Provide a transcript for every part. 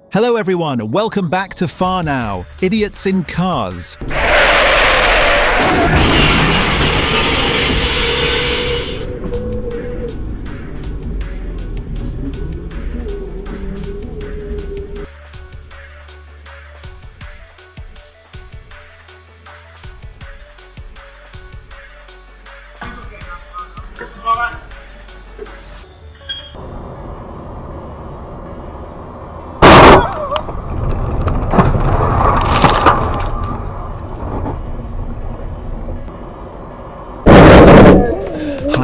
Hello everyone, welcome back to Far Now, Idiots in Cars.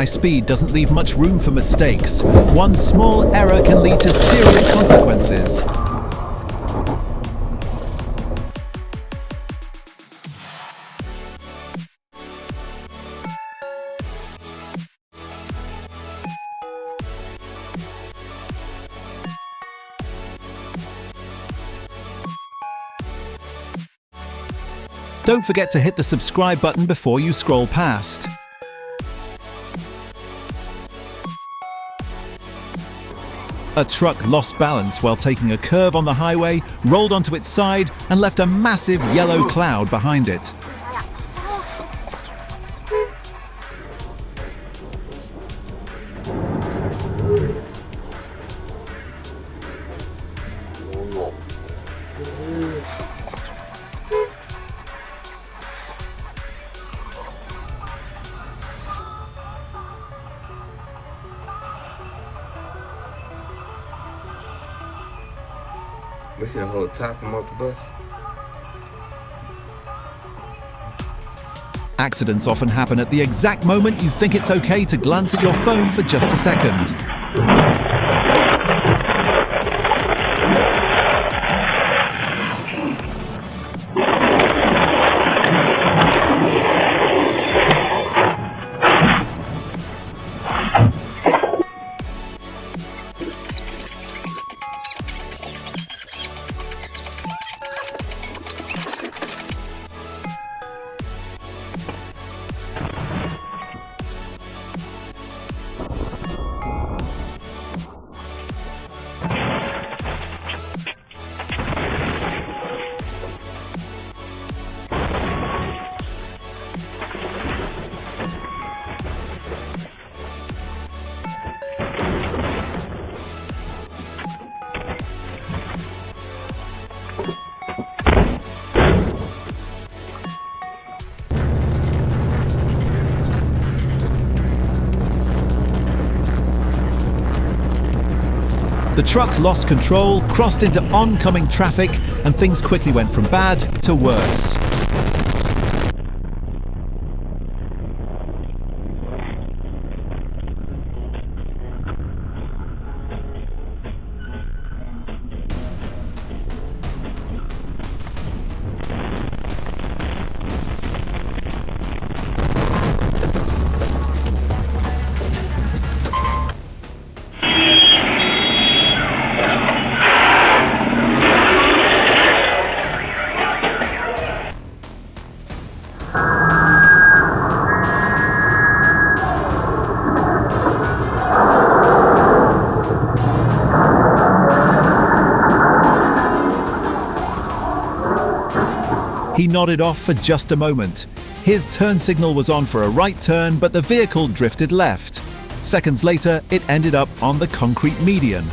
High speed doesn't leave much room for mistakes. One small error can lead to serious consequences. Don't forget to hit the subscribe button before you scroll past. A truck lost balance while taking a curve on the highway, rolled onto its side, and left a massive yellow cloud behind it. We see the whole top come off the bus. Accidents often happen at the exact moment you think it's okay to glance at your phone for just a second. The truck lost control, crossed into oncoming traffic, and things quickly went from bad to worse. He nodded off for just a moment. His turn signal was on for a right turn, but the vehicle drifted left. Seconds later, it ended up on the concrete median.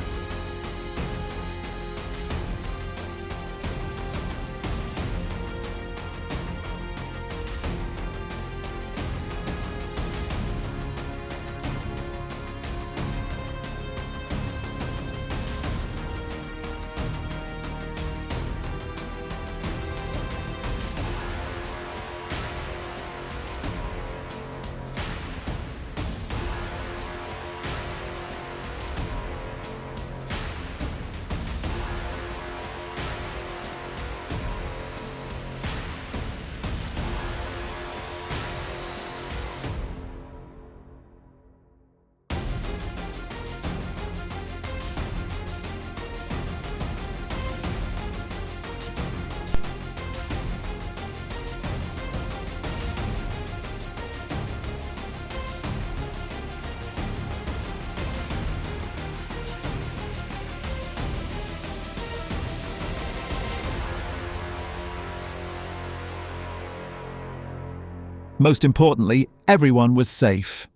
Most importantly, everyone was safe.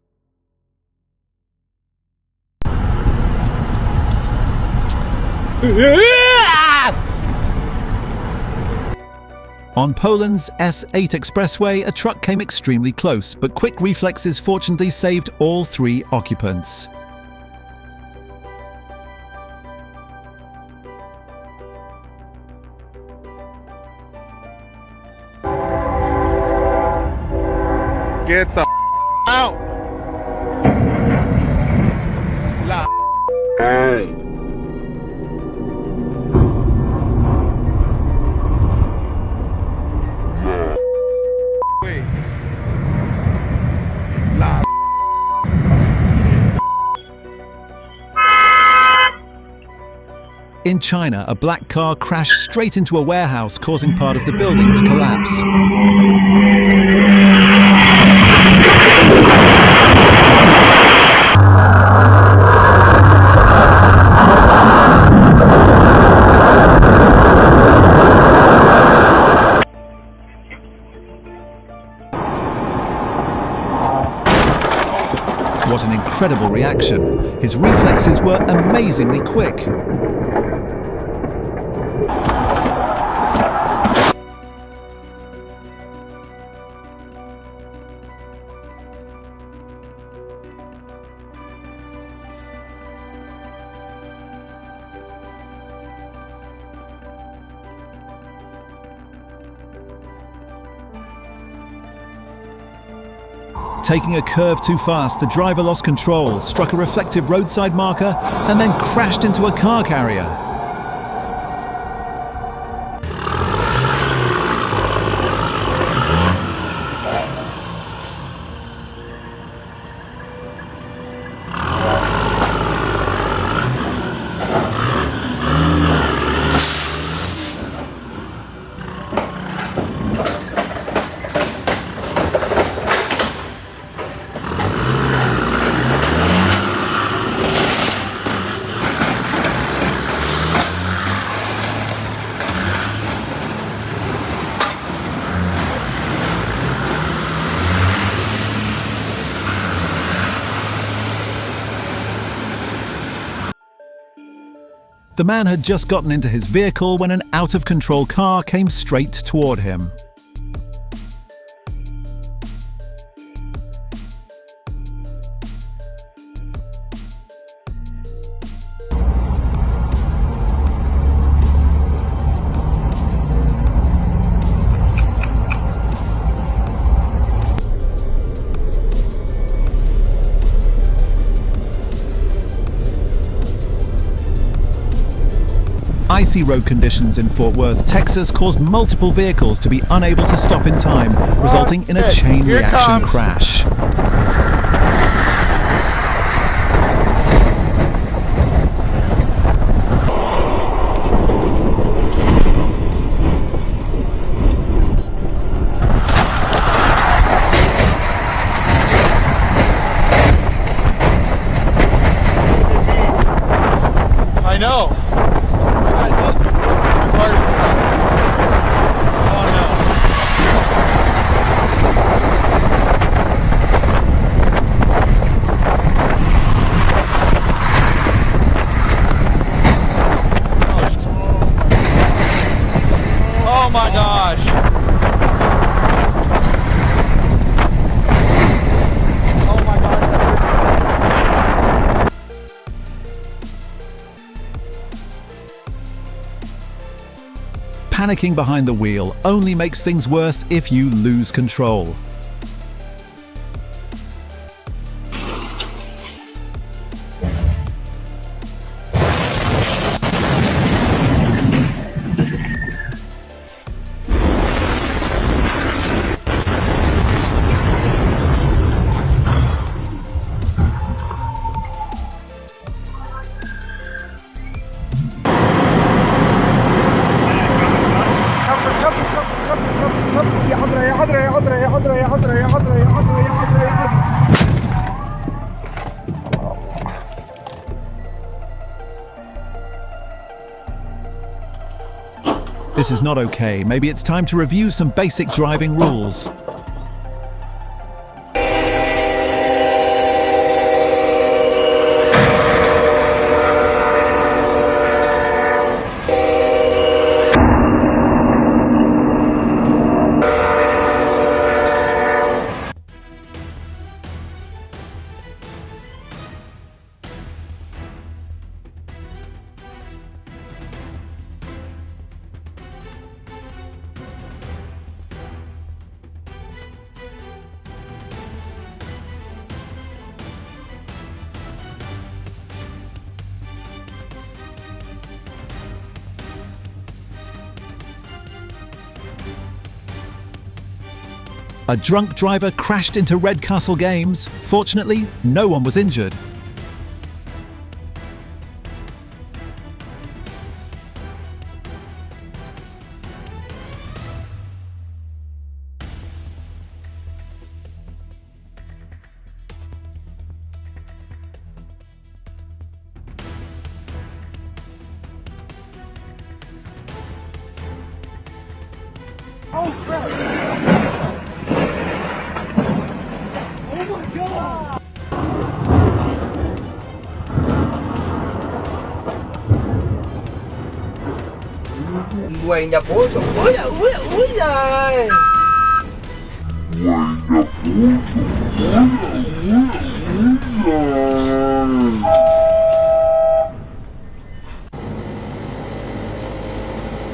On Poland's S8 expressway, a truck came extremely close, but quick reflexes fortunately saved all 3 occupants. Get the out! La hey. In China, a black car crashed straight into a warehouse, causing part of the building to collapse. What an incredible reaction! His reflexes were amazingly quick. Taking a curve too fast, the driver lost control, struck a reflective roadside marker, and then crashed into a car carrier. The man had just gotten into his vehicle when an out-of-control car came straight toward him. Icy road conditions in Fort Worth, Texas caused multiple vehicles to be unable to stop in time, resulting in a chain reaction crash. I know. Panicking behind the wheel only makes things worse if you lose control. This is not okay. Maybe it's time to review some basic driving rules. A drunk driver crashed into Redcastle Games. Fortunately, no one was injured. Quay nhập ủa trời ui giời.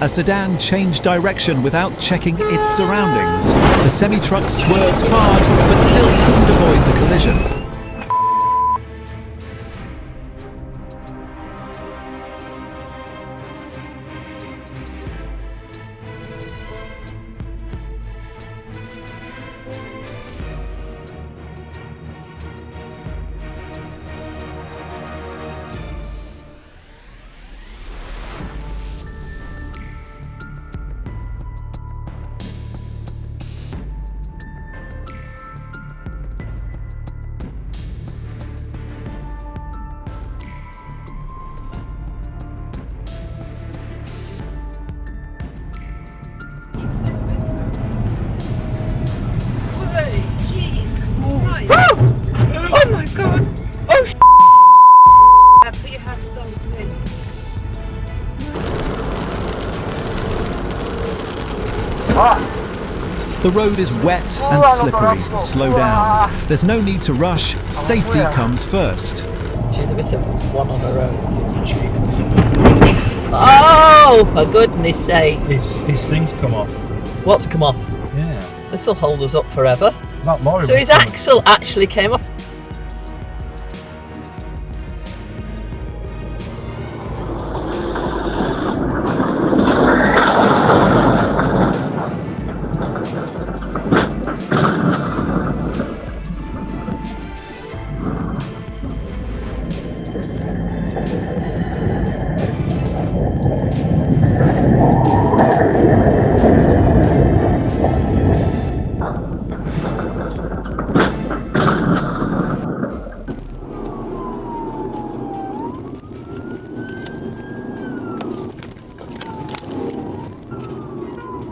A sedan changed direction without checking its surroundings. The semi-truck swerved hard, but still couldn't avoid the collision. Oh my god! Oh put your hazards on, please. The road is wet and slippery. Slow down. There's no need to rush. Safety comes first. She's a bit of one on her own. Oh, for goodness sake. His things come off. What's come off? Yeah. This'll hold us up forever. That lorry. So his axle actually came off.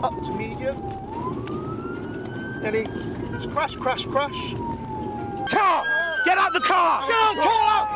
Up to medium. Nearly. Crash, crash, crash. Car! Get out the car! Get out the car!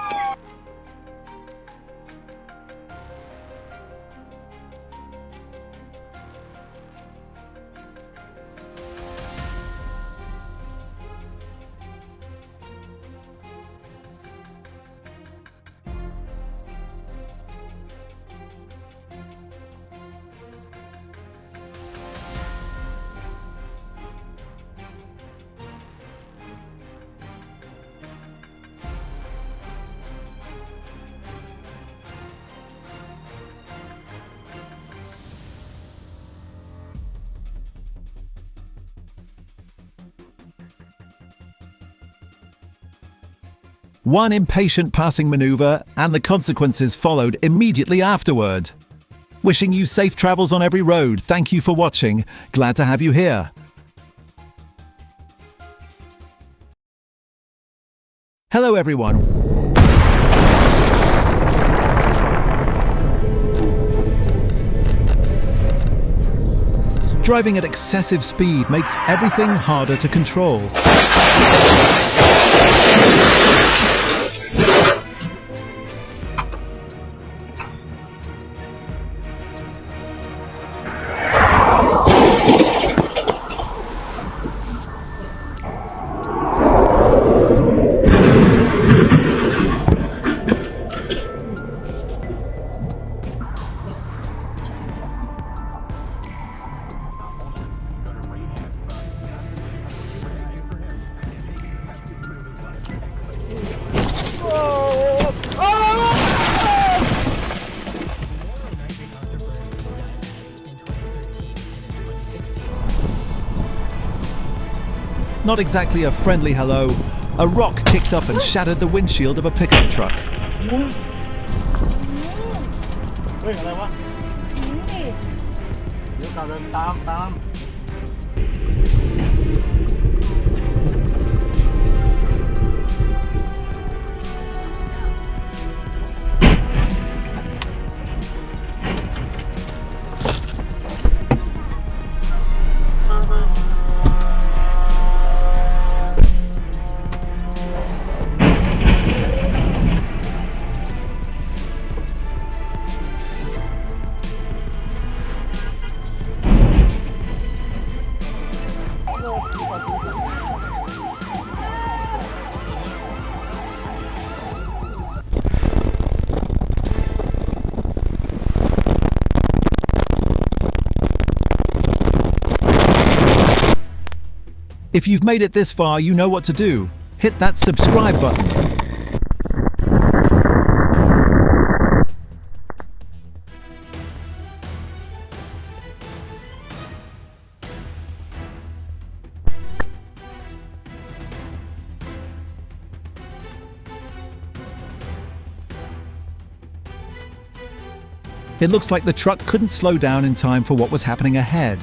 One impatient passing maneuver, and the consequences followed immediately afterward. Wishing you safe travels on every road. Thank you for watching. Glad to have you here. Hello everyone. Driving at excessive speed makes everything harder to control. Not exactly a friendly hello. A rock kicked up and shattered the windshield of a pickup truck. เฮ้ยอะไรวะเดี๋ยวกลับเดินตาม If you've made it this far, you know what to do. Hit that subscribe button. It looks like the truck couldn't slow down in time for what was happening ahead.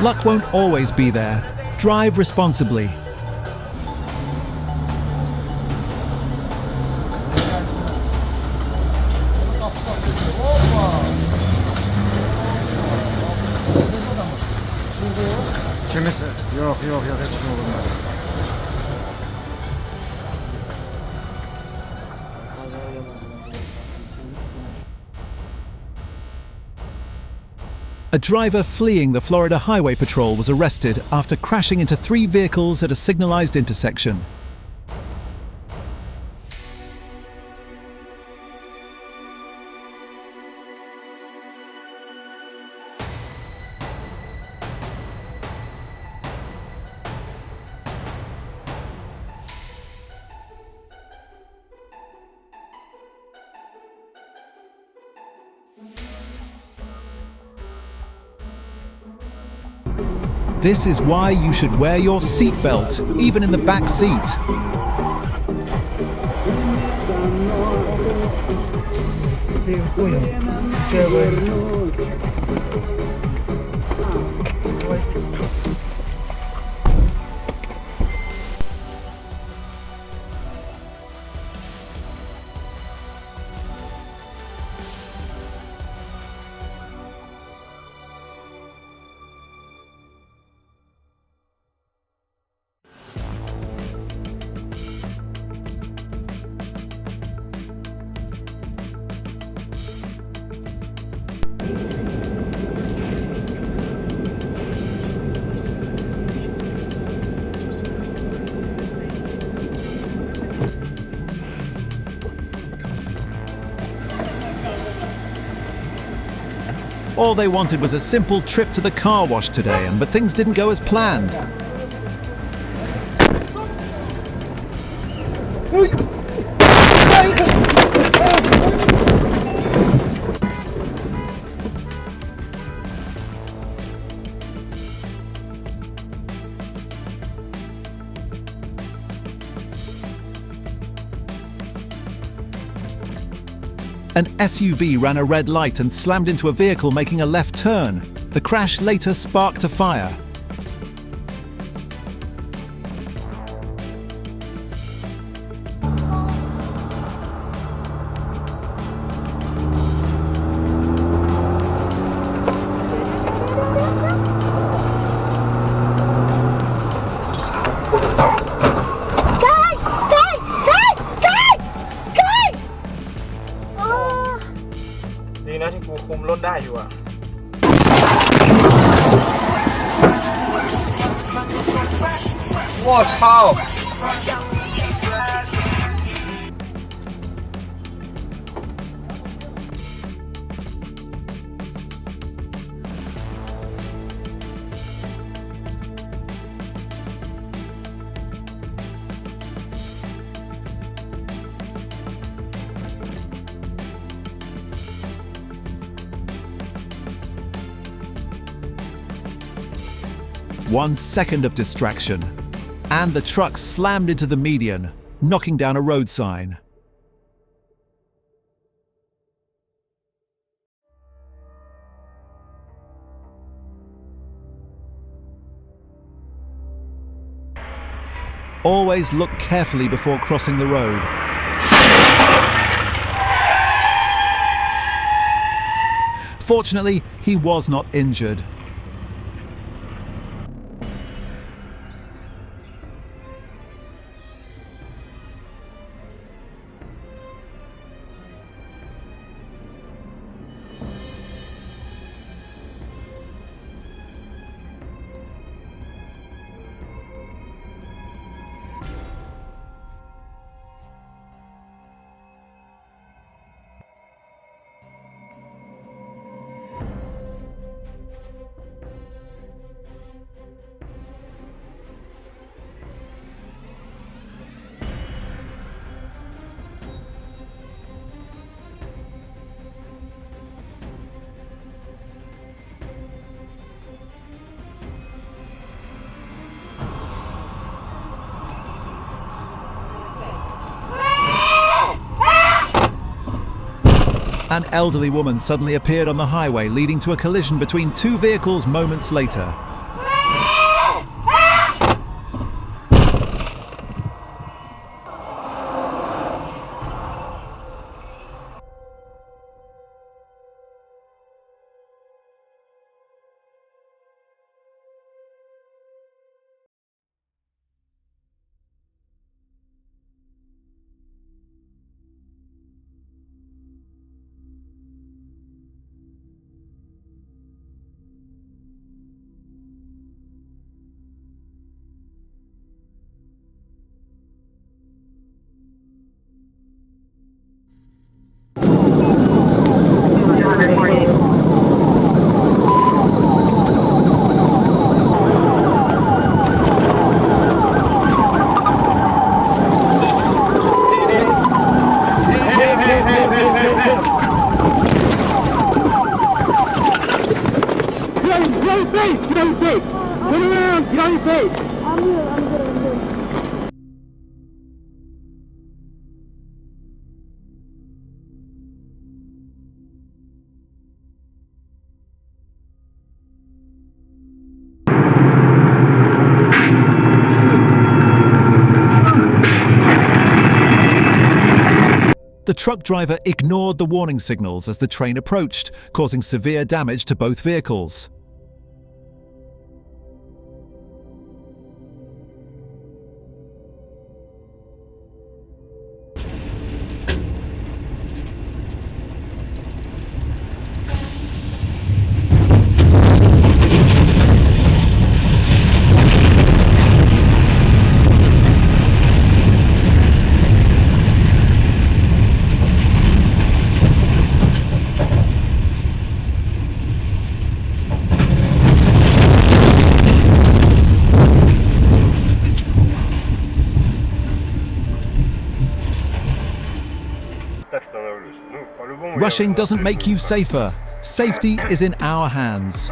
Luck won't always be there. Drive responsibly. 재밌어요. yok hiç olmaz. A driver fleeing the Florida Highway Patrol was arrested after crashing into 3 vehicles at a signalized intersection. This is why you should wear your seatbelt, even in the back seat. All they wanted was a simple trip to the car wash today, but things didn't go as planned. An SUV ran a red light and slammed into a vehicle making a left turn. The crash later sparked a fire.我操！ 1 second of distraction, and the truck slammed into the median, knocking down a road sign. Always look carefully before crossing the road. Fortunately, he was not injured. An elderly woman suddenly appeared on the highway, leading to a collision between two vehicles moments later. The truck driver ignored the warning signals as the train approached, causing severe damage to both vehicles. Rushing doesn't make you safer. Safety is in our hands.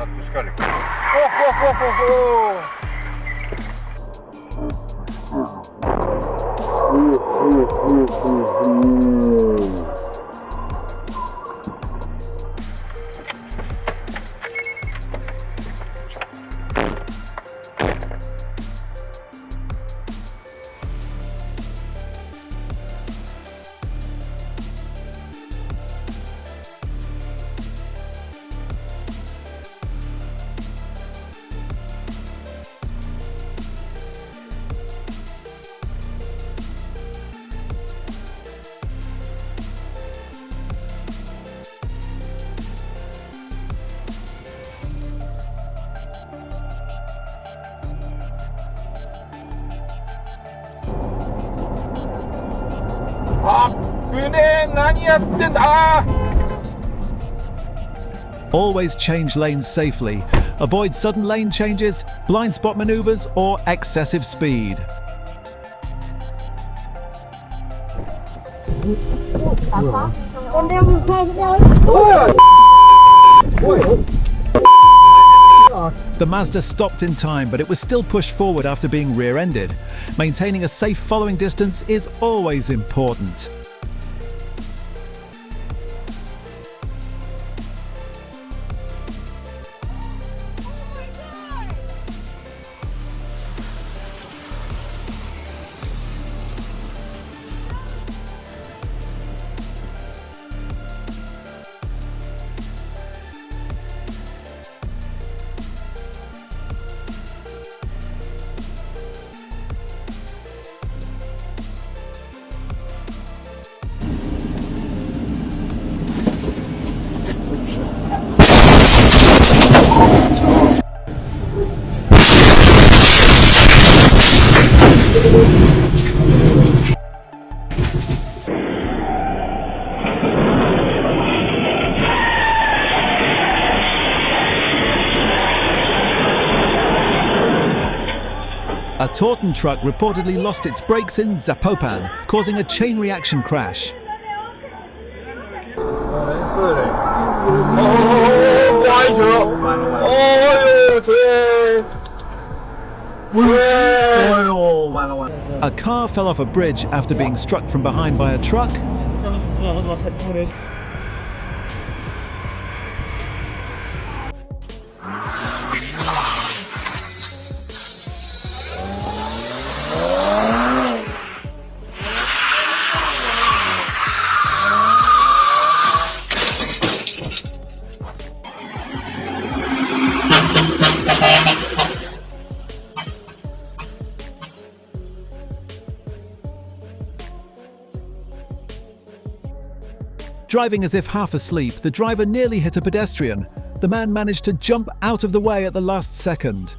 Always change lanes safely. Avoid sudden lane changes, blind spot maneuvers, or excessive speed. The Mazda stopped in time, but it was still pushed forward after being rear-ended. Maintaining a safe following distance is always important. A Taunton truck reportedly lost its brakes in Zapopan, causing a chain reaction crash. A car fell off a bridge after being struck from behind by a truck. Driving as if half asleep, the driver nearly hit a pedestrian. The man managed to jump out of the way at the last second.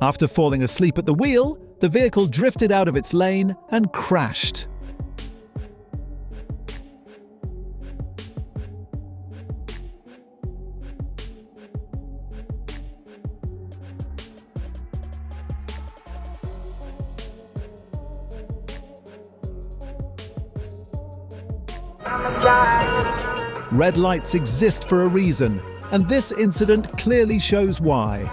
After falling asleep at the wheel, the vehicle drifted out of its lane and crashed. Red lights exist for a reason, and this incident clearly shows why.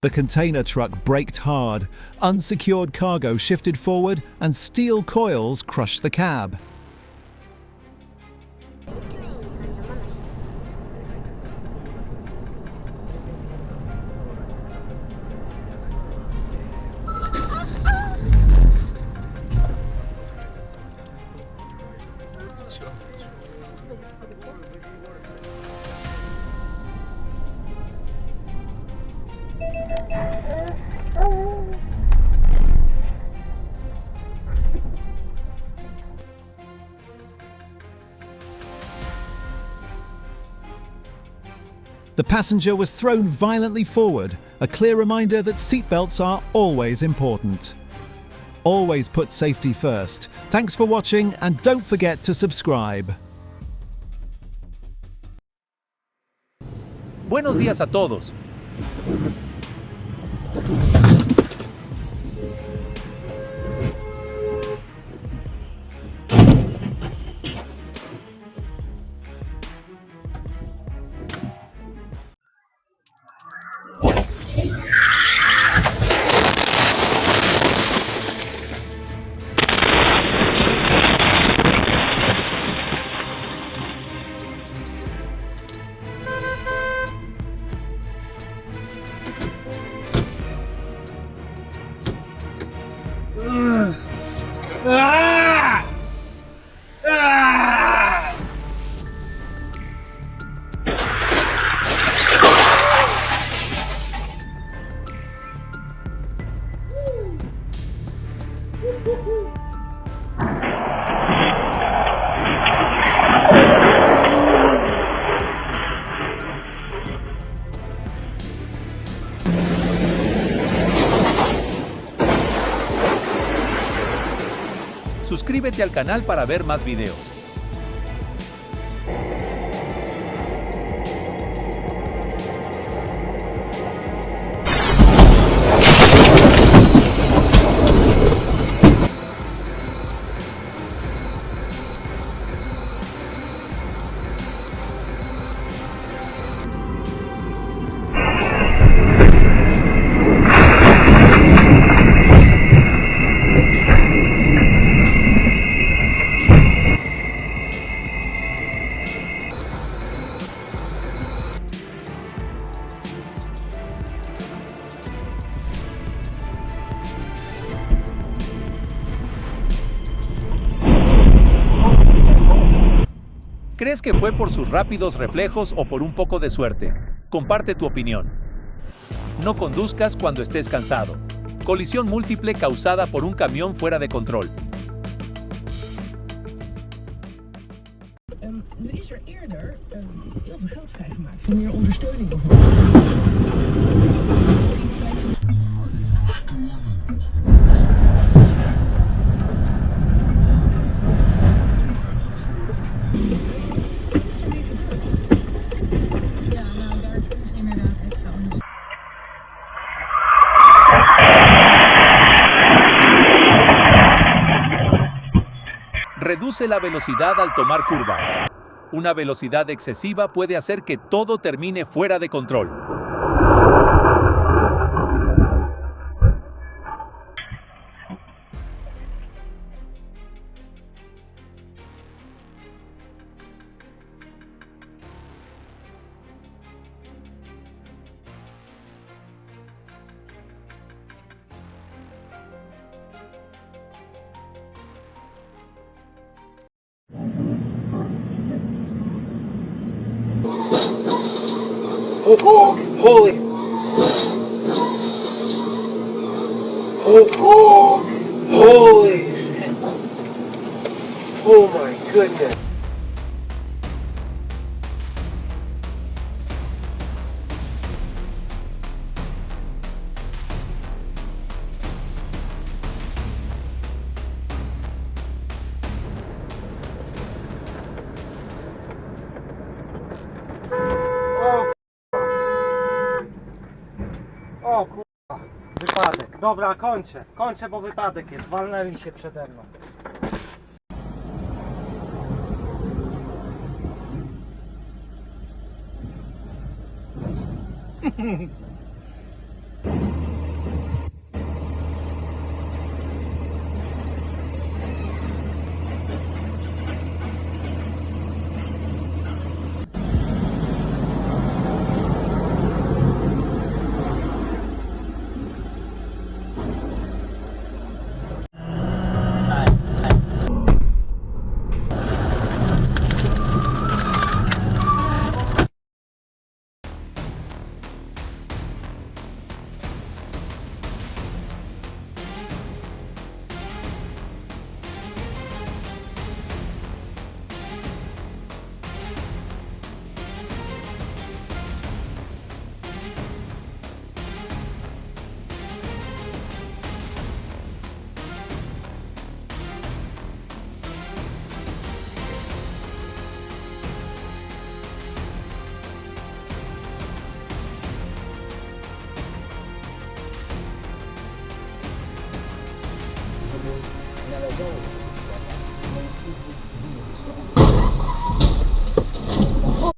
The container truck braked hard, unsecured cargo shifted forward, and steel coils crushed the cab. The passenger was thrown violently forward, a clear reminder that seatbelts are always important. Always put safety first. Thanks for watching and don't forget to subscribe. Buenos días a todos. Suscríbete al canal para ver más videos. ¿Crees que fue por sus rápidos reflejos o por un poco de suerte? Comparte tu opinión. No conduzcas cuando estés cansado. Colisión múltiple causada por un camión fuera de control. Er is er eerder heel veel geld vrijgemaakt voor meer ondersteuning bijvoorbeeld. Wat is er weer gebeurd? Ja, nou daar is inderdaad extra ondersteuning. Reduce la velocidad al tomar curvas. Una velocidad excesiva puede hacer que todo termine fuera de control. Oh, holy. Oh, holy shit. Oh my goodness. O kurwa, wypadek. Dobra, kończę. Kończę, bo wypadek jest. Walnęli się przede mną.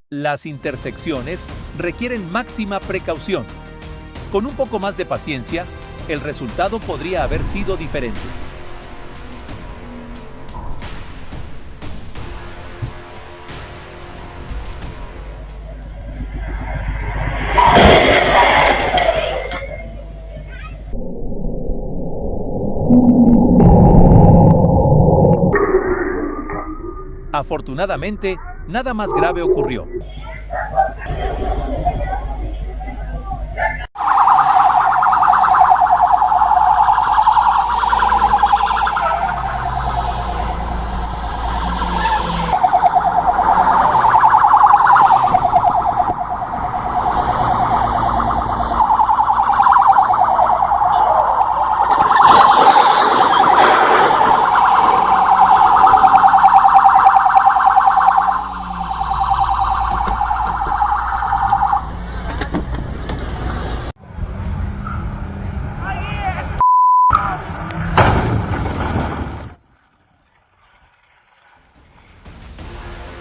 Las intersecciones requieren máxima precaución. Con un poco más de paciencia, el resultado podría haber sido diferente. Afortunadamente, nada más grave ocurrió.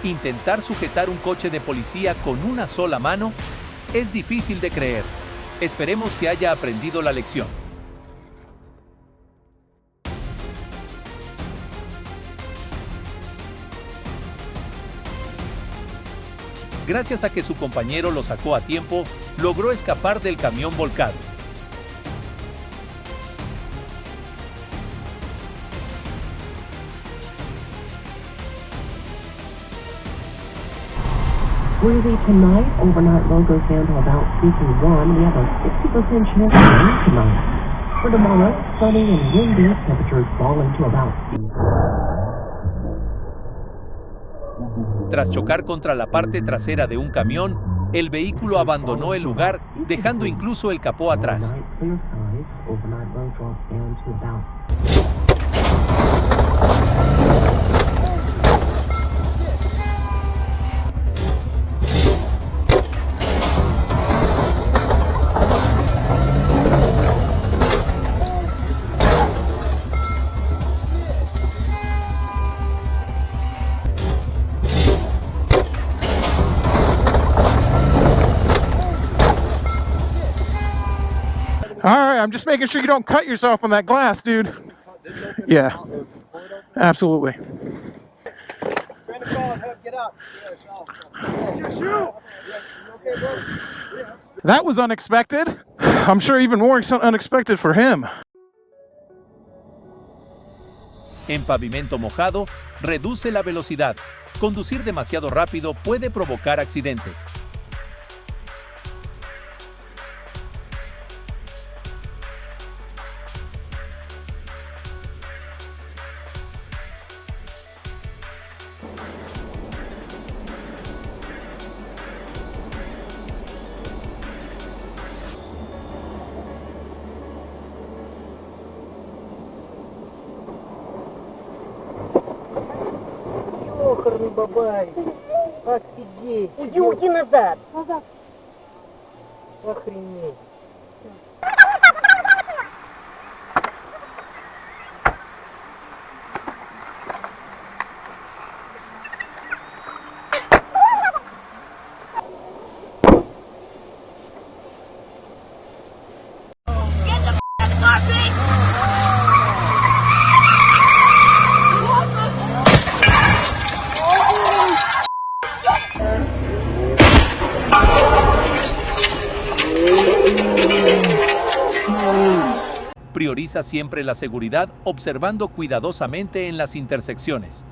Intentar sujetar un coche de policía con una sola mano es difícil de creer. Esperemos que haya aprendido la lección. Gracias a que su compañero lo sacó a tiempo, logró escapar del camión volcado. Worthy tonight, overnight low goes down to about 51. We have a 60% chance of rain tonight. For tomorrow, sunny and windy, temperatures falling to about. Tras chocar contra la parte trasera de un camión, el vehículo abandonó el lugar, dejando incluso el capó atrás. Clear skies, overnight low drops down to about. All right, I'm just making sure you don't cut yourself on that glass, dude. Yeah, absolutely. That was unexpected. I'm sure even more unexpected for him. En pavimento mojado, reduce la velocidad. Conducir demasiado rápido puede provocar accidentes. Ёхарный бабай. Офигеть. Уйди назад. Охренеть. Prioriza siempre la seguridad observando cuidadosamente en las intersecciones.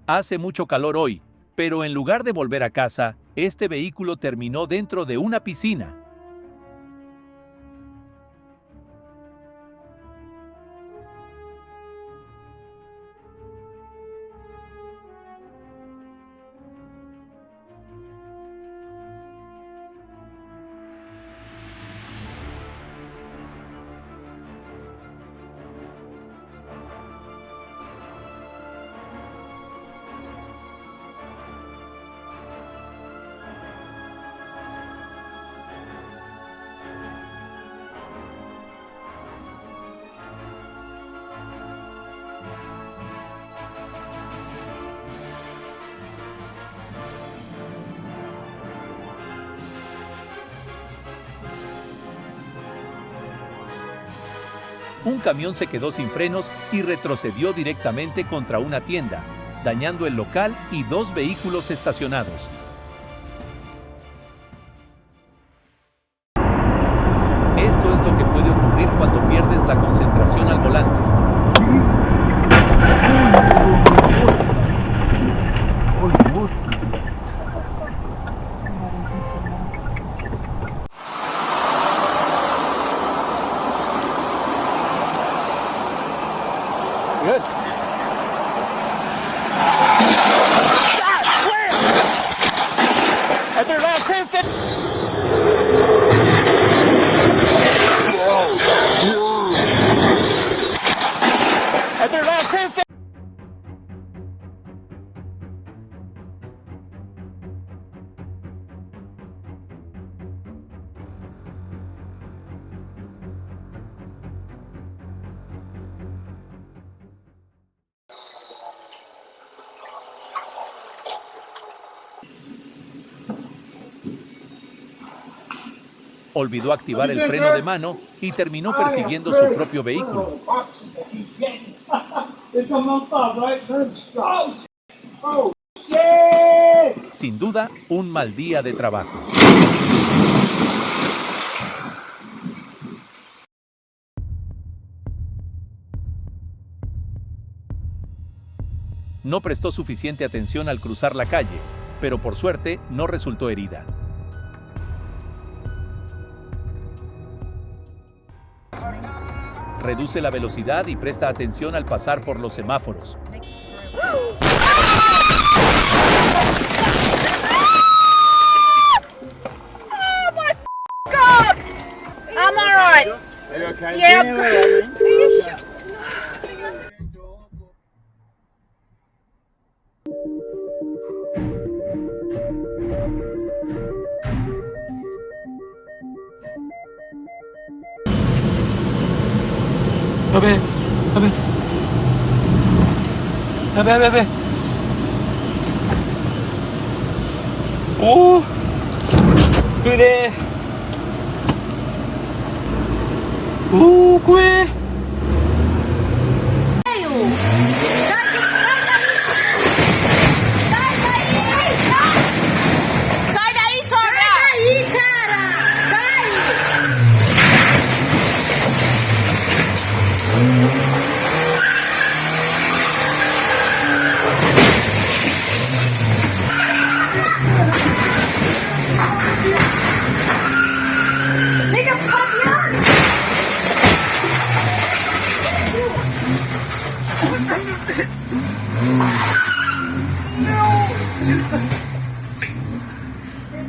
Hace mucho calor hoy, pero en lugar de volver a casa, este vehículo terminó dentro de una piscina. un camión se quedó sin frenos y retrocedió directamente contra una tienda, dañando el local y 2 vehículos estacionados. Esto es lo que puede ocurrir cuando pierdes la concentración al volante. Good. At their last 10 At their last 10 Olvidó activar el freno de mano y terminó persiguiendo su propio vehículo. Sin duda, un mal día de trabajo. No prestó suficiente atención al cruzar la calle, pero por suerte no resultó herida. Reduce la velocidad y presta atención al pasar por los semáforos. I'm alright. Yeah, I'm good. Are you sure? A ver. 오, 그래. 오, 그래. Sai daí, sogra! Sai daí, cara! Sai! Liga pro caminhão!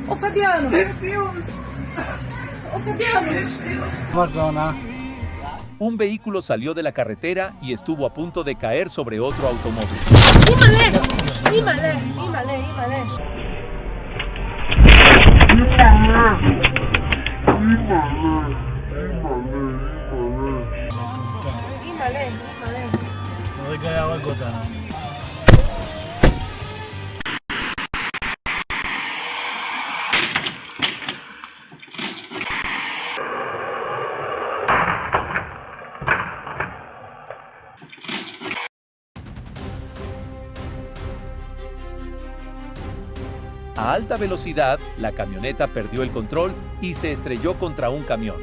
Ô Fabiano! Meu Deus! Ô Fabiano! Perdona. Un vehículo salió de la carretera y estuvo a punto de caer sobre otro automóvil. Imale! No he quedado algo tan. A alta velocidad, la camioneta perdió el control y se estrelló contra un camión.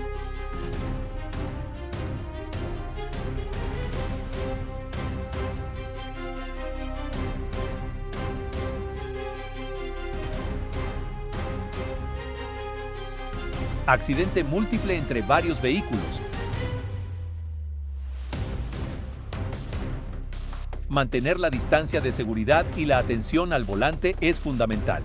Accidente múltiple entre varios vehículos. Mantener la distancia de seguridad y la atención al volante es fundamental.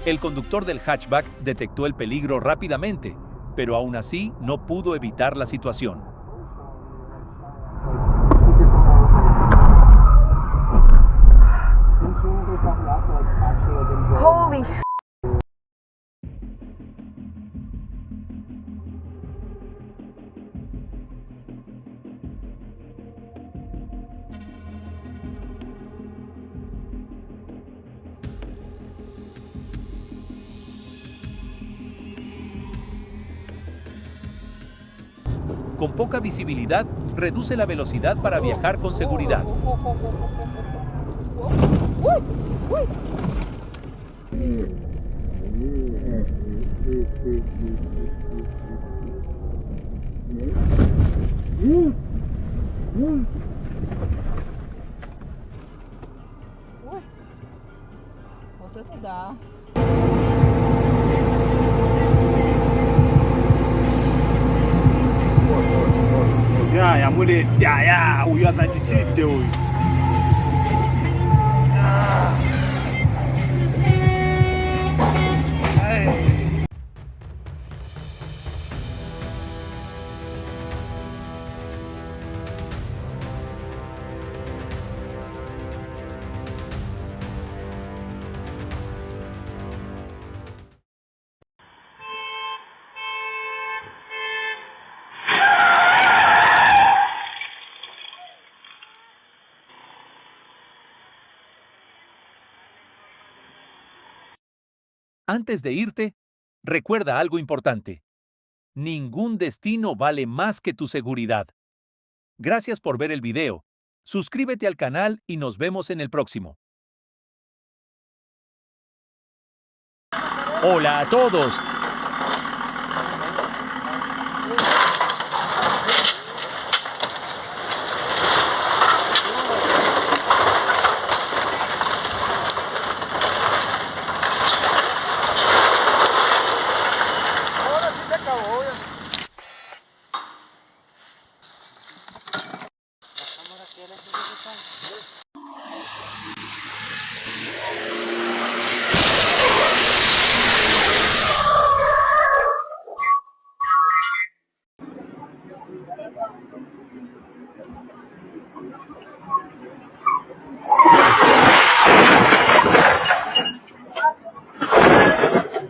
El conductor del hatchback detectó el peligro rápidamente, pero aún así no pudo evitar la situación. Holy Con poca visibilidad, reduce la velocidad para viajar con seguridad. Ya mulai ya uya santi cite uy. Antes de irte, recuerda algo importante. Ningún destino vale más que tu seguridad. Gracias por ver el video. Suscríbete al canal y nos vemos en el próximo. Hola a todos.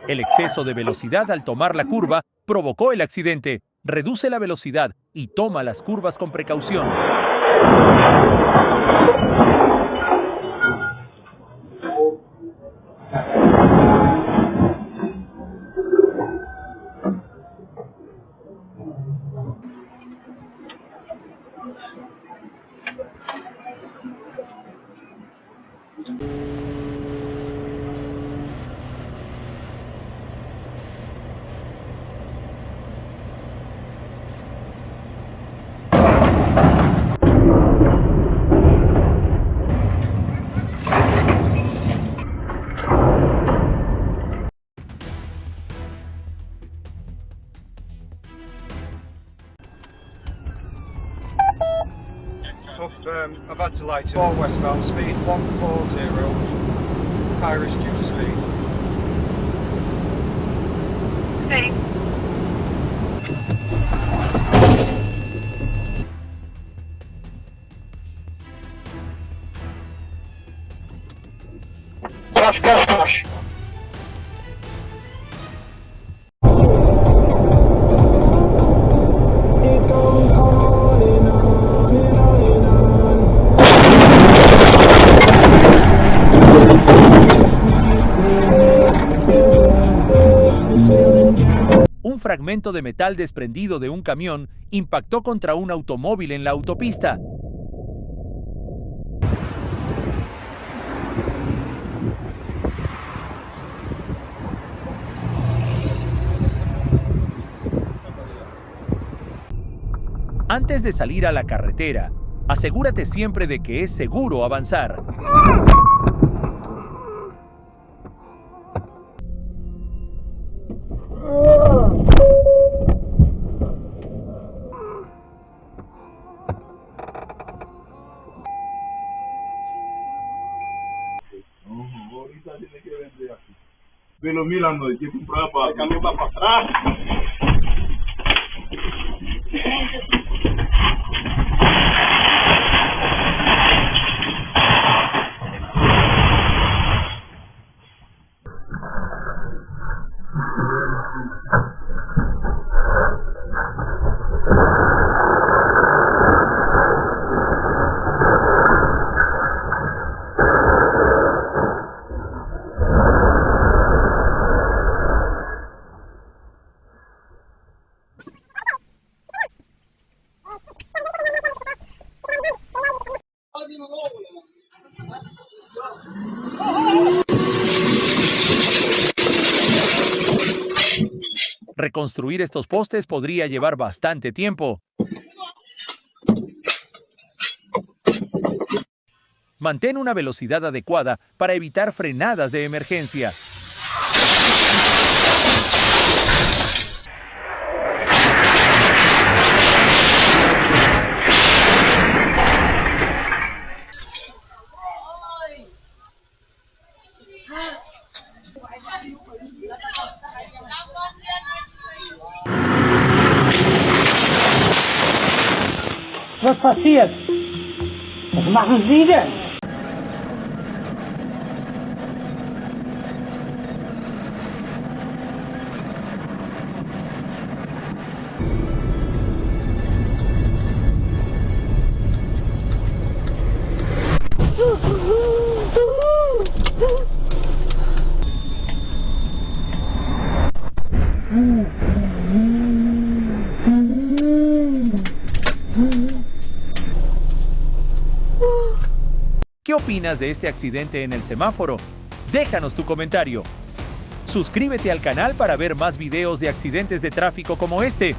El exceso de velocidad al tomar la curva provocó el accidente. Reduce la velocidad y toma las curvas con precaución. I've had to light to all westbound speed 140, high risk due to speed. Hey. Crash. Un fragmento de metal desprendido de un camión impactó contra un automóvil en la autopista. Antes de salir a la carretera, asegúrate siempre de que es seguro avanzar. Ahorita tiene que vender aquí. Pero mira, no hay que comprar para atrás. Reconstruir estos postes podría llevar bastante tiempo. Mantén una velocidad adecuada para evitar frenadas de emergencia. Was passiert? Was machen Sie denn? ¿Qué opinas de este accidente en el semáforo? Déjanos tu comentario. Suscríbete al canal para ver más videos de accidentes de tráfico como este.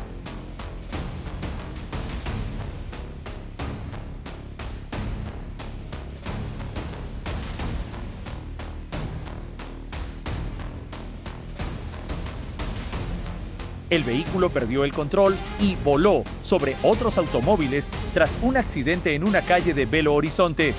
El vehículo perdió el control y voló sobre otros automóviles tras un accidente en una calle de Belo Horizonte.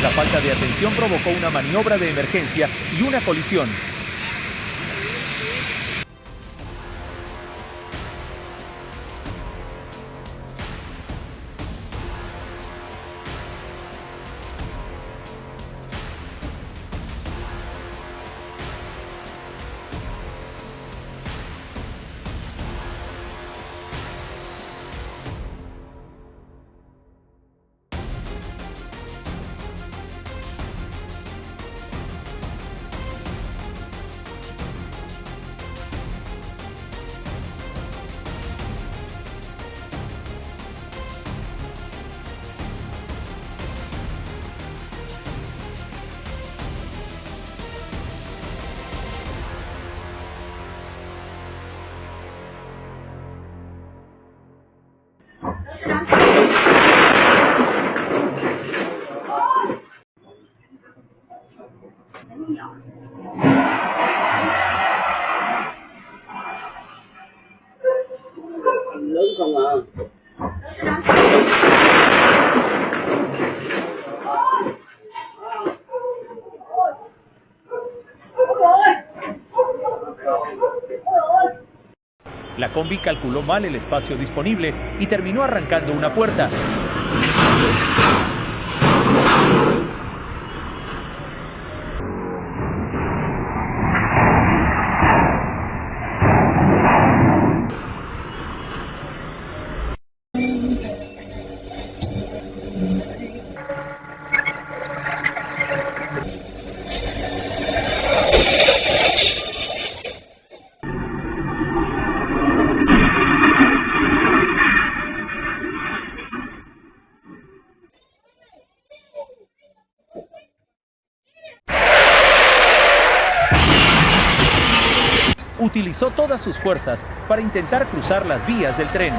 La falta de atención provocó una maniobra de emergencia y una colisión. La combi calculó mal el espacio disponible y terminó arrancando una puerta. Utilizó todas sus fuerzas para intentar cruzar las vías del tren.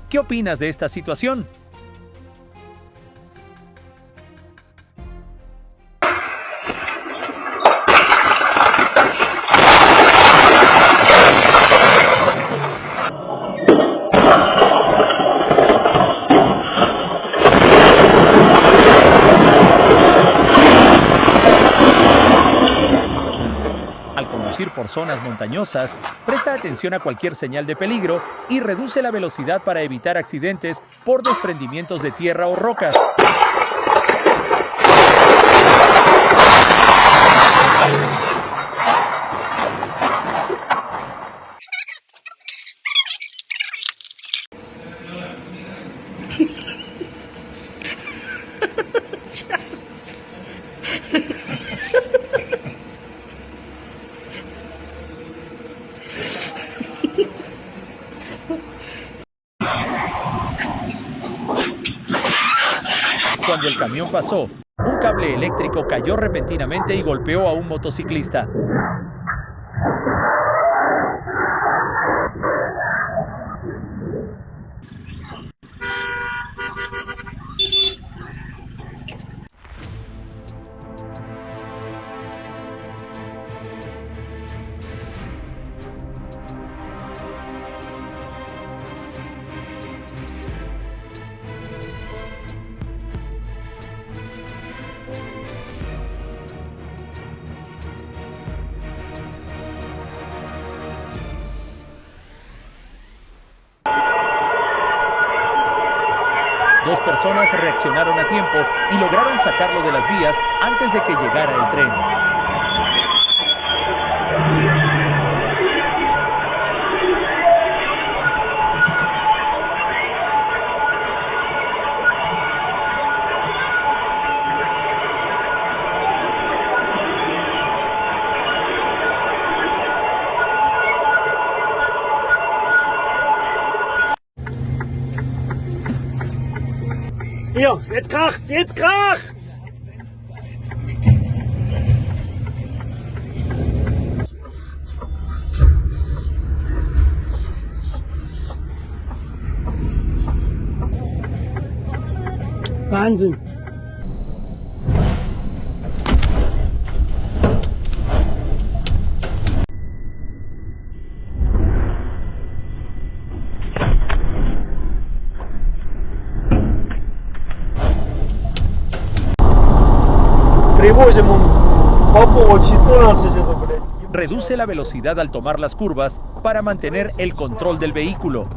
¿Qué opinas de esta situación? por zonas montañosas, presta atención a cualquier señal de peligro y reduce la velocidad para evitar accidentes por desprendimientos de tierra o rocas. Cuando el camión pasó, un cable eléctrico cayó repentinamente y golpeó a un motociclista. Dos personas reaccionaron a tiempo y lograron sacarlo de las vías antes de que llegara el tren. Hier, jetzt kracht's, jetzt kracht's! Wahnsinn! Reduce la velocidad al tomar las curvas para mantener el control del vehículo.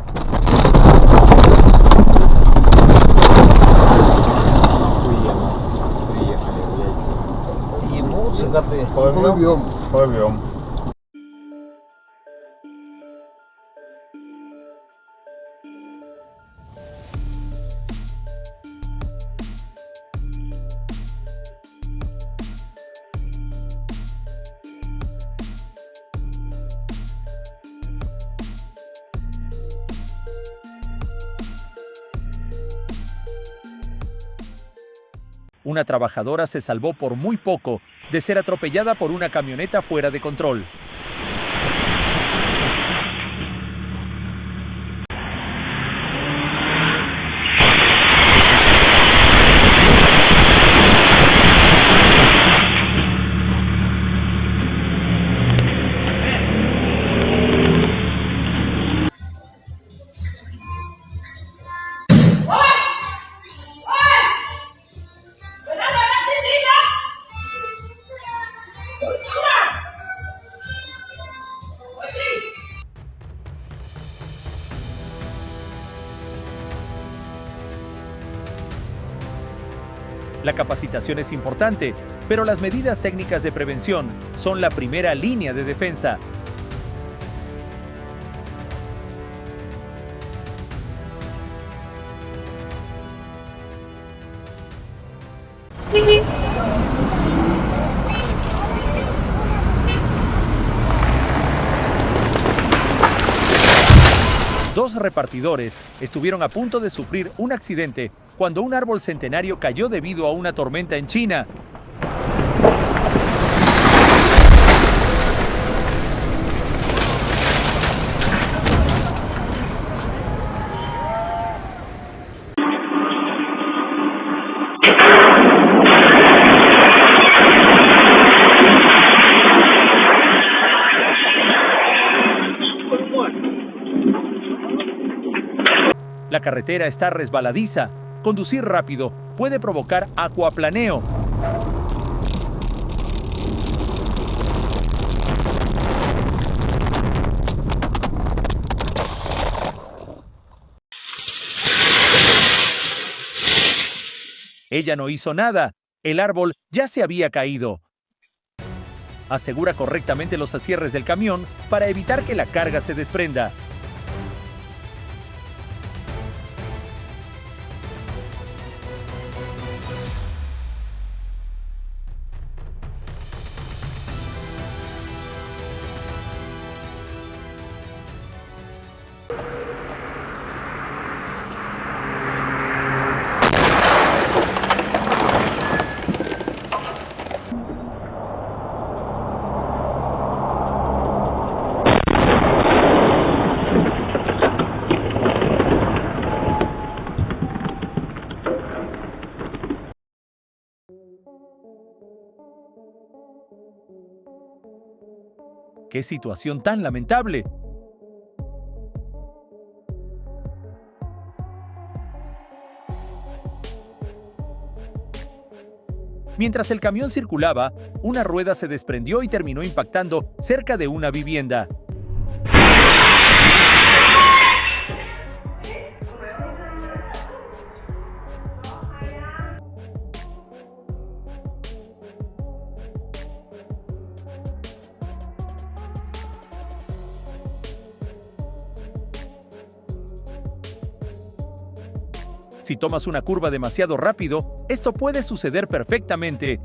Una trabajadora se salvó por muy poco de ser atropellada por una camioneta fuera de control. La capacitación es importante, pero las medidas técnicas de prevención son la primera línea de defensa. Dos repartidores estuvieron a punto de sufrir un accidente cuando un árbol centenario cayó debido a una tormenta en China. La carretera está resbaladiza. Conducir rápido puede provocar acuaplaneo. Ella no hizo nada. El árbol ya se había caído. Asegura correctamente los acierres del camión para evitar que la carga se desprenda. ¡Qué situación tan lamentable! Mientras el camión circulaba, una rueda se desprendió y terminó impactando cerca de una vivienda. Si tomas una curva demasiado rápido, esto puede suceder perfectamente.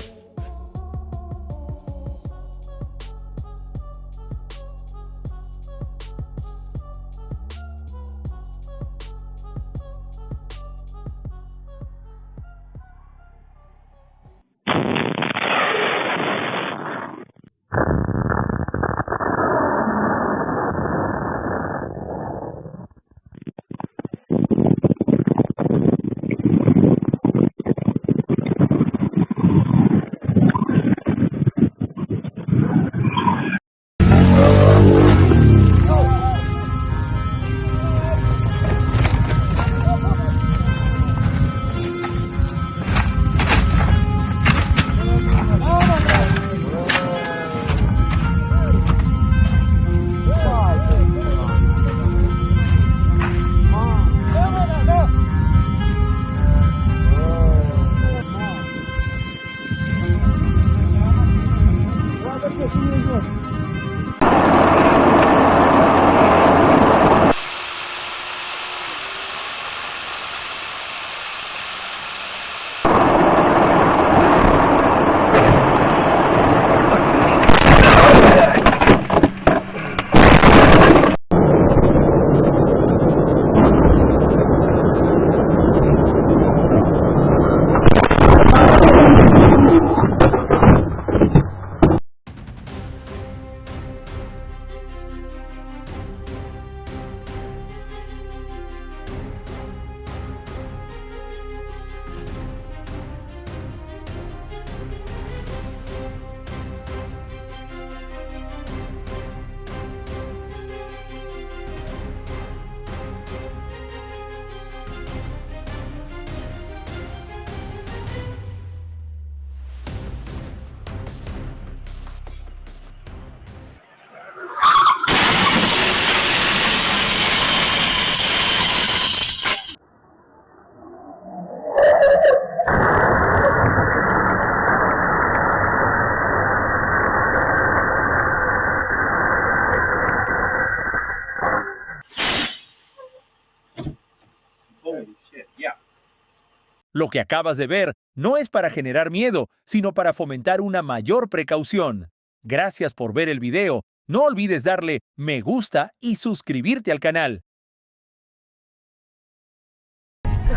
Lo que acabas de ver no es para generar miedo, sino para fomentar una mayor precaución. Gracias por ver el video. No olvides darle me gusta y suscribirte al canal.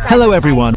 Hello everyone.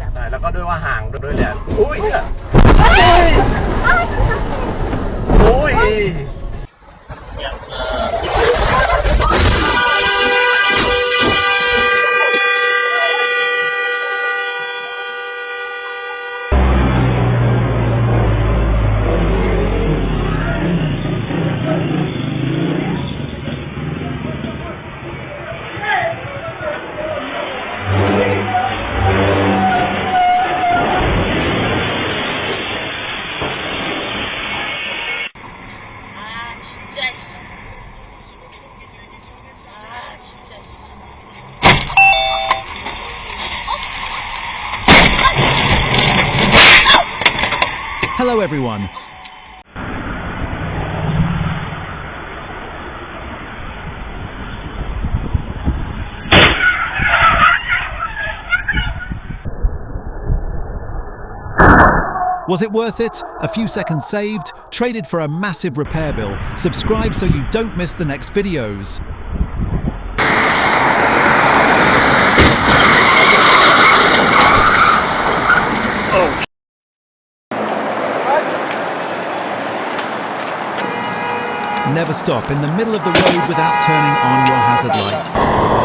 everyone. Was it worth it? A few seconds saved, traded for a massive repair bill. Subscribe so you don't miss the next videos. Never stop in the middle of the road without turning on your hazard lights.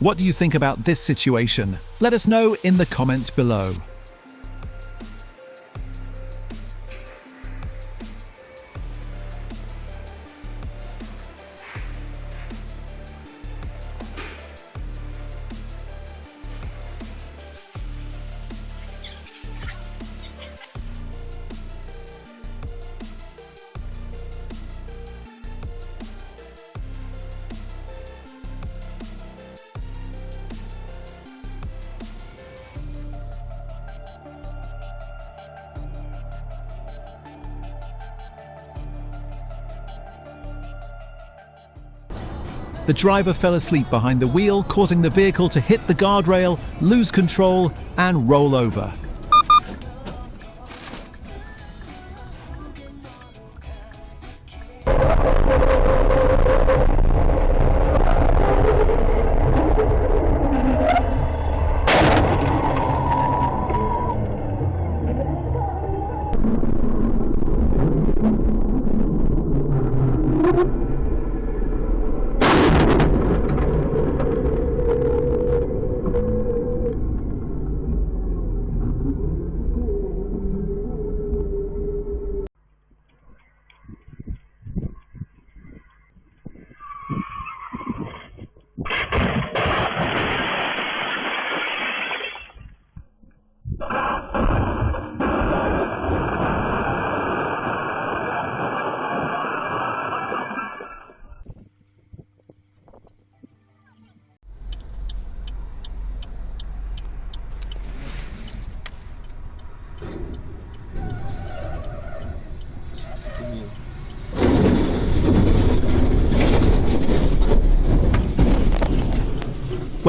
What do you think about this situation? Let us know in the comments below. The driver fell asleep behind the wheel, causing the vehicle to hit the guardrail, lose control, and roll over.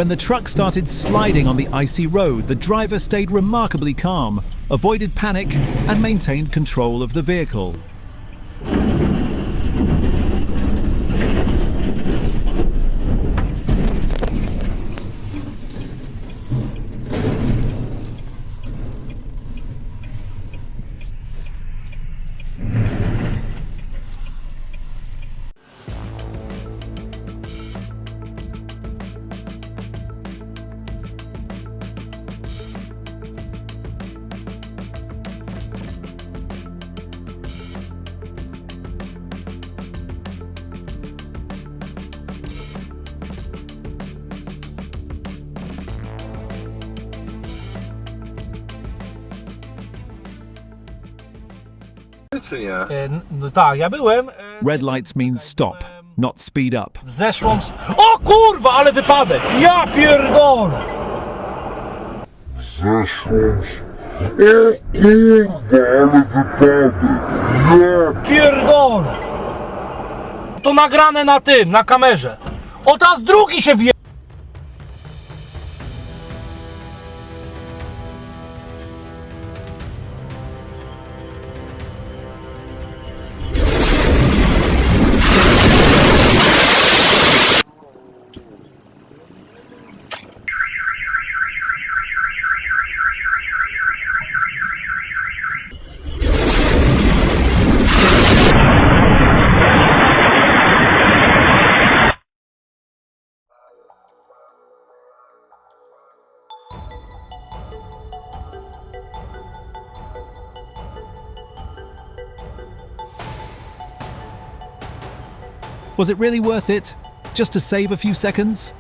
When the truck started sliding on the icy road, the driver stayed remarkably calm, avoided panic, and maintained control of the vehicle. Czy nie? No tak, ja byłem. Red lights means stop, not speed up. Zeszłam. O kurwa, ale wypadek! Ja pierdolę! Ja pierdolę! To nagrane na tym, na kamerze. O, teraz drugi się wje... Was it really worth it? Just to save a few seconds?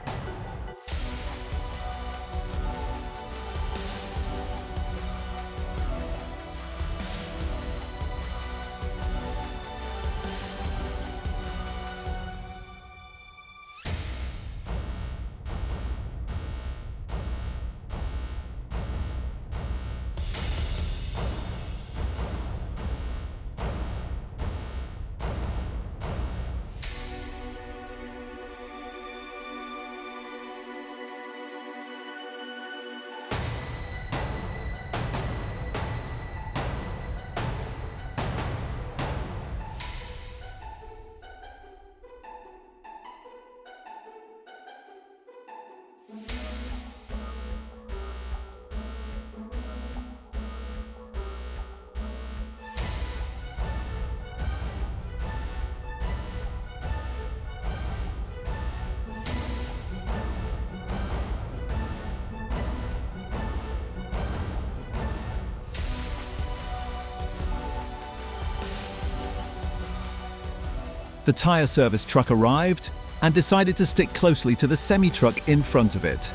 The tyre service truck arrived and decided to stick closely to the semi-truck in front of it.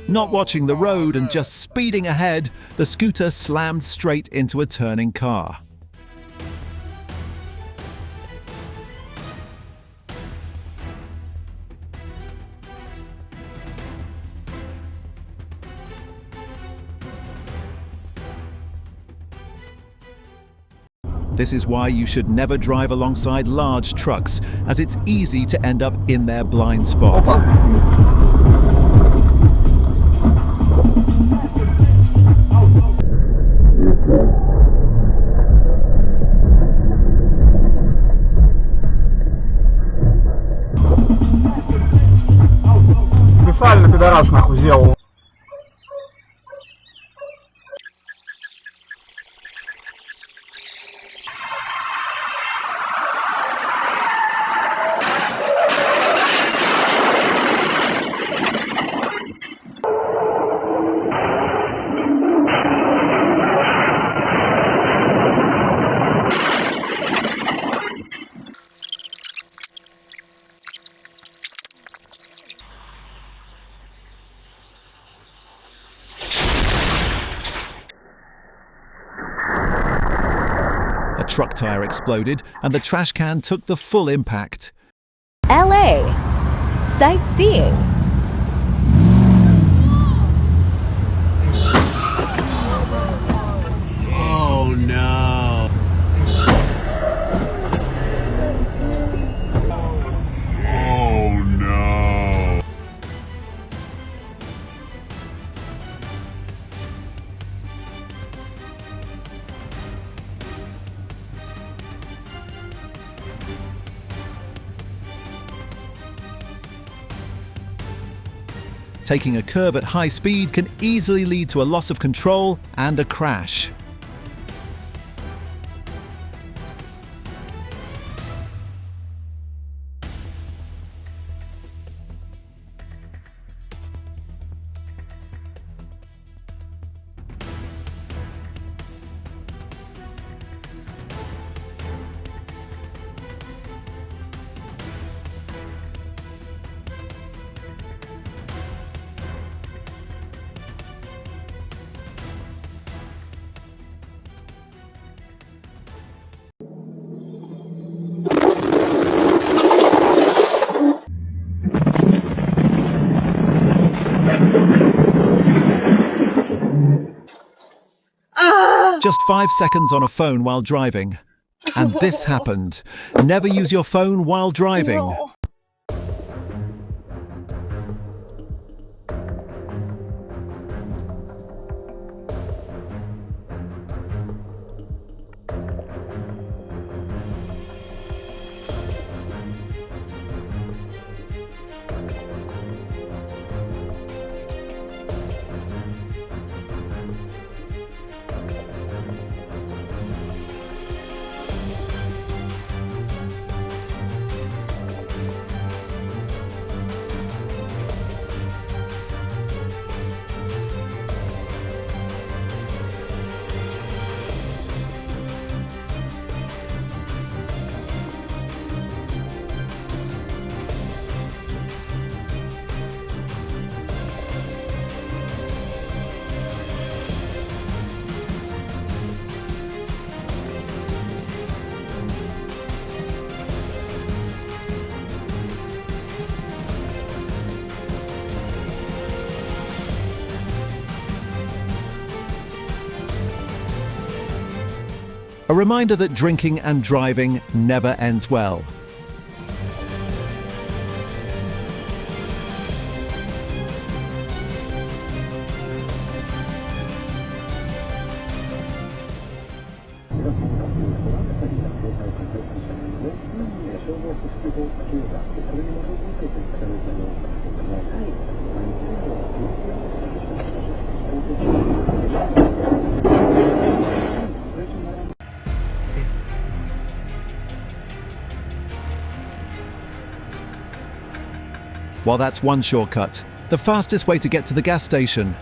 Not watching the road and just speeding ahead, the scooter slammed straight into a turning car. This is why you should never drive alongside large trucks, as it's easy to end up in their blind spot. Специально пидорас нахуй сделал. A truck tire exploded and the trash can took the full impact. LA. Sightseeing. Oh no. Oh no. Taking a curve at high speed can easily lead to a loss of control and a crash. Just 5 seconds on a phone while driving. And this happened. Never use your phone while driving. No. A reminder that drinking and driving never ends well. While that's one shortcut, the fastest way to get to the gas station.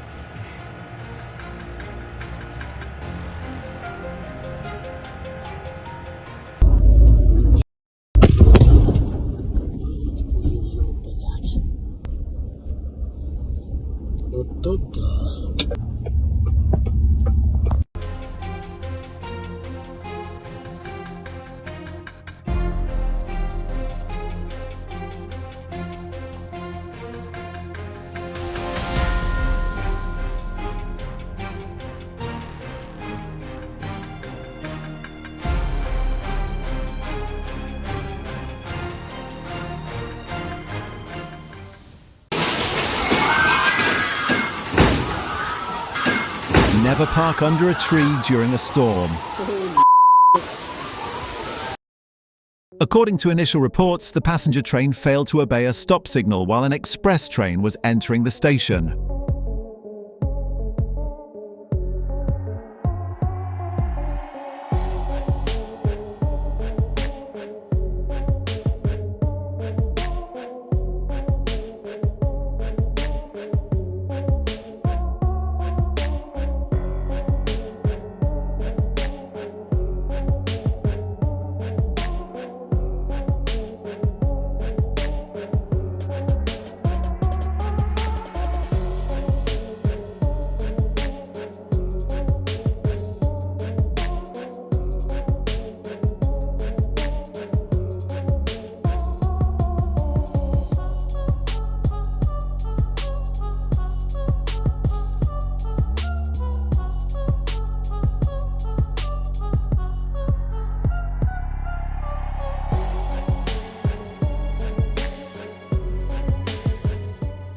Never park under a tree during a storm. According to initial reports, the passenger train failed to obey a stop signal while an express train was entering the station.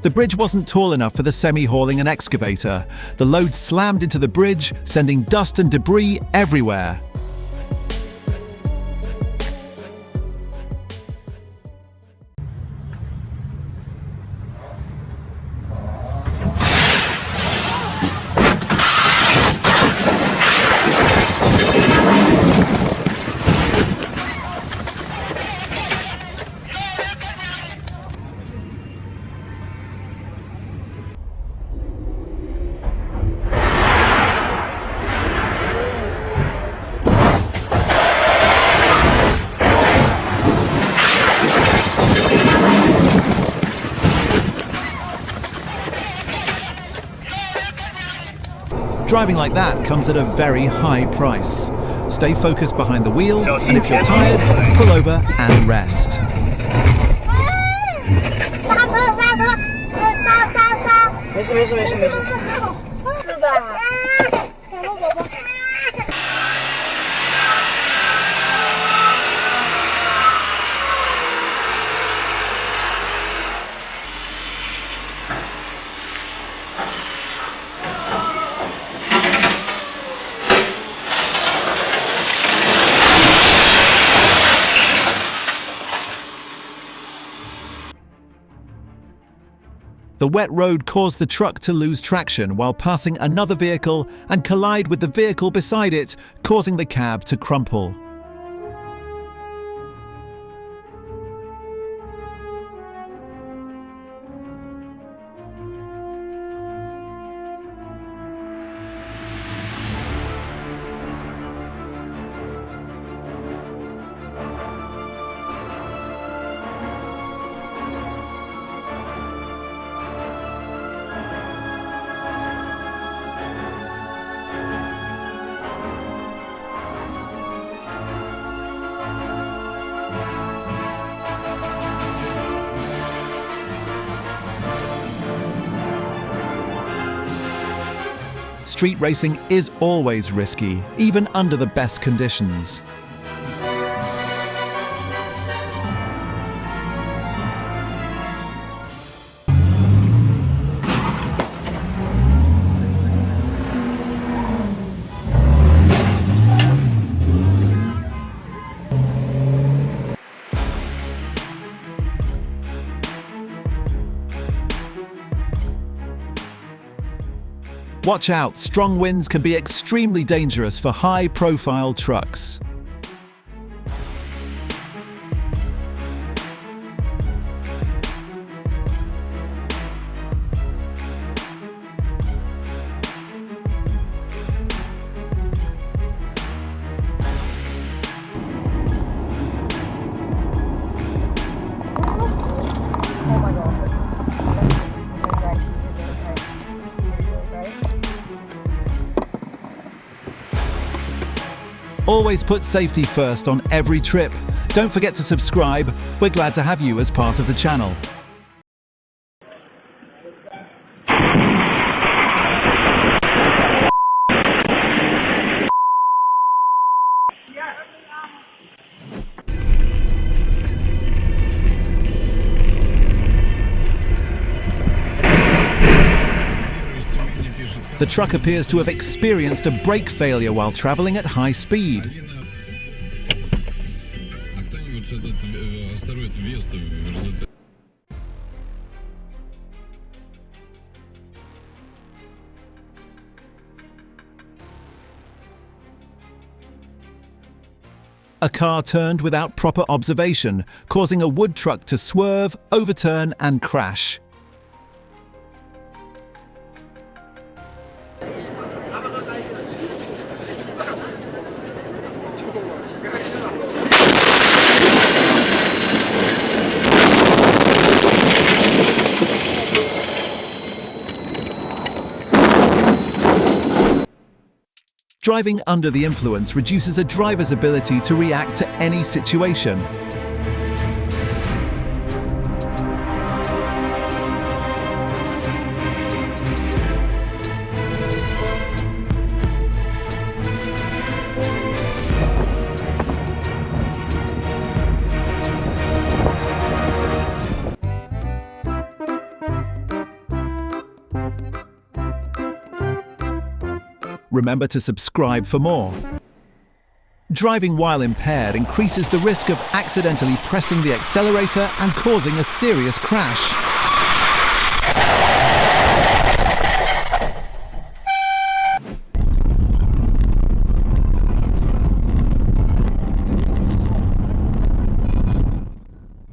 The bridge wasn't tall enough for the semi hauling an excavator. The load slammed into the bridge, sending dust and debris everywhere. Driving like that comes at a very high price. Stay focused behind the wheel, and if you're tired, pull over and rest. The wet road caused the truck to lose traction while passing another vehicle and collide with the vehicle beside it, causing the cab to crumple. Street racing is always risky, even under the best conditions. Watch out, strong winds can be extremely dangerous for high-profile trucks. Always put safety first on every trip. Don't forget to subscribe. We're glad to have you as part of the channel. The truck appears to have experienced a brake failure while traveling at high speed. A car turned without proper observation, causing a wood truck to swerve, overturn, and crash. Driving under the influence reduces a driver's ability to react to any situation. Remember to subscribe for more. Driving while impaired increases the risk of accidentally pressing the accelerator and causing a serious crash.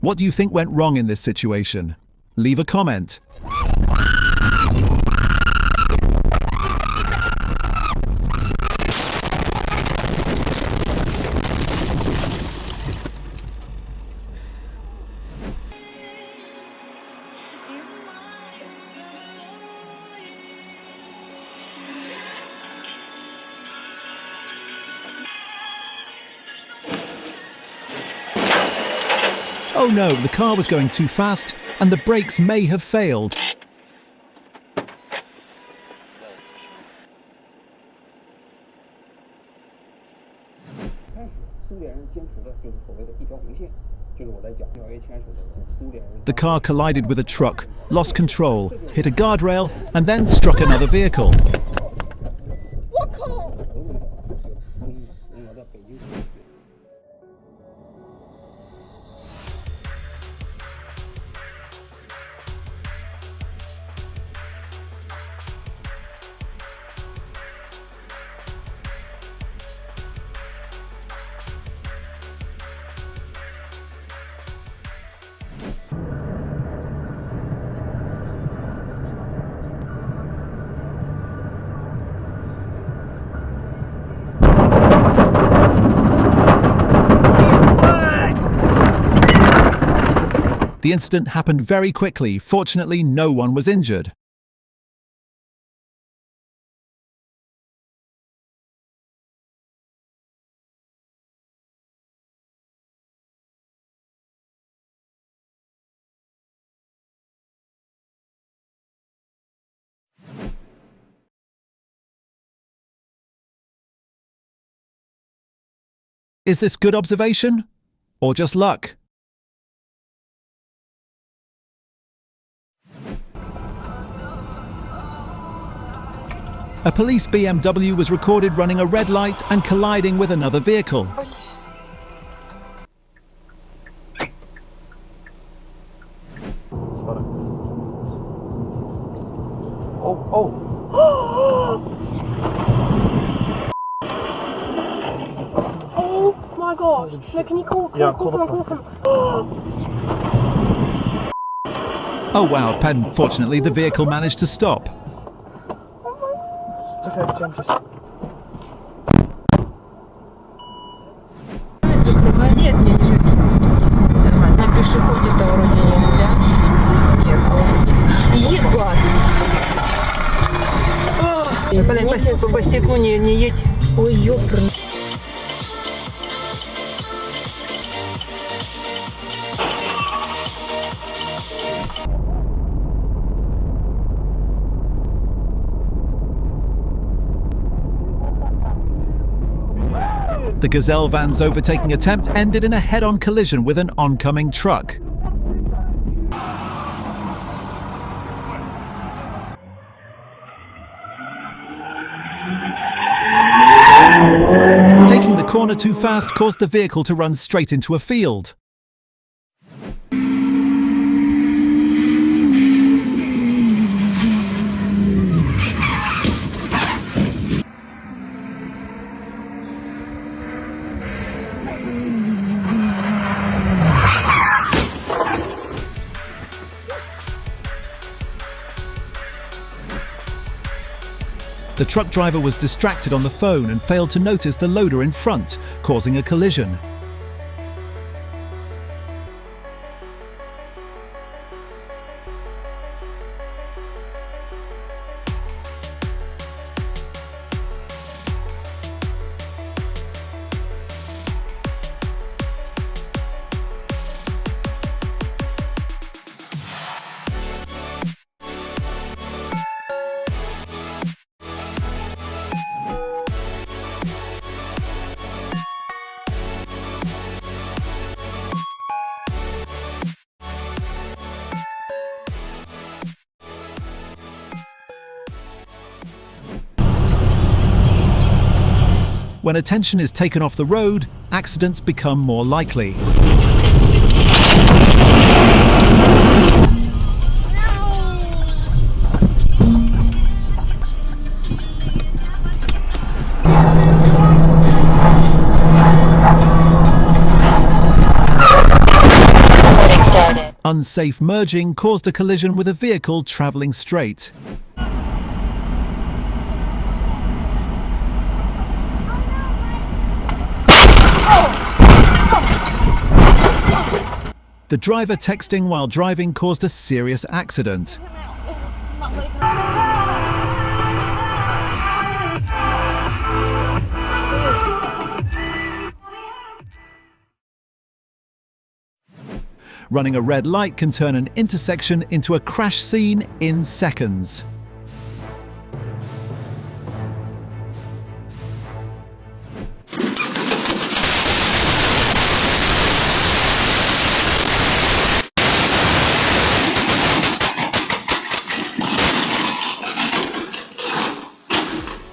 What do you think went wrong in this situation? Leave a comment. Oh no, the car was going too fast and the brakes may have failed. The car collided with a truck, lost control, hit a guardrail, and then struck another vehicle. The incident happened very quickly. Fortunately, no one was injured. Is this good observation? Or just luck? A police BMW was recorded running a red light and colliding with another vehicle. Oh my gosh. No, can you call them? Oh wow, unfortunately the vehicle managed to stop. It's okay, Jen, just... Нет, нормально. На пешеходе-то вроде нельзя. Нет. Ебать. По стеклу не едь. Ой, ёпрный. The Gazelle van's overtaking attempt ended in a head-on collision with an oncoming truck. Taking the corner too fast caused the vehicle to run straight into a field. The truck driver was distracted on the phone and failed to notice the loader in front, causing a collision. When attention is taken off the road, accidents become more likely. Unsafe merging caused a collision with a vehicle traveling straight. The driver texting while driving caused a serious accident. Running a red light can turn an intersection into a crash scene in seconds.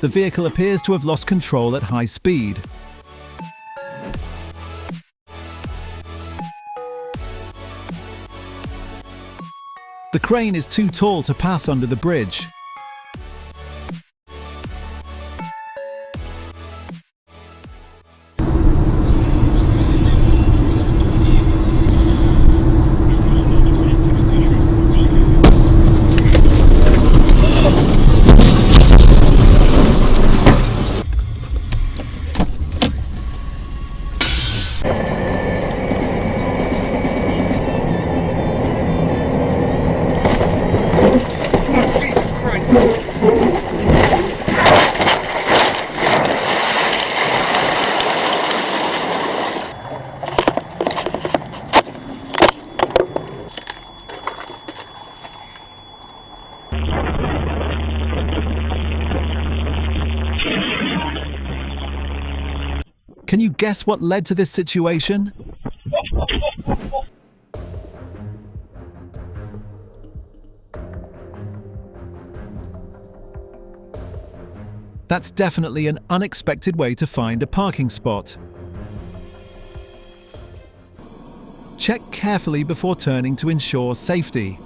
The vehicle appears to have lost control at high speed. The crane is too tall to pass under the bridge. Can you guess what led to this situation? That's definitely an unexpected way to find a parking spot. Check carefully before turning to ensure safety.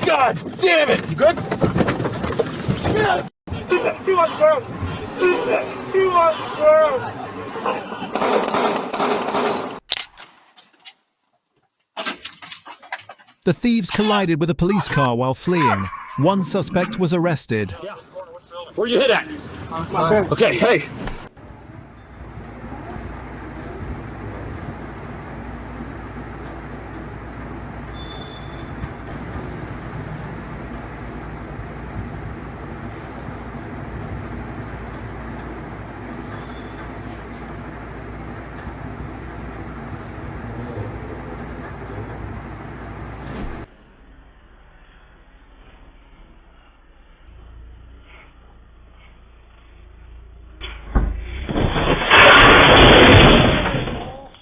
God damn it! You good? The thieves collided with a police car while fleeing. One suspect was arrested. Where you hit at? Okay, hey.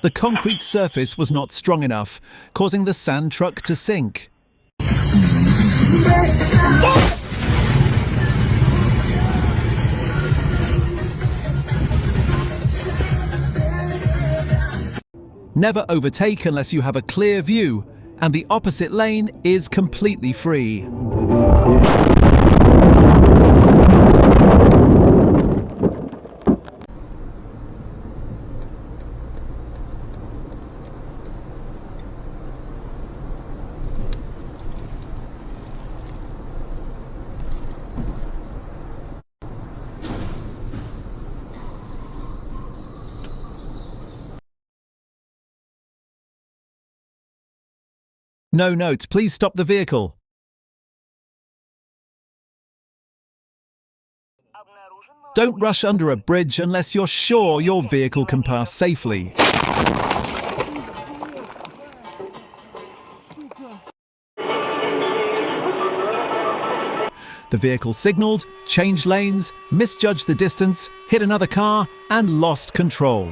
The concrete surface was not strong enough, causing the sand truck to sink. Never overtake unless you have a clear view, and the opposite lane is completely free. No notes, please stop the vehicle. Don't rush under a bridge unless you're sure your vehicle can pass safely. The vehicle signaled, changed lanes, misjudged the distance, hit another car, and lost control.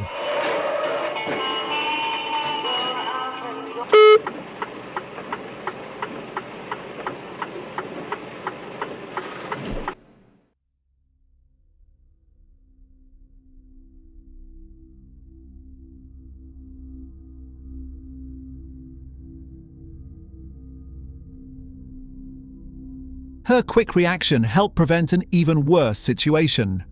Her quick reaction helped prevent an even worse situation.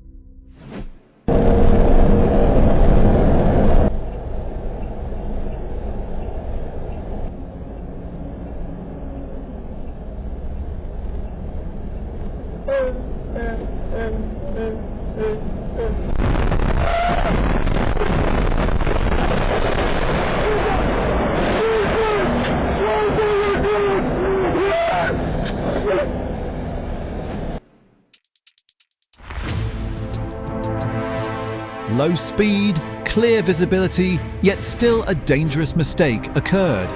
Low speed, clear visibility, yet still a dangerous mistake occurred.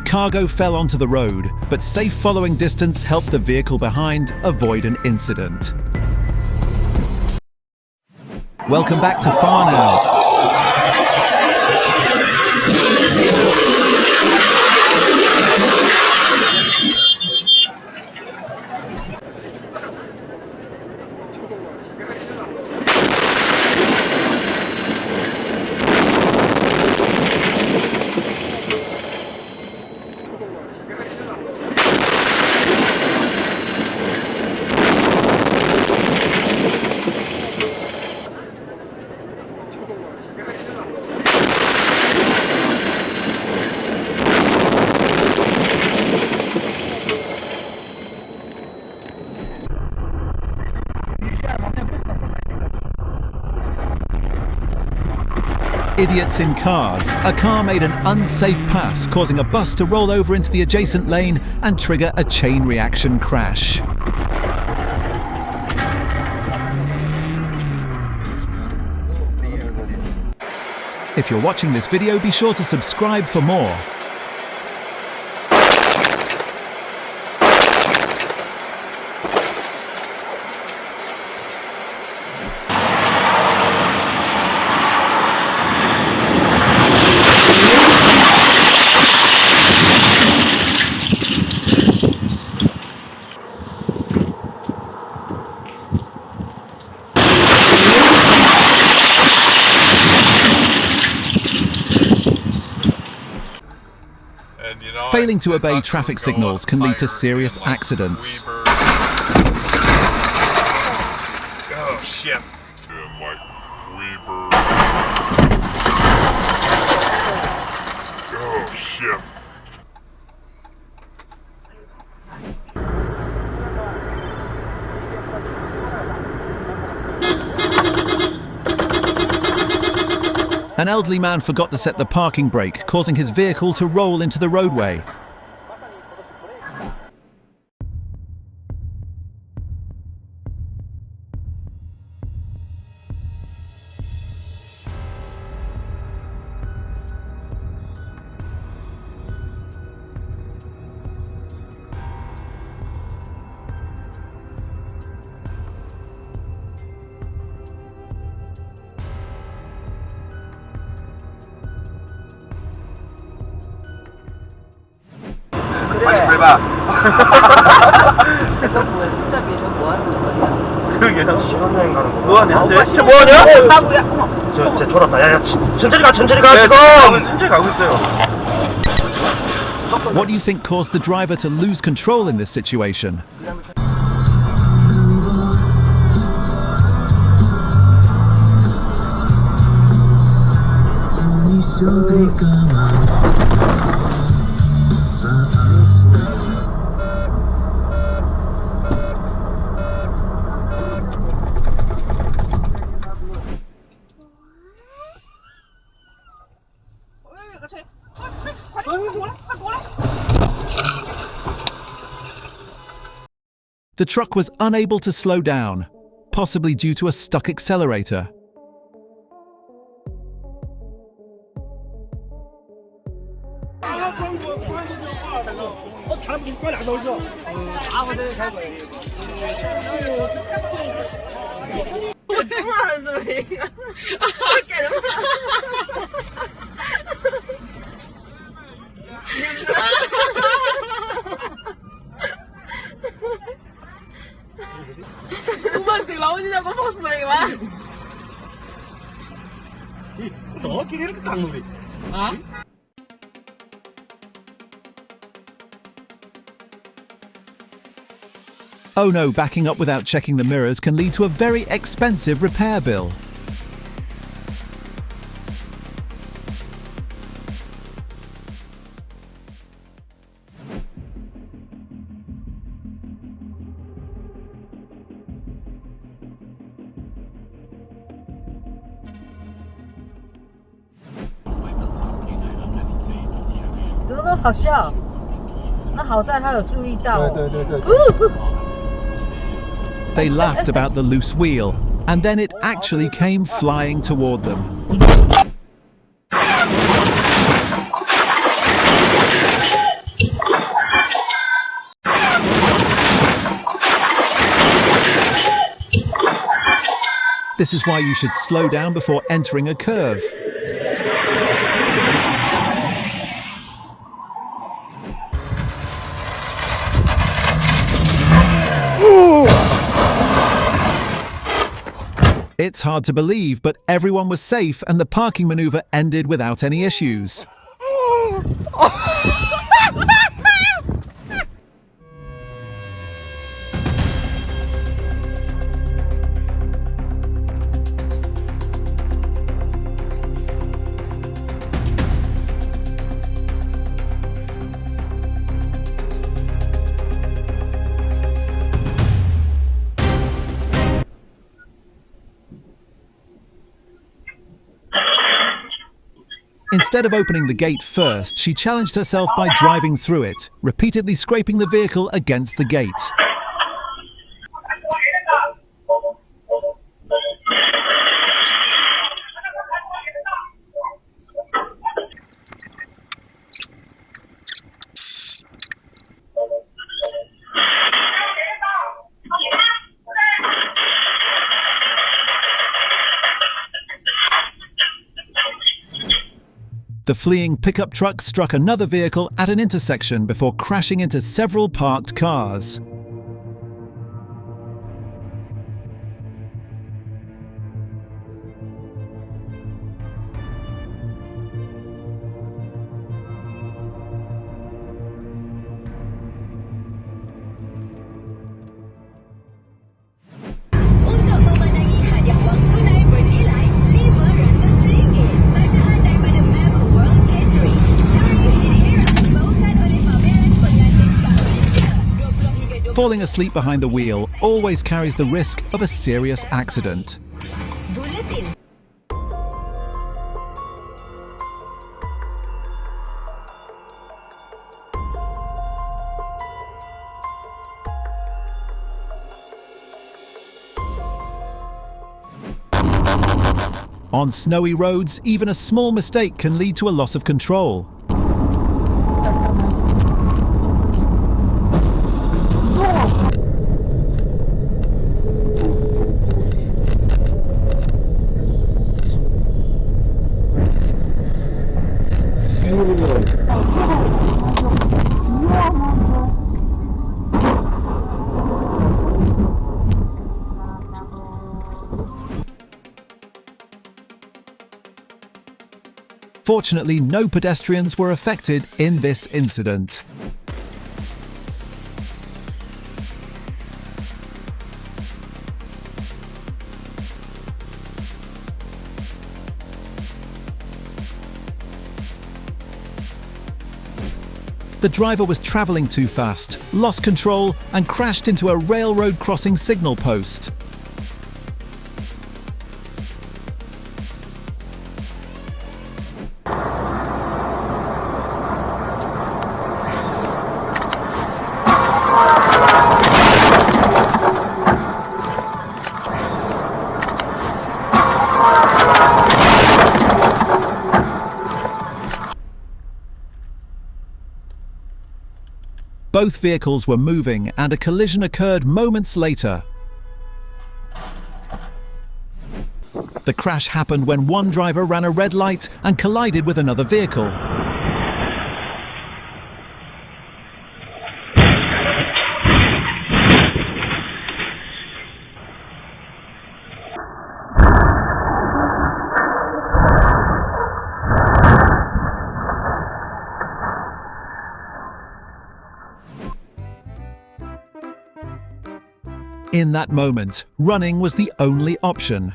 Cargo fell onto the road, but safe following distance helped the vehicle behind avoid an incident. Welcome back to Far Now. Idiots in Cars, a car made an unsafe pass, causing a bus to roll over into the adjacent lane and trigger a chain reaction crash. If you're watching this video, be sure to subscribe for more. Failing to obey traffic signals can lead to serious accidents. Oh shit. Oh shit. An elderly man forgot to set the parking brake, causing his vehicle to roll into the roadway. 뭐하냐? 진짜 뭐하냐? 저 졸았다. 야, 천천히 가, 천천히 가. 지금 천천히 가고 있어요. What do you think caused the driver to lose control in this situation? The truck was unable to slow down, possibly due to a stuck accelerator. Oh no, backing up without checking the mirrors can lead to a very expensive repair bill. They laughed about the loose wheel, and then it actually came flying toward them. This is why you should slow down before entering a curve. It's hard to believe, but everyone was safe and the parking maneuver ended without any issues. Instead of opening the gate first, she challenged herself by driving through it, repeatedly scraping the vehicle against the gate. The fleeing pickup truck struck another vehicle at an intersection before crashing into several parked cars. Falling asleep behind the wheel always carries the risk of a serious accident. On snowy roads, even a small mistake can lead to a loss of control. Fortunately, no pedestrians were affected in this incident. The driver was traveling too fast, lost control, and crashed into a railroad crossing signal post. Both vehicles were moving and a collision occurred moments later. The crash happened when one driver ran a red light and collided with another vehicle. In that moment, running was the only option.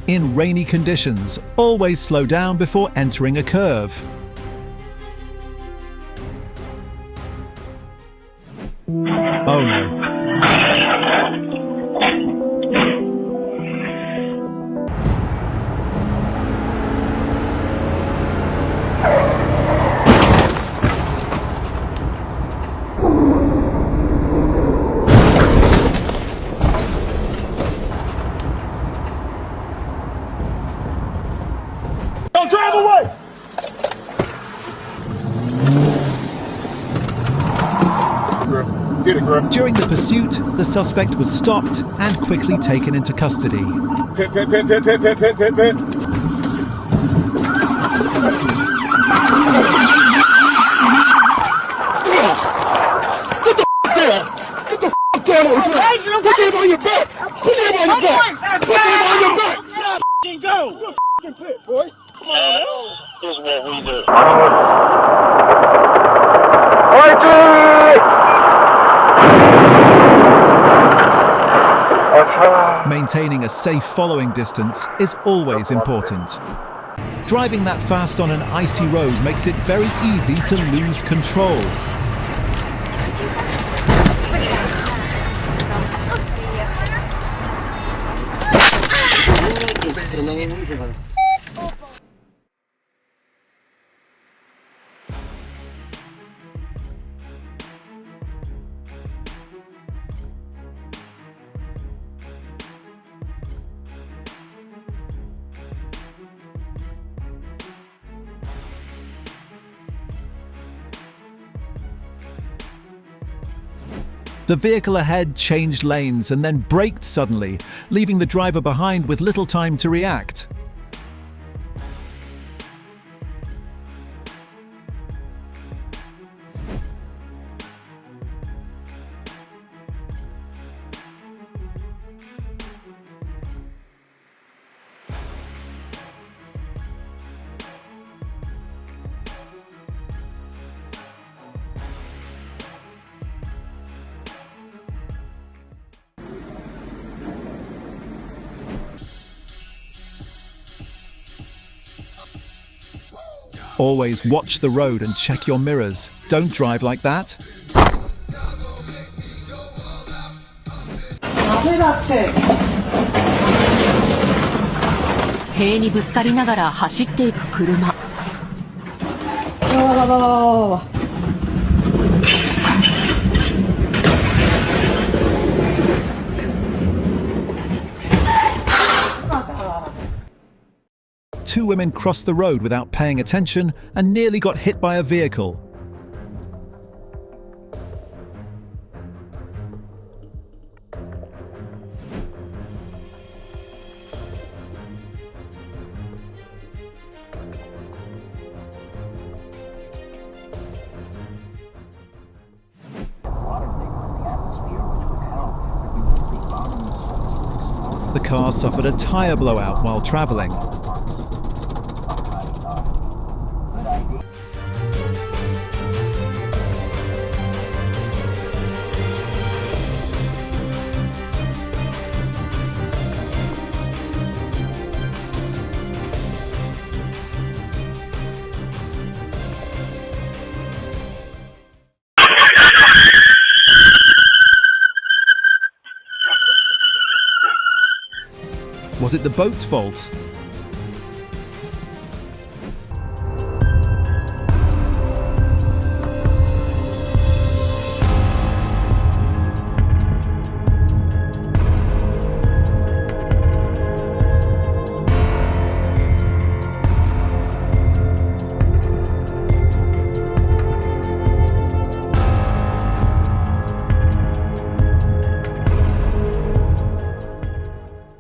In rainy conditions, always slow down before entering a curve. Oh no. Don't drive away! Get it, Griff. During the pursuit, the suspect was stopped and quickly taken into custody. Pit, pit, pit, pit, pit, pit, pit, pit, pit. Get the f*** down! Get the f*** down on your back! Put him on your back! Put him on your back! Put him on your back! Go! You're a f***ing pit, boy! Come on, man! This is what we do. Maintaining a safe following distance is always important. Driving that fast on an icy road makes it very easy to lose control. The vehicle ahead changed lanes and then braked suddenly, leaving the driver behind with little time to react. Always watch the road and check your mirrors. Don't drive like that. 塀にぶつかりながら走っていく車。Two women crossed the road without paying attention and nearly got hit by a vehicle. The car suffered a tire blowout while traveling. Was it the boat's fault?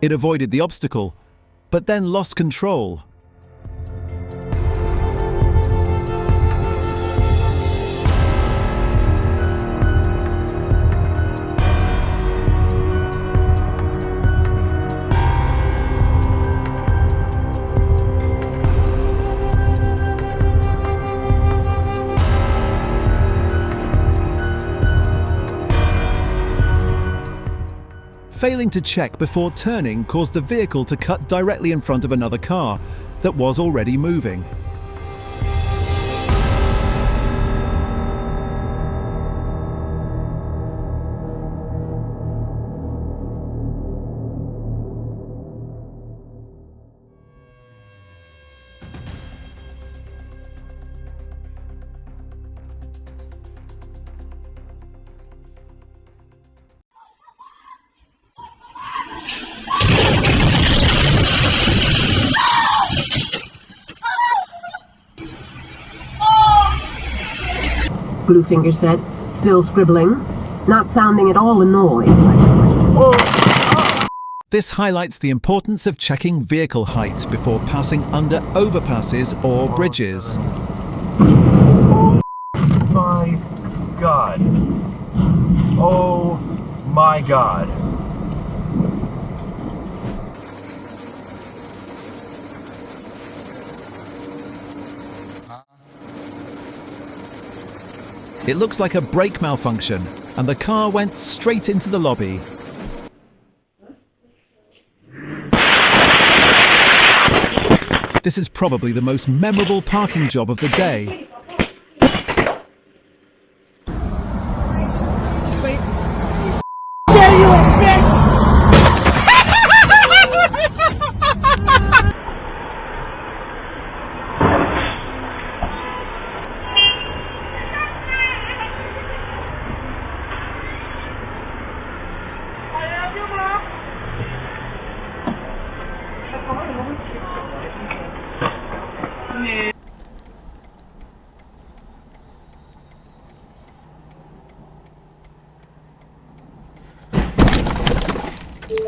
It avoided the obstacle, but then lost control. Failing to check before turning caused the vehicle to cut directly in front of another car that was already moving. Bluefinger said, still scribbling, not sounding at all annoyed. This highlights the importance of checking vehicle height before passing under overpasses or bridges. Oh my God. Oh my God. It looks like a brake malfunction, and the car went straight into the lobby. This is probably the most memorable parking job of the day.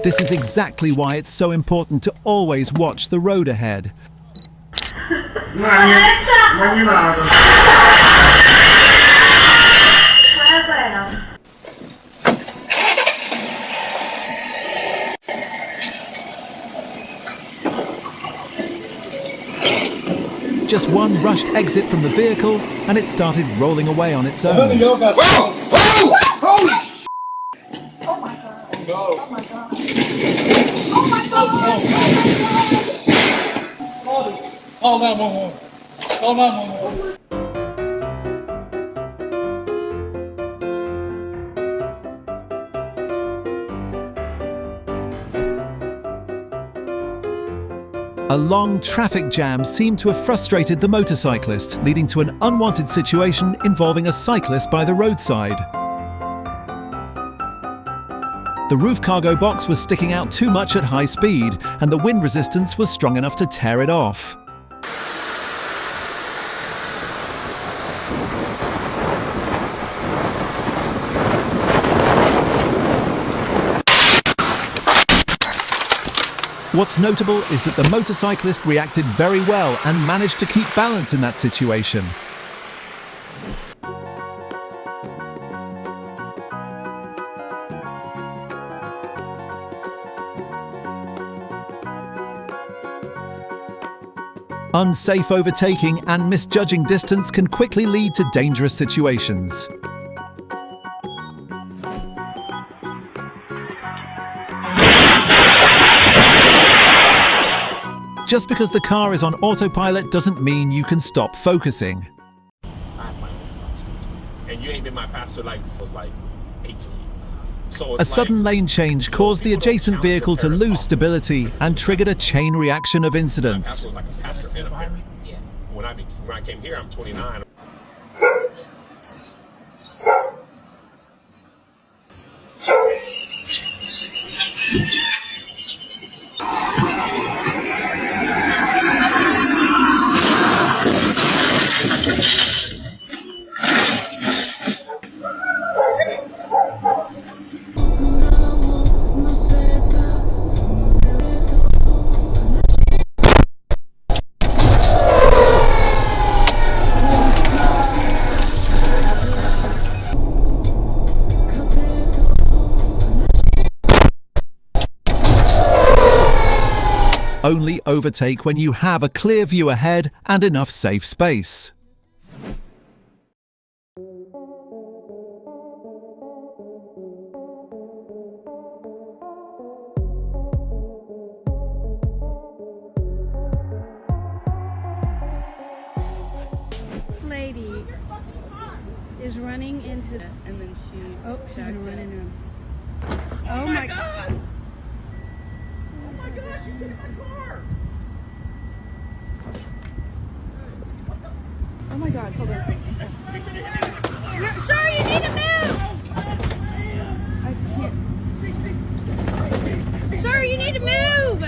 This is exactly why it's so important to always watch the road ahead. Just one rushed exit from the vehicle and it started rolling away on its own. Call 911. Call 911. A long traffic jam seemed to have frustrated the motorcyclist, leading to an unwanted situation involving a cyclist by the roadside. The roof cargo box was sticking out too much at high speed, and the wind resistance was strong enough to tear it off. What's notable is that the motorcyclist reacted very well and managed to keep balance in that situation. Unsafe overtaking and misjudging distance can quickly lead to dangerous situations. Just because the car is on autopilot doesn't mean you can stop focusing. And you ain't been my passenger like was like 18. So A sudden lane change caused the adjacent vehicle to lose stability and triggered a chain reaction of incidents. When I came here, I'm 29. Only overtake when you have a clear view ahead and enough safe space. Lady is running into it, and then she's gonna run into him. Oh my god! Oh my gosh, she's in the car! Oh my god, hold on. Sir, you need to move! I can't. Sir, you need to move!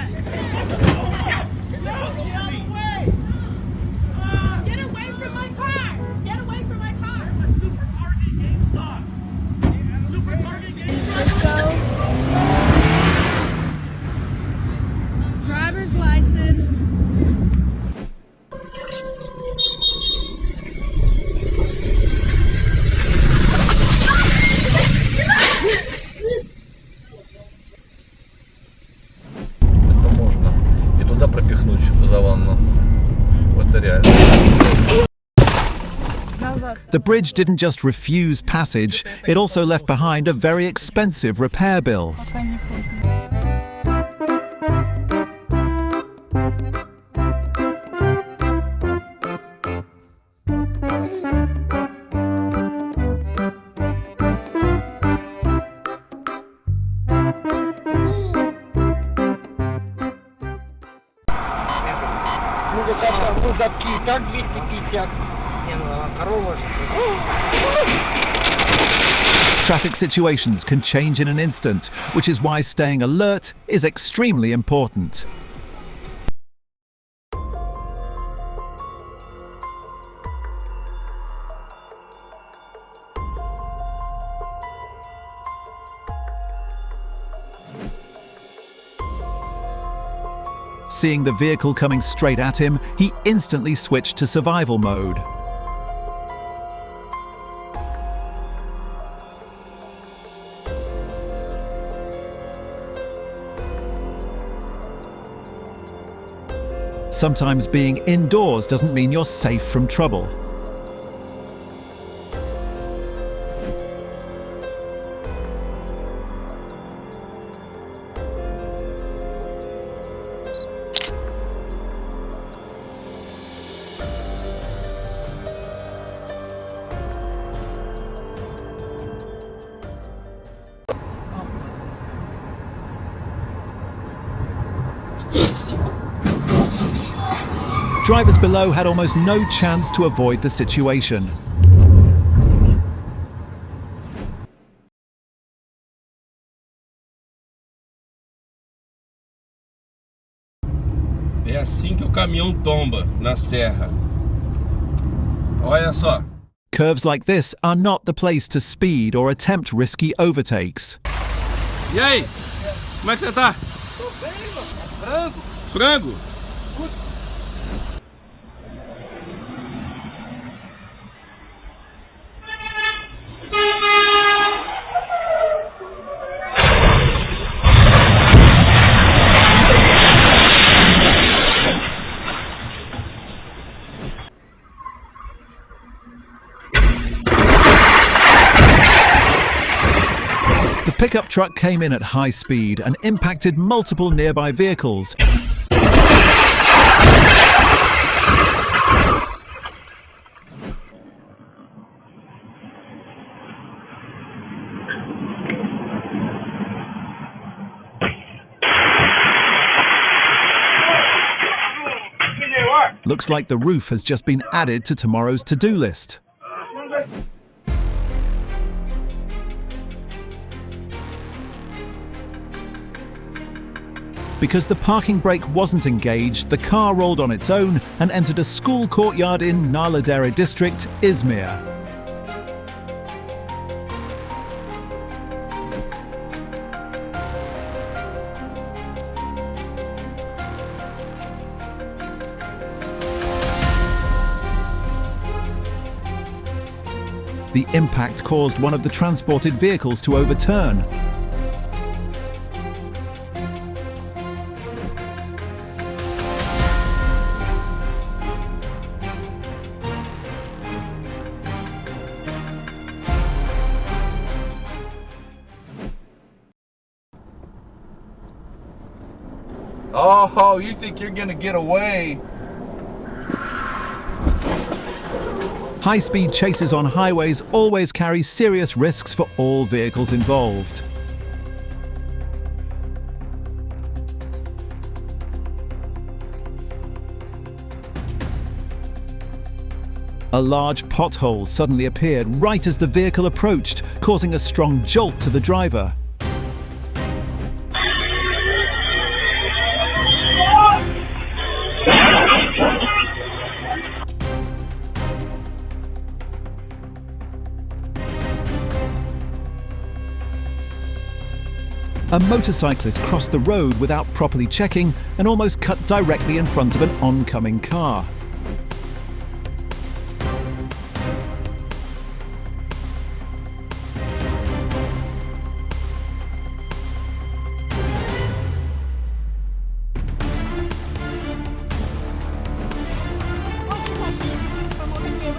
Get away from my car! Get away from my car! Supercargo GameStop! Supercargo GameStop! Let's go. Driver's license. Можно и туда пропихнуть за ванну. Это реально. The bridge didn't just refuse passage, it also left behind a very expensive repair bill. Traffic situations can change in an instant, which is why staying alert is extremely important. Seeing the vehicle coming straight at him, he instantly switched to survival mode. Sometimes being indoors doesn't mean you're safe from trouble. Drivers below had almost no chance to avoid the situation. É assim que o caminhão tomba na serra. Olha só. Curves like this are not the place to speed or attempt risky overtakes. E aí? Como é que você tá? Tô bem, mano. Frango? The pickup truck came in at high speed and impacted multiple nearby vehicles. Looks like the roof has just been added to tomorrow's to-do list. Because the parking brake wasn't engaged, the car rolled on its own and entered a school courtyard in Narladere district, Izmir. The impact caused one of the transported vehicles to overturn. Oh, you think you're gonna get away? High-speed chases on highways always carry serious risks for all vehicles involved. A large pothole suddenly appeared right as the vehicle approached, causing a strong jolt to the driver. A motorcyclist crossed the road without properly checking and almost cut directly in front of an oncoming car.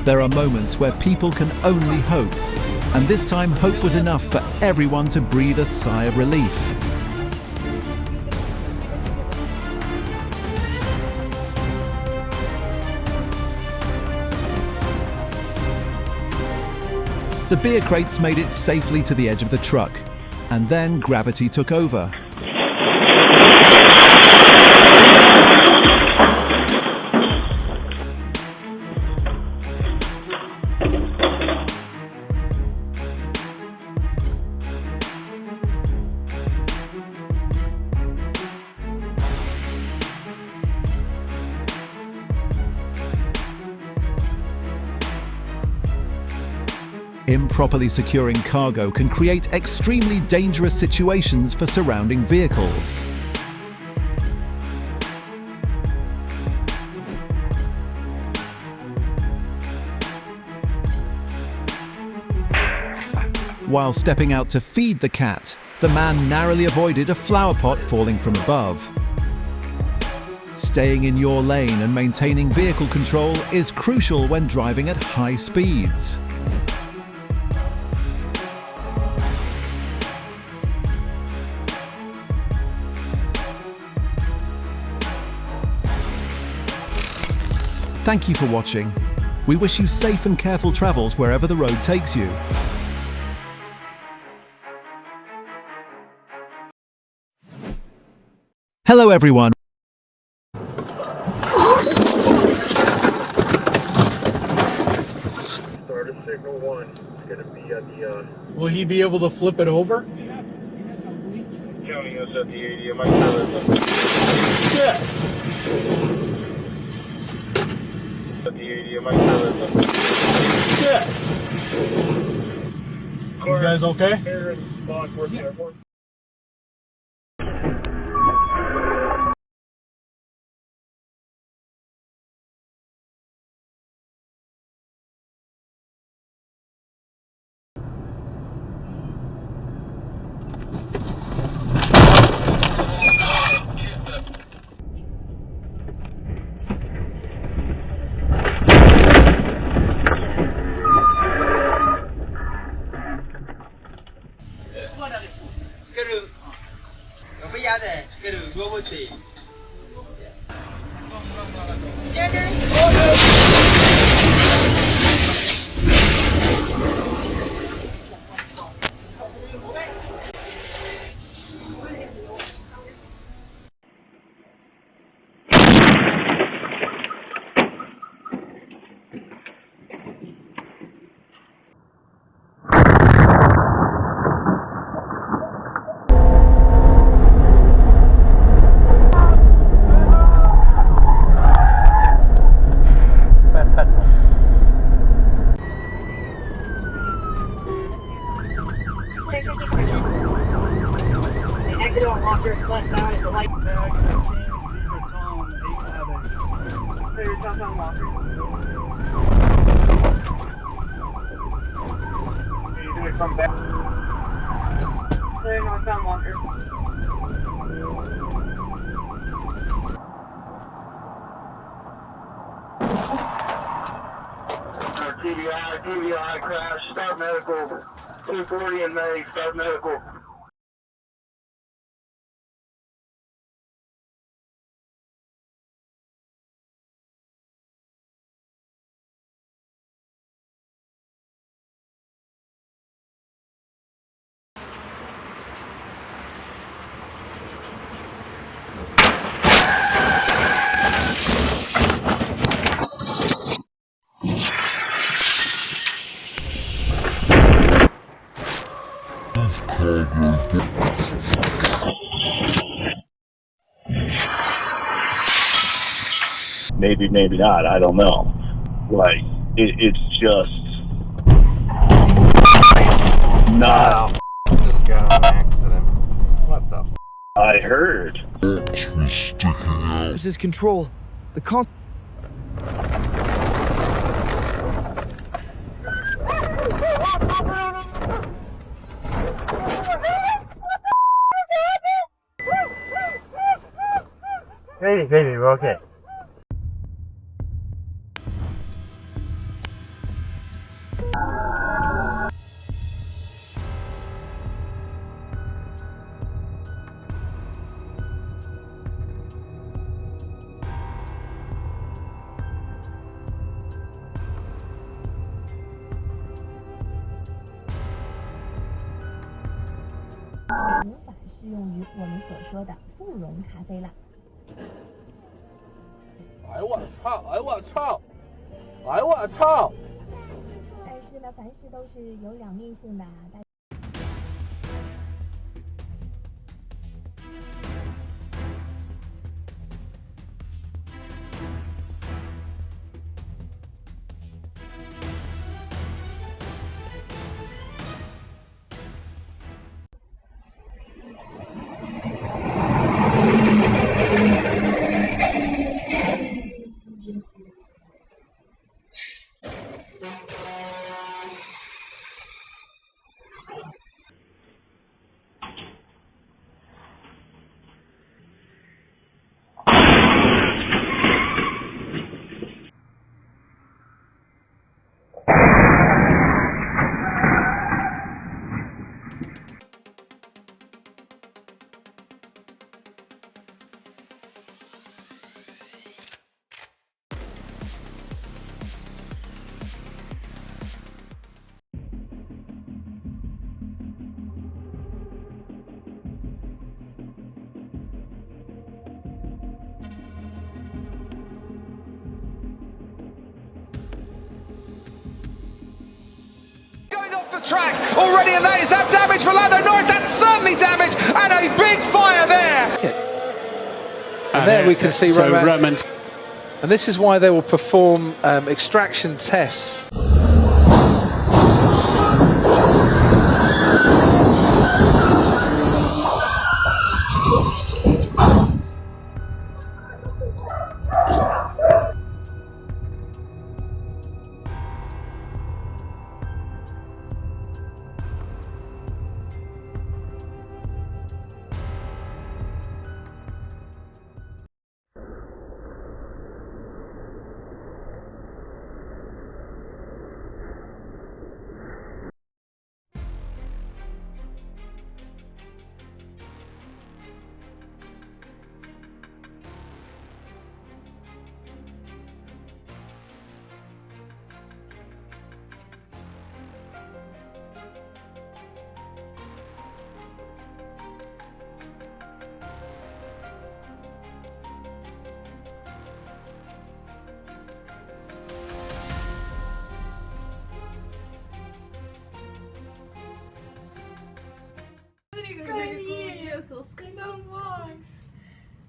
There are moments where people can only hope, and this time hope was enough for everyone to breathe a sigh of relief. The beer crates made it safely to the edge of the truck, and then gravity took over. Improperly securing cargo can create extremely dangerous situations for surrounding vehicles. While stepping out to feed the cat, the man narrowly avoided a flower pot falling from above. Staying in your lane and maintaining vehicle control is crucial when driving at high speeds. Thank you for watching. We wish you safe and careful travels wherever the road takes you. Hello everyone. Start at signal 1. It's going to be at the... Will he be able to flip it over? Counting us at the 80. I might tell it. Shit! At the 80. I might tell it. Shit! You guys okay? Here in Bosworth Airport. TBI crash, start medical, 240 in May, start medical. Maybe, maybe not. I don't know. Like, it's just not. Just got on an accident. What the? I heard. This is control. The con. Hey, baby, we're okay. track already, and that is that damage for Lando Norris. That's certainly damage, and a big fire there. And there we can see Roman. And this is why they will perform extraction tests. Давай.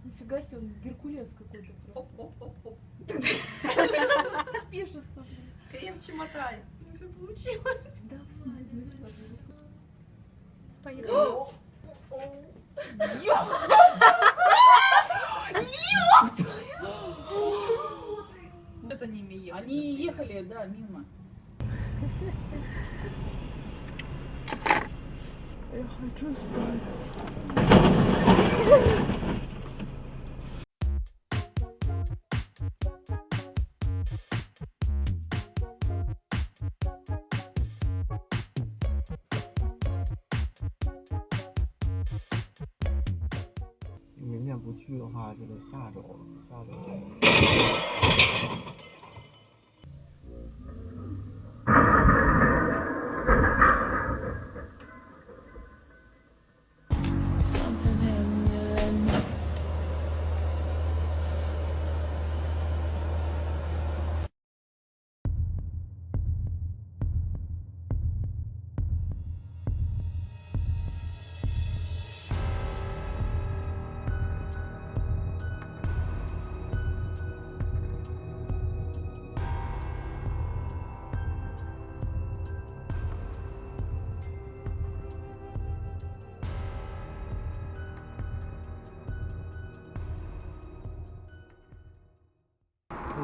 Нифига себе, он Геркулес какой-то просто. Пишется. Крепче мотай. Ну все получилось. Давай. Поехали. Ёпт! За ними ехали. Они ехали, да, мимо. Я хочу спать.明天不去的话，就得下周了。下周。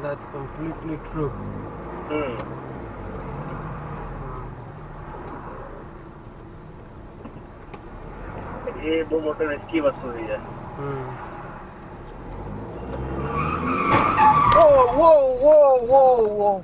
That's completely true. Y vamos a esquiva su vida. Whoa, whoa, whoa, whoa, whoa.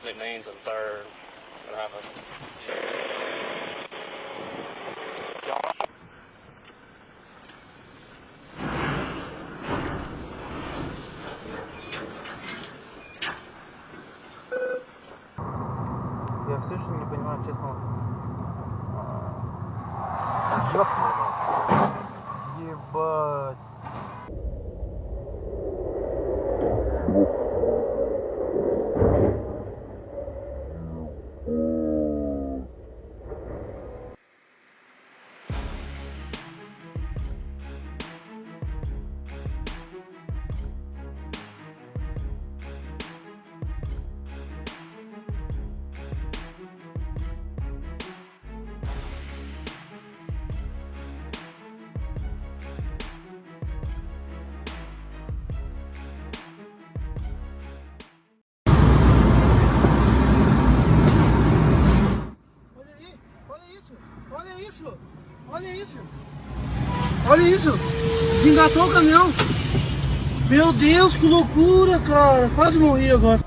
It means in third. What happened? Я все еще не понимаю, честно. Ебать. isso! Olha isso! Olha isso! Desengatou o caminhão! Meu Deus, que loucura, cara! Quase morri agora.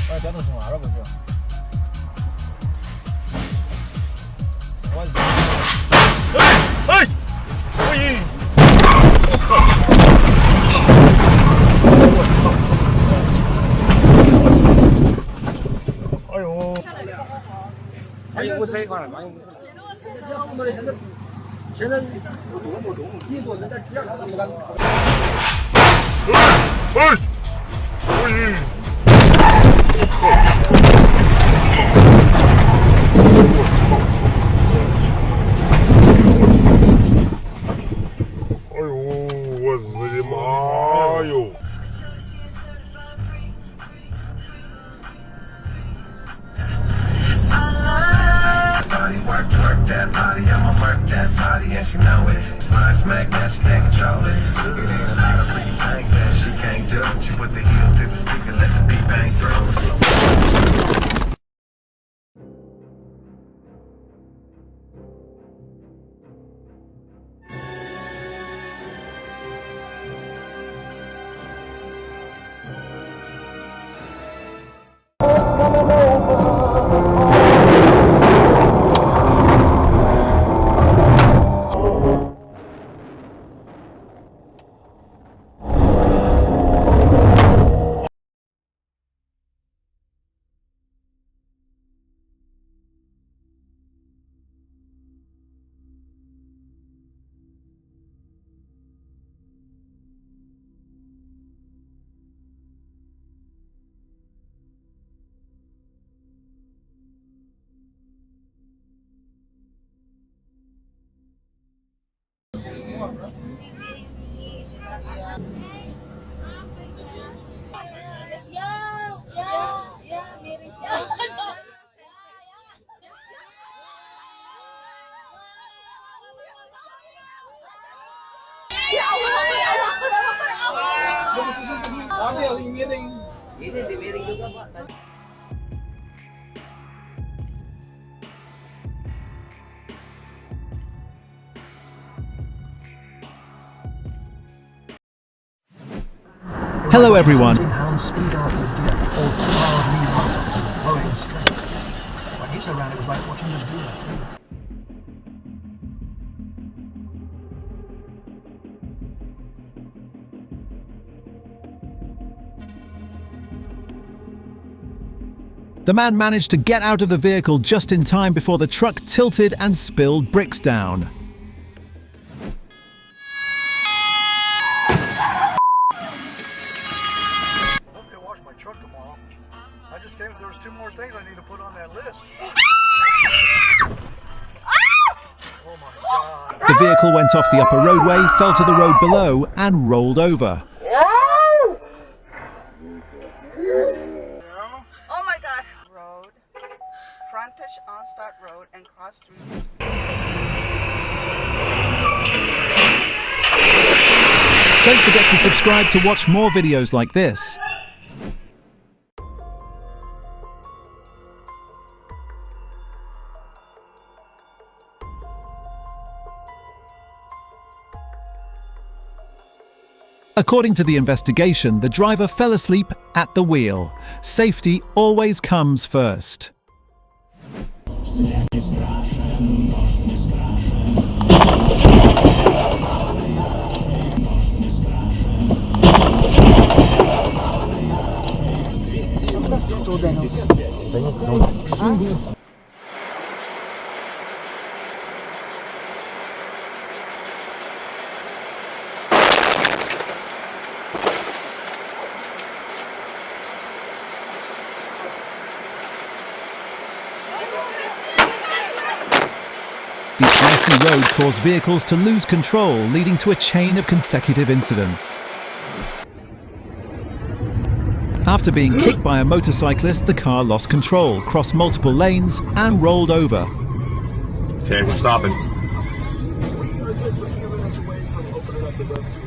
Vai dar no ar, você. Ai! Oi! Anh có xe còn là anh. Xe lên. Đi bộ người ta chết là một lần. Oi! Oi! Work that body, I'ma work that body, and she know it. When smack that, she can't control it. It ain't a lot of pretty things that she can't do. She put the heels to the speaker, let the beat bang through. Hello everyone. Hands speed out the dip or hard lean muscles and flowing straight. When he ran, it was like watching the deer flee. The man managed to get out of the vehicle just in time before the truck tilted and spilled bricks down. There's 2 more things I need to put on that list. Oh my God. The vehicle went off the upper roadway, fell to the road below, and rolled over. Oh my God. Road, frontage on Start Road and cross street. Don't forget to subscribe to watch more videos like this. According to the investigation, the driver fell asleep at the wheel. Safety always comes first. The icy road caused vehicles to lose control, leading to a chain of consecutive incidents. After being kicked by a motorcyclist, the car lost control, crossed multiple lanes, and rolled over. Okay, we're stopping. We are just a few minutes away from opening up the road to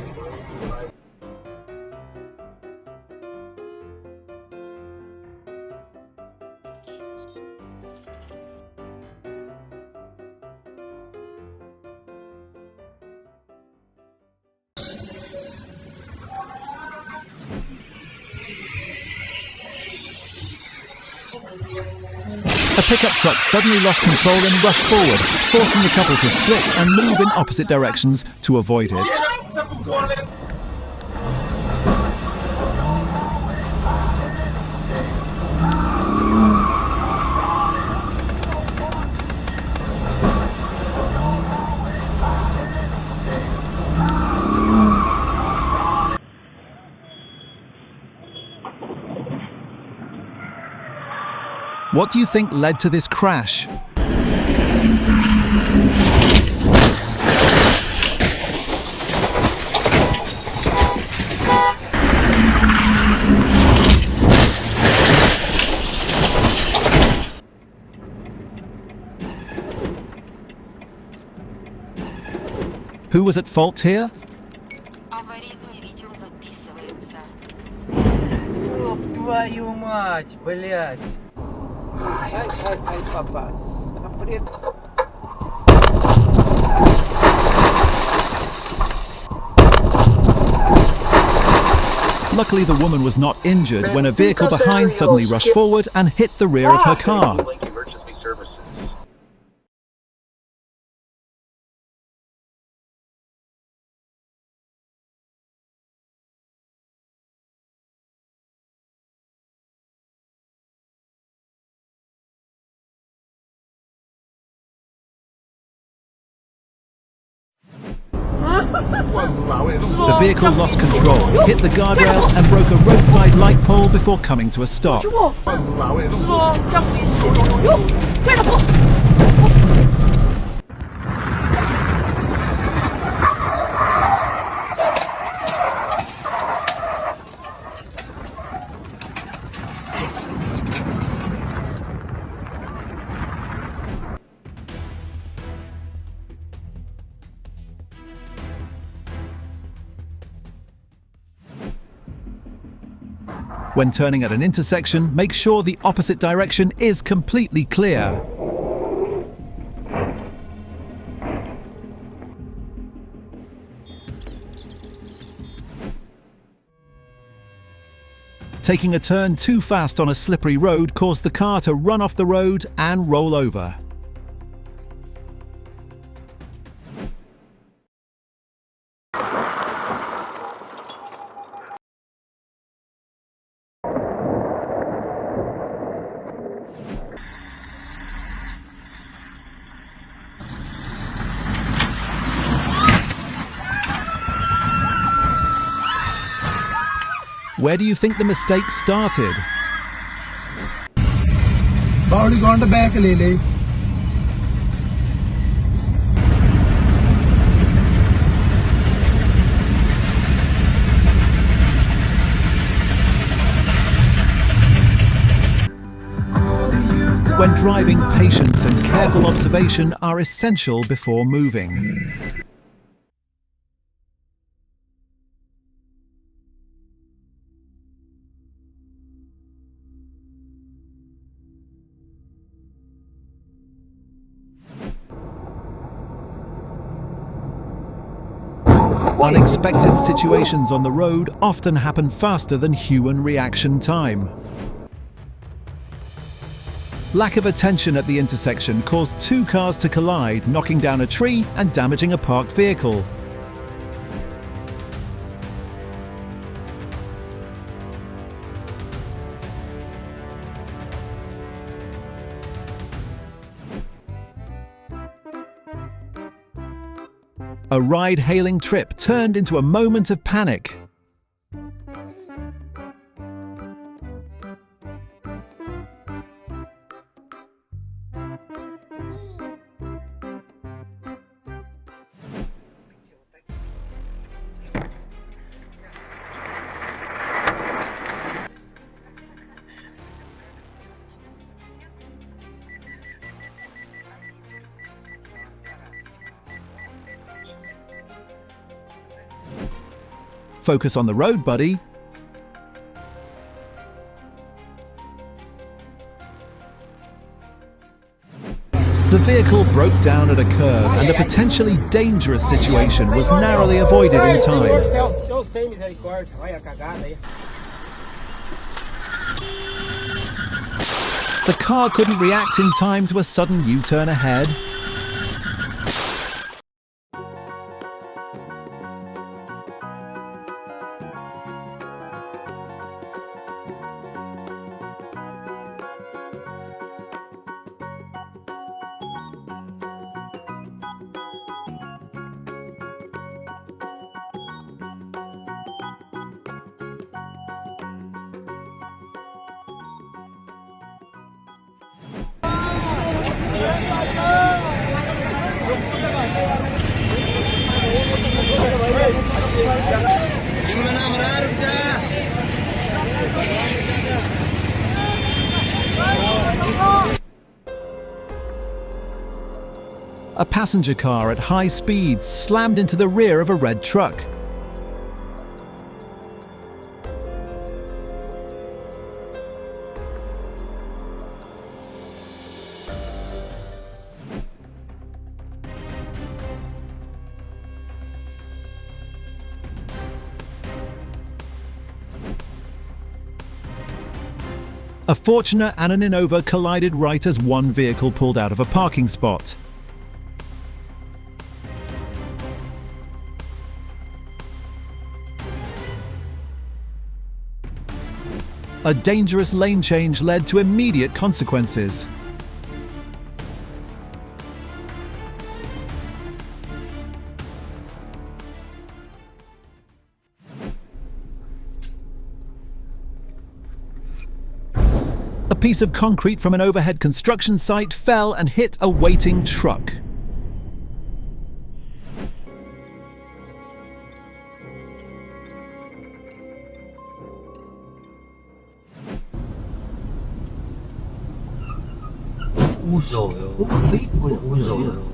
A pickup truck suddenly lost control and rushed forward, forcing the couple to split and move in opposite directions to avoid it. What do you think led to this crash? Who was at fault here? Твою мать, блядь! Ай, папа. Luckily, the woman was not injured when a vehicle behind suddenly rushed forward and hit the rear of her car. The vehicle lost control, hit the guardrail and broke a roadside light pole before coming to a stop. When turning at an intersection, make sure the opposite direction is completely clear. Taking a turn too fast on a slippery road caused the car to run off the road and roll over. Where do you think the mistake started? Already gone to back a little. When driving, patience and careful observation are essential before moving. Unexpected situations on the road often happen faster than human reaction time. Lack of attention at the intersection caused two cars to collide, knocking down a tree and damaging a parked vehicle. A ride-hailing trip turned into a moment of panic. Focus on the road, buddy. The vehicle broke down at a curve and a potentially dangerous situation was narrowly avoided in time. Deus tem misericórdia. Olha a cagada aí. The car couldn't react in time to a sudden U-turn ahead. A passenger car at high speed slammed into the rear of a red truck. A Fortuner and an Innova collided right as one vehicle pulled out of a parking spot. A dangerous lane change led to immediate consequences. A piece of concrete from an overhead construction site fell and hit a waiting truck. 무서워요. 무서워요.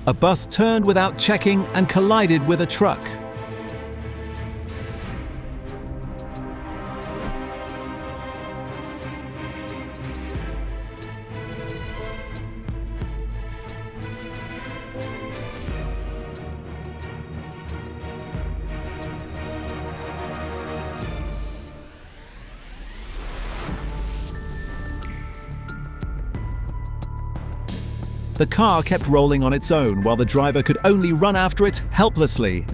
A bus turned without checking and collided with a truck. The car kept rolling on its own while the driver could only run after it helplessly.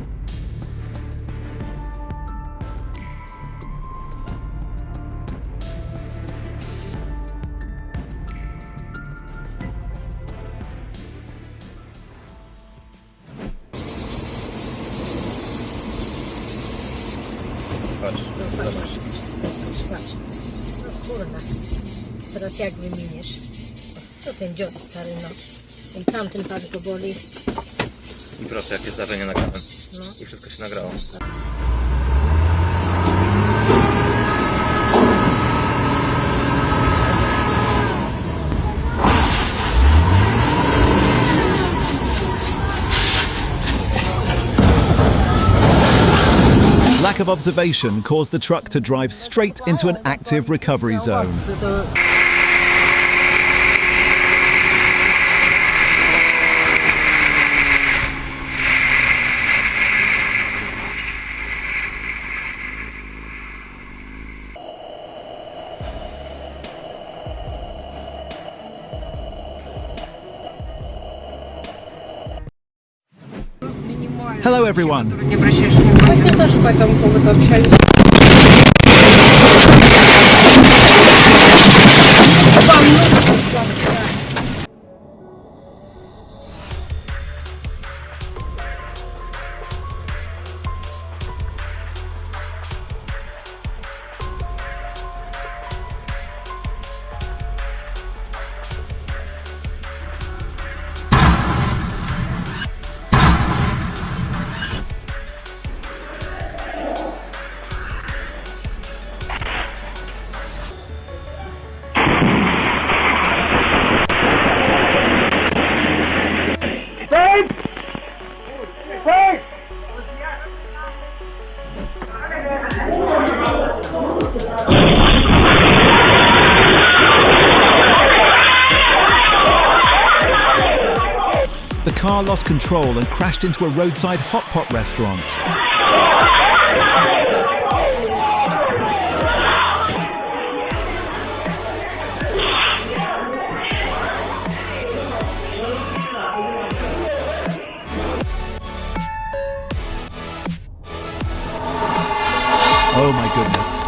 Kurwa, teraz jak wyminiesz? Co ten dziot stary, no? I tamten patrz go boli. I proszę, jakie zdarzenie nagrałem. No. I wszystko się nagrało. Lack of observation caused the truck to drive straight into an active recovery zone. Hello everyone. Właśnie też po этому поводу общались. car lost control and crashed into a roadside hot pot restaurant. Oh my goodness.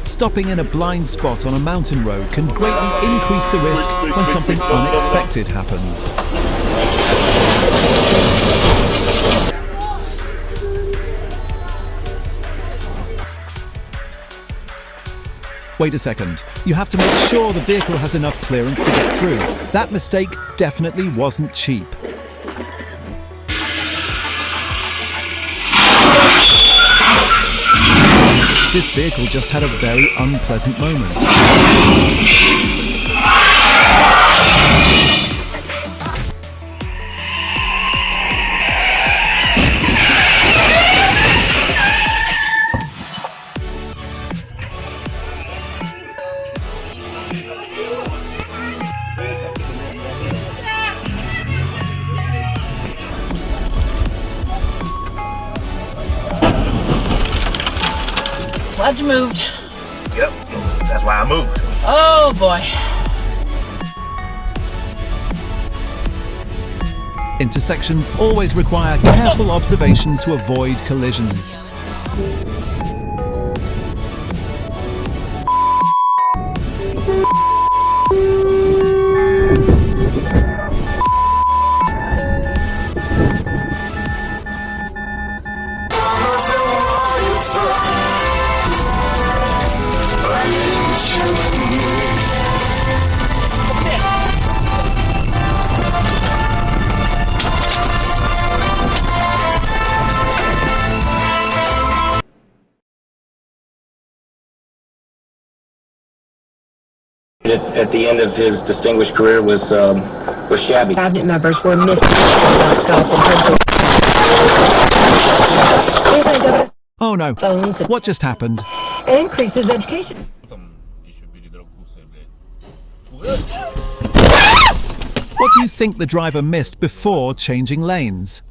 Stopping in a blind spot on a mountain road can greatly increase the risk when something unexpected happens. Wait a second. You have to make sure the vehicle has enough clearance to get through. That mistake definitely wasn't cheap. This vehicle just had a very unpleasant moment. Glad you moved. Yep, that's why I moved. Oh boy. Intersections always require careful observation to avoid collisions. At the end of his distinguished career was shabby. Cabinet members were missing. Oh no, what just happened? Increases education. What do you think the driver missed before changing lanes?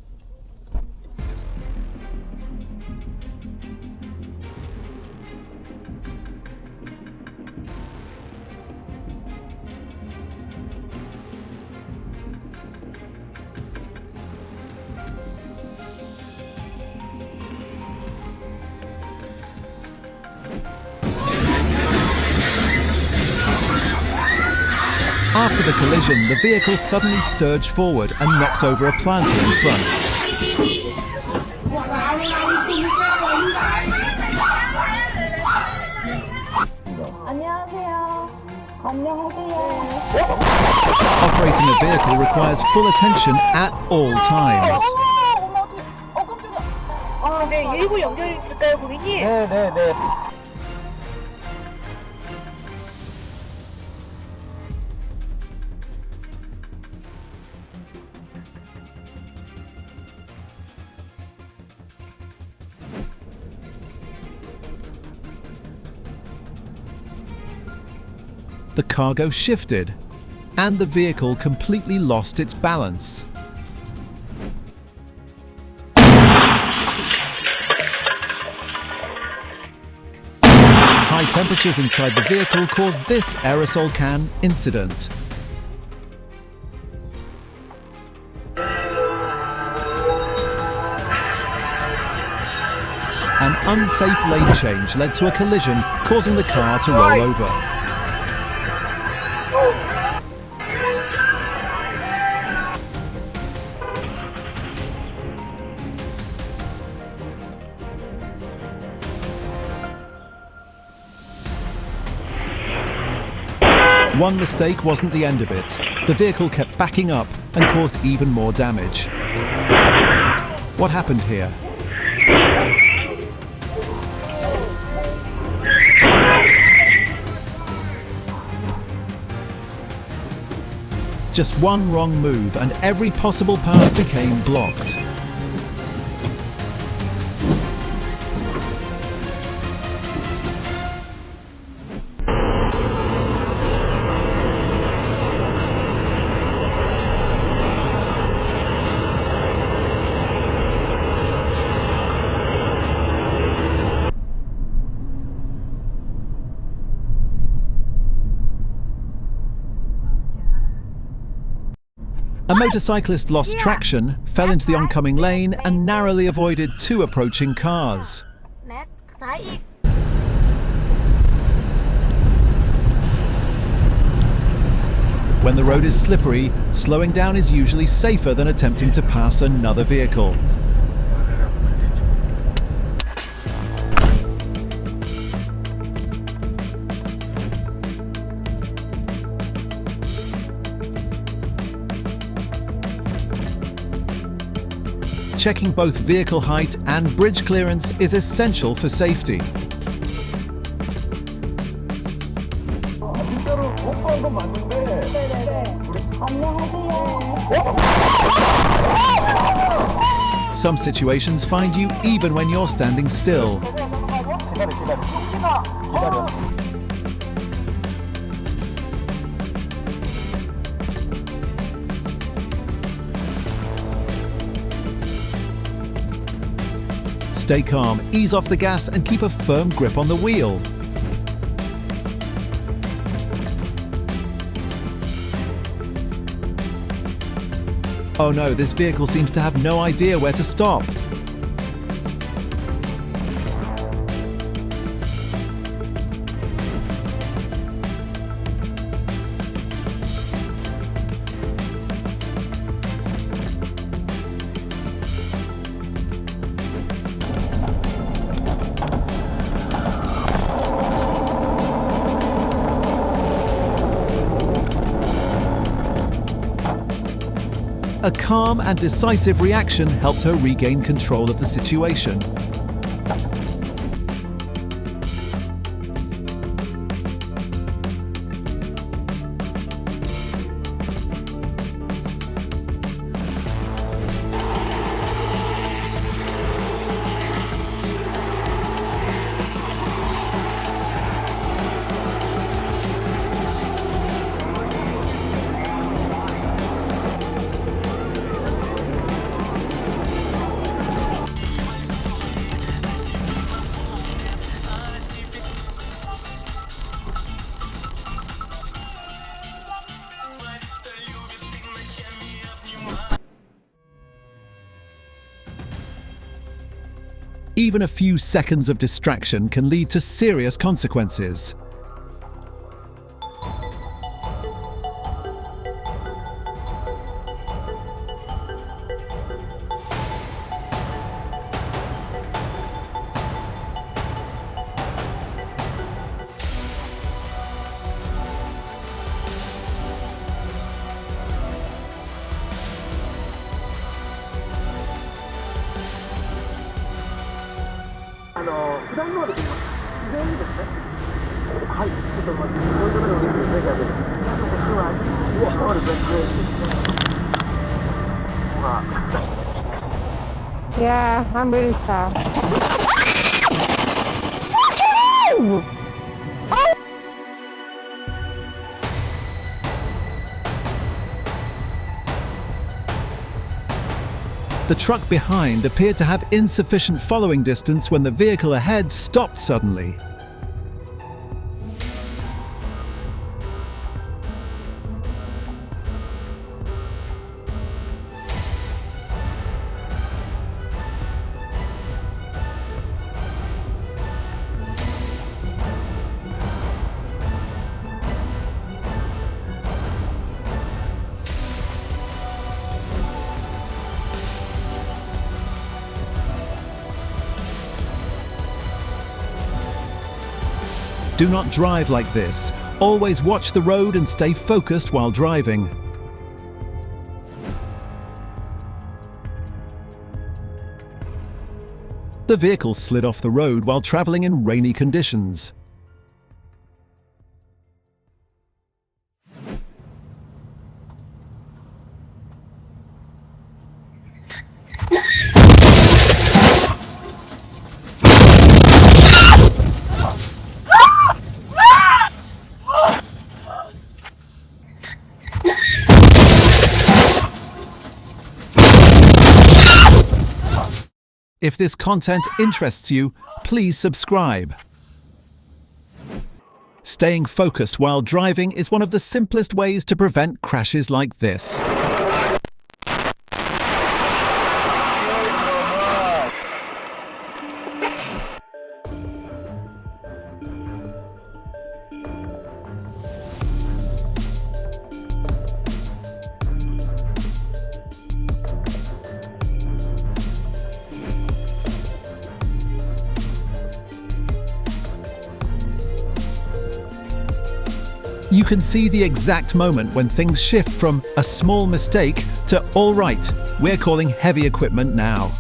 After the collision, the vehicle suddenly surged forward and knocked over a planter in front. Operating a vehicle requires full attention at all times. 네, 119 연결이 될까요, 고객님? 네. The cargo shifted, and the vehicle completely lost its balance. High temperatures inside the vehicle caused this aerosol can incident. An unsafe lane change led to a collision, causing the car to roll over. One mistake wasn't the end of it. The vehicle kept backing up and caused even more damage. What happened here? Just one wrong move and every possible path became blocked. A motorcyclist lost traction, fell into the oncoming lane and narrowly avoided two approaching cars. When the road is slippery, slowing down is usually safer than attempting to pass another vehicle. Checking both vehicle height and bridge clearance is essential for safety. Some situations find you even when you're standing still. Stay calm, ease off the gas and keep a firm grip on the wheel. Oh no, this vehicle seems to have no idea where to stop. A calm and decisive reaction helped her regain control of the situation. Even a few seconds of distraction can lead to serious consequences. Yeah, I'm really sad. The truck behind appeared to have insufficient following distance when the vehicle ahead stopped suddenly. Do not drive like this. Always watch the road and stay focused while driving. The vehicle slid off the road while traveling in rainy conditions. If this content interests you, please subscribe. Staying focused while driving is one of the simplest ways to prevent crashes like this. You can see the exact moment when things shift from a small mistake to all right, we're calling heavy equipment now.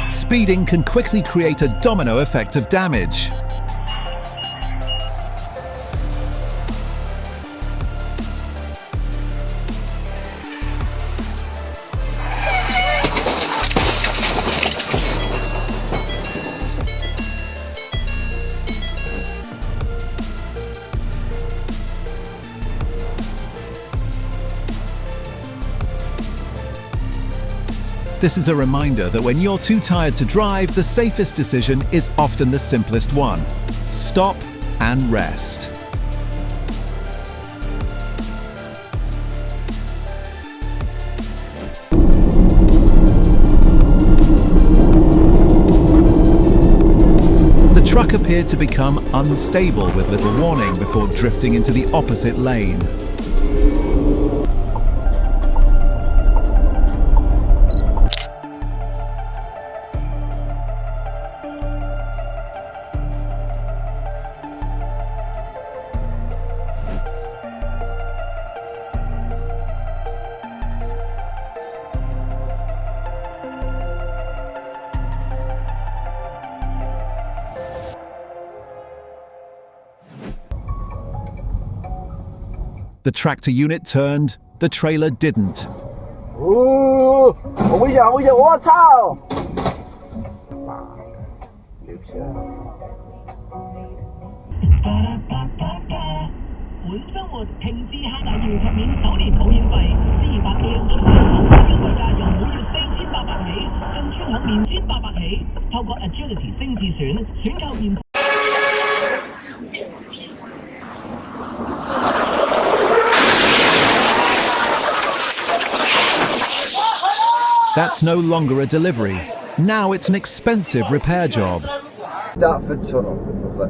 Speeding can quickly create a domino effect of damage. This is a reminder that when you're too tired to drive, the safest decision is often the simplest one. Stop and rest. The truck appeared to become unstable with little warning before drifting into the opposite lane. The tractor unit turned, the trailer didn't. Oh, 好危险，好危险！我操！对不起啊。本生活停止下嚟要豁免首年保險費，400幾出保費價由每月4800起，進村口年1800起，透過 Agility 升至選購現。That's no longer a delivery. Now it's an expensive repair job. Dartford Tunnel.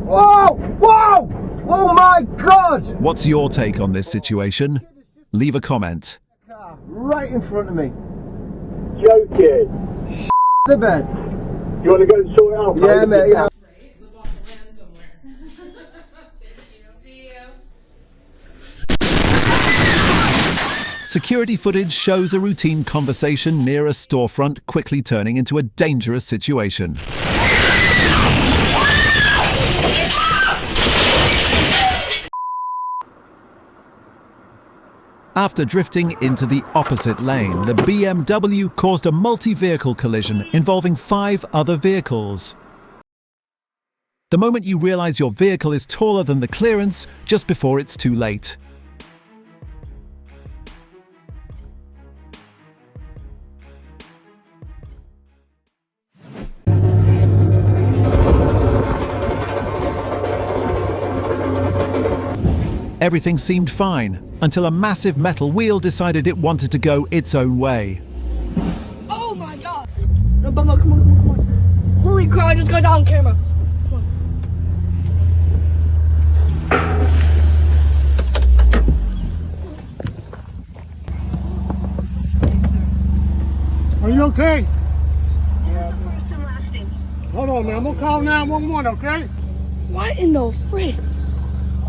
Whoa! Whoa! Oh my God! What's your take on this situation? Leave a comment. Right in front of me. Joking. The bed. You want to go and sort it out? Yeah, mate. Yeah. Security footage shows a routine conversation near a storefront quickly turning into a dangerous situation. After drifting into the opposite lane, the BMW caused a multi-vehicle collision involving 5 other vehicles. The moment you realize your vehicle is taller than the clearance, just before it's too late. Everything seemed fine, until a massive metal wheel decided it wanted to go its own way. Oh my God! No, Bumbo, come on, come on, come on. Holy crap, I just got down camera. Come on. Are you okay? Yeah, I'm lasting. Hold on, man. I'm gonna call 911, okay? What in the frick?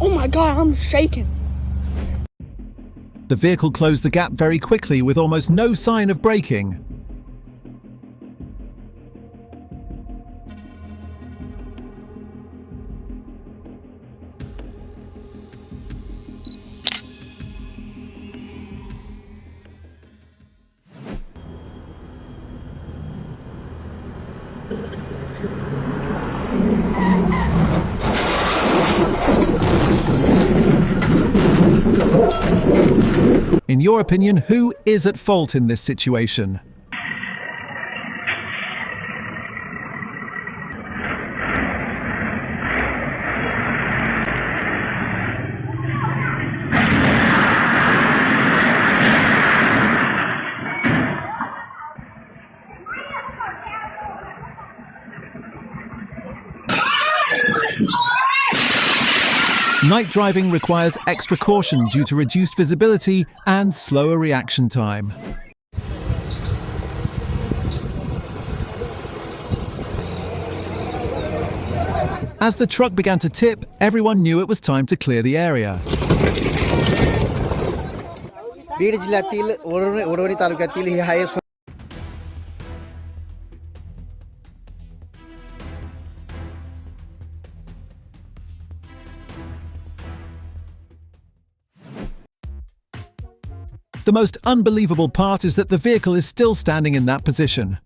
Oh my God, I'm shaking. The vehicle closed the gap very quickly with almost no sign of braking. In your opinion, who is at fault in this situation? Night driving requires extra caution due to reduced visibility and slower reaction time. As the truck began to tip, everyone knew it was time to clear the area. Beed जिल्ह्यातील वडवणी तालुक्यातील हा एक The most unbelievable part is that the vehicle is still standing in that position.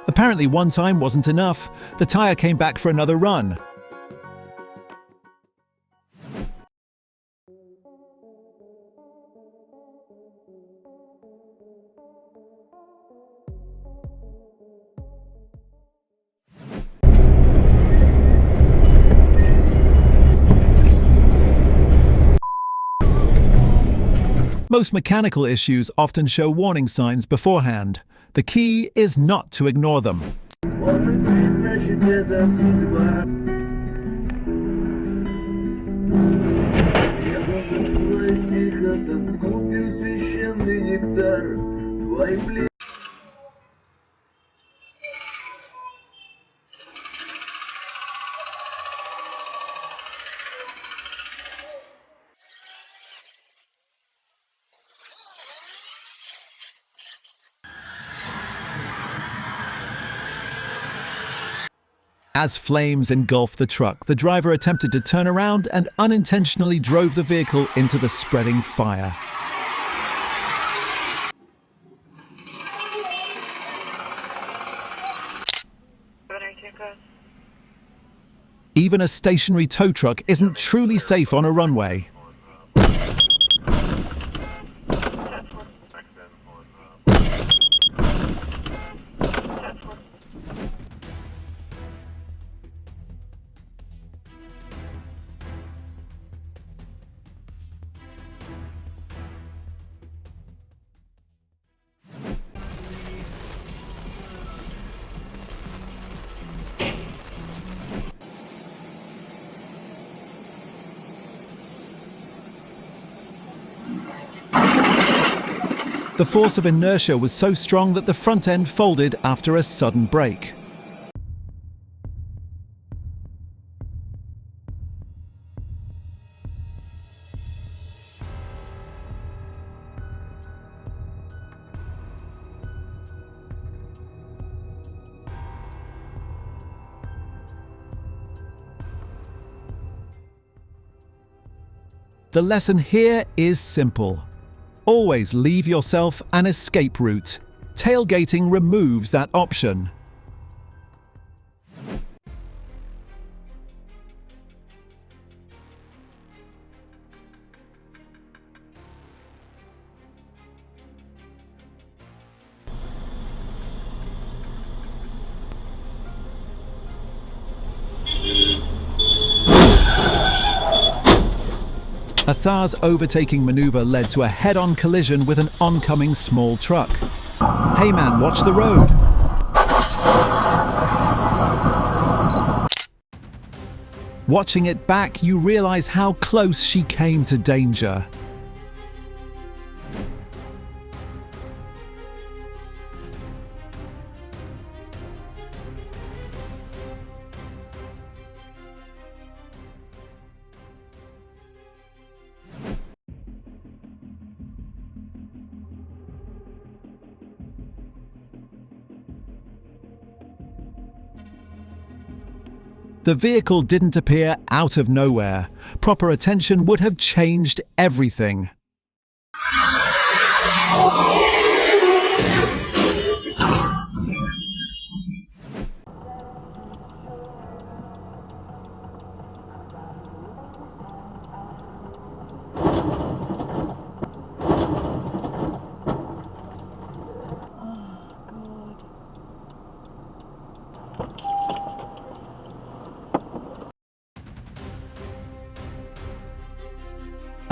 Apparently, one time wasn't enough. The tire came back for another run. Most mechanical issues often show warning signs beforehand. The key is not to ignore them. As flames engulfed the truck, the driver attempted to turn around and unintentionally drove the vehicle into the spreading fire. Even a stationary tow truck isn't truly safe on a runway. The force of inertia was so strong that the front end folded after a sudden brake. The lesson here is simple. Always leave yourself an escape route. Tailgating removes that option. Athar's overtaking maneuver led to a head-on collision with an oncoming small truck. Hey man, watch the road! Watching it back, you realize how close she came to danger. The vehicle didn't appear out of nowhere. Proper attention would have changed everything.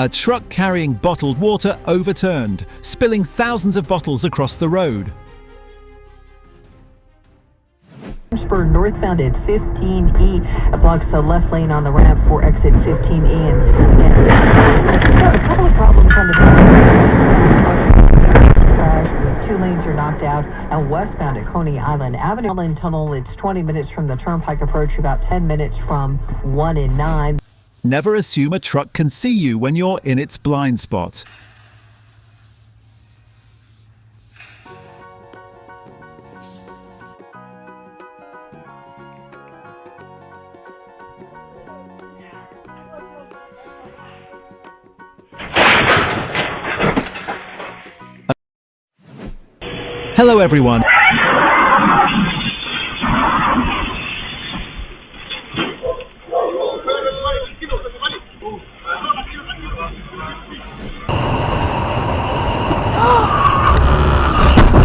A truck carrying bottled water overturned, spilling thousands of bottles across the road. Spur northbound at 15E. It blocks the left lane on the ramp for exit 15E. And a couple of problems on the crash. 2 lanes are knocked out. And westbound at Coney Island Avenue Tunnel, it's 20 minutes from the Turnpike approach, about 10 minutes from 1 and 9. Never assume a truck can see you when you're in its blind spot. Hello everyone.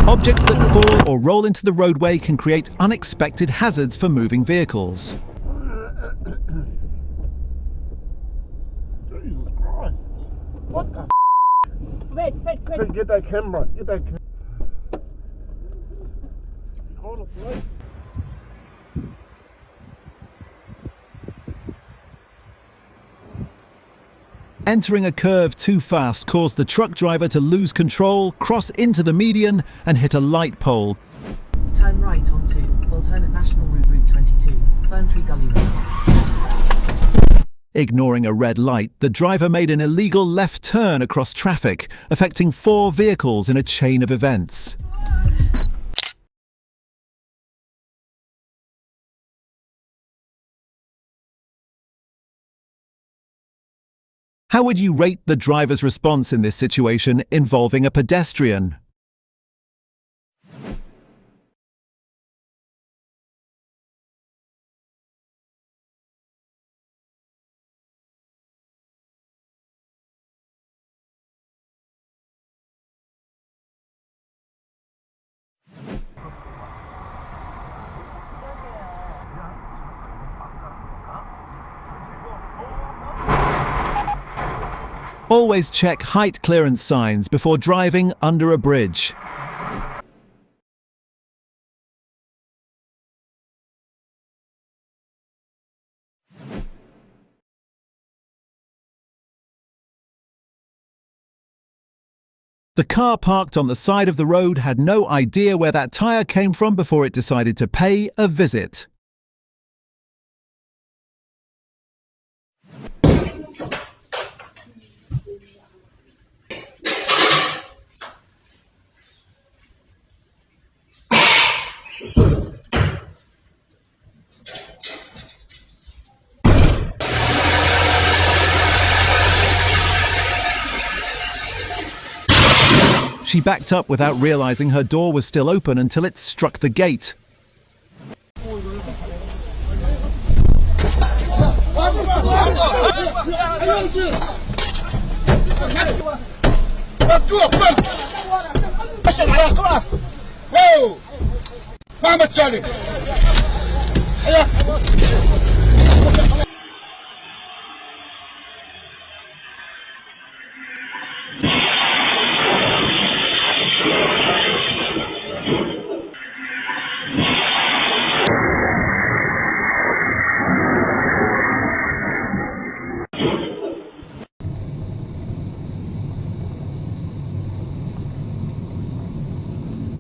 Objects that fall or roll into the roadway can create unexpected hazards for moving vehicles. Jesus Christ. What the Wait. Hey, get that camera. Get that camera. Hold up, wait. Entering a curve too fast caused the truck driver to lose control, cross into the median and hit a light pole. Turn right onto alternate national route 22, Ferntree Gully Road. Ignoring a red light, the driver made an illegal left turn across traffic, affecting 4 vehicles in a chain of events. How would you rate the driver's response in this situation involving a pedestrian? Always check height clearance signs before driving under a bridge. The car parked on the side of the road had no idea where that tire came from before it decided to pay a visit. She backed up without realizing her door was still open until it struck the gate.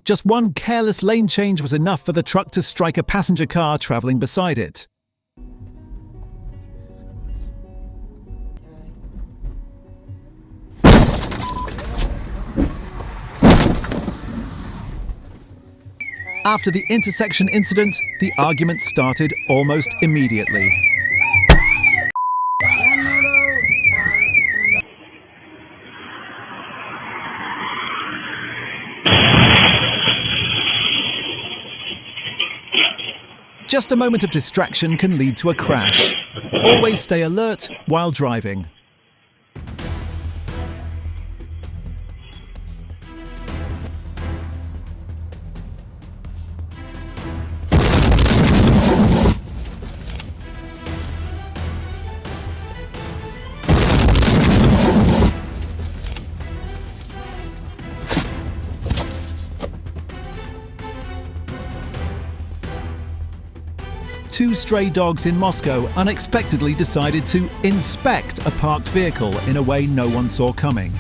Just one careless lane change was enough for the truck to strike a passenger car traveling beside it. After the intersection incident, the argument started almost immediately. Just a moment of distraction can lead to a crash. Always stay alert while driving. two stray dogs in Moscow unexpectedly decided to inspect a parked vehicle in a way no one saw coming.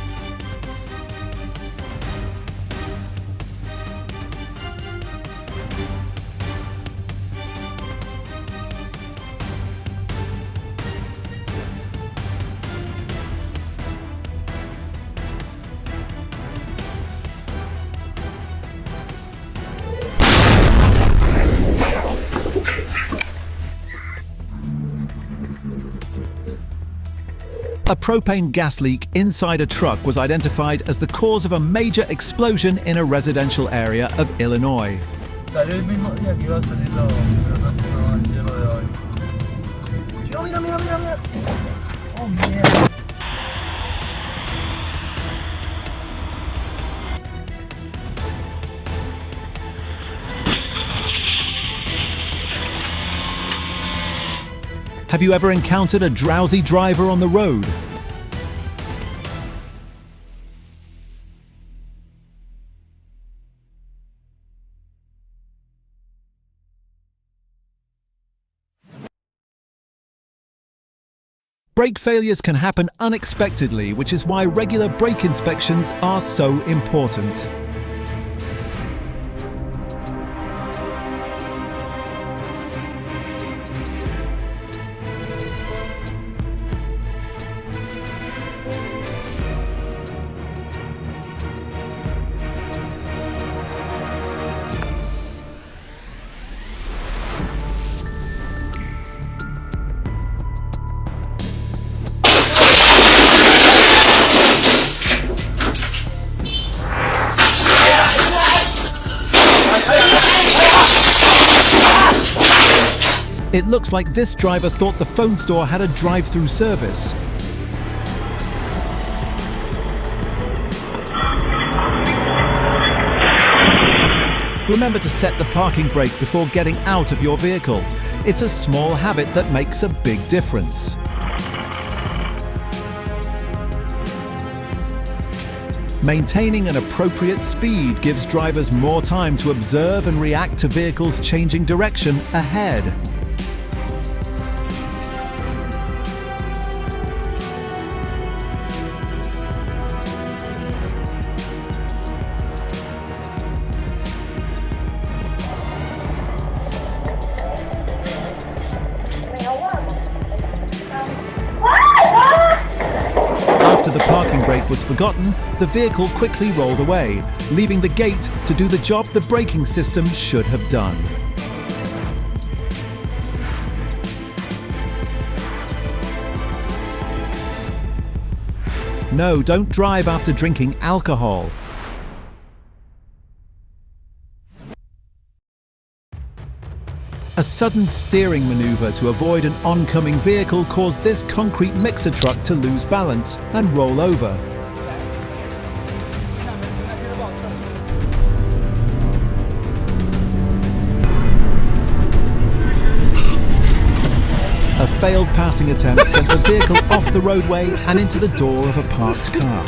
A propane gas leak inside a truck was identified as the cause of a major explosion in a residential area of Illinois. Salió el mismo día que iba a salir lo cielo de hoy. Yo, mira, mira, mira, mira. Oh, mierda. Have you ever encountered a drowsy driver on the road? Brake failures can happen unexpectedly, which is why regular brake inspections are so important. It looks like this driver thought the phone store had a drive-through service. Remember to set the parking brake before getting out of your vehicle. It's a small habit that makes a big difference. Maintaining an appropriate speed gives drivers more time to observe and react to vehicles changing direction ahead. After the parking brake was forgotten, the vehicle quickly rolled away, leaving the gate to do the job the braking system should have done. No, don't drive after drinking alcohol. A sudden steering maneuver to avoid an oncoming vehicle caused this concrete mixer truck to lose balance and roll over. A failed passing attempt sent the vehicle off the roadway and into the door of a parked car.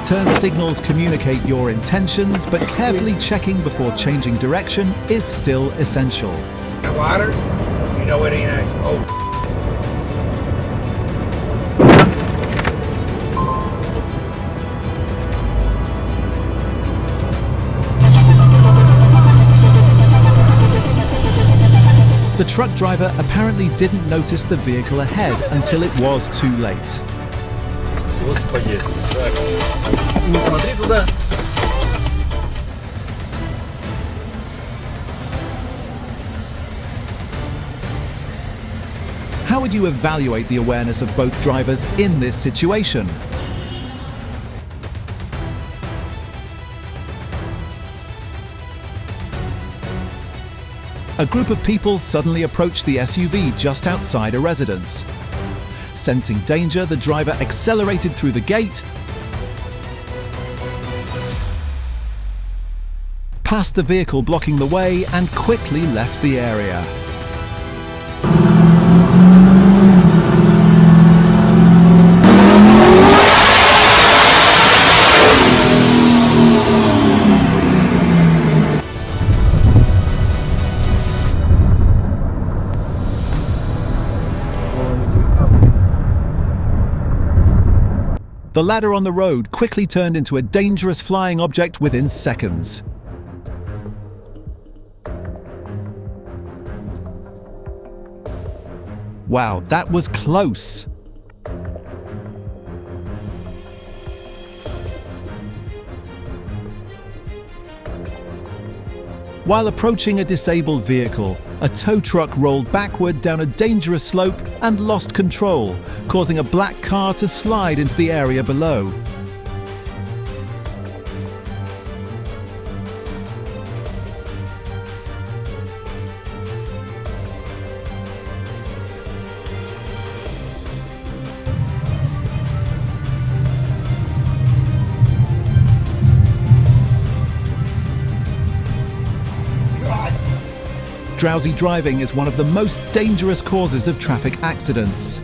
Turn signals communicate your intentions, but carefully checking before changing direction is still essential. Water? You know it ain't nice. Oh. The truck driver apparently didn't notice the vehicle ahead until it was too late. Господи, так, не смотри туда. How would you evaluate the awareness of both drivers in this situation? A group of people suddenly approached the SUV just outside a residence. Sensing danger, the driver accelerated through the gate, passed the vehicle blocking the way, and quickly left the area. The ladder on the road quickly turned into a dangerous flying object within seconds. Wow, that was close! While approaching a disabled vehicle, a tow truck rolled backward down a dangerous slope and lost control, causing a black car to slide into the area below. Drowsy driving is one of the most dangerous causes of traffic accidents.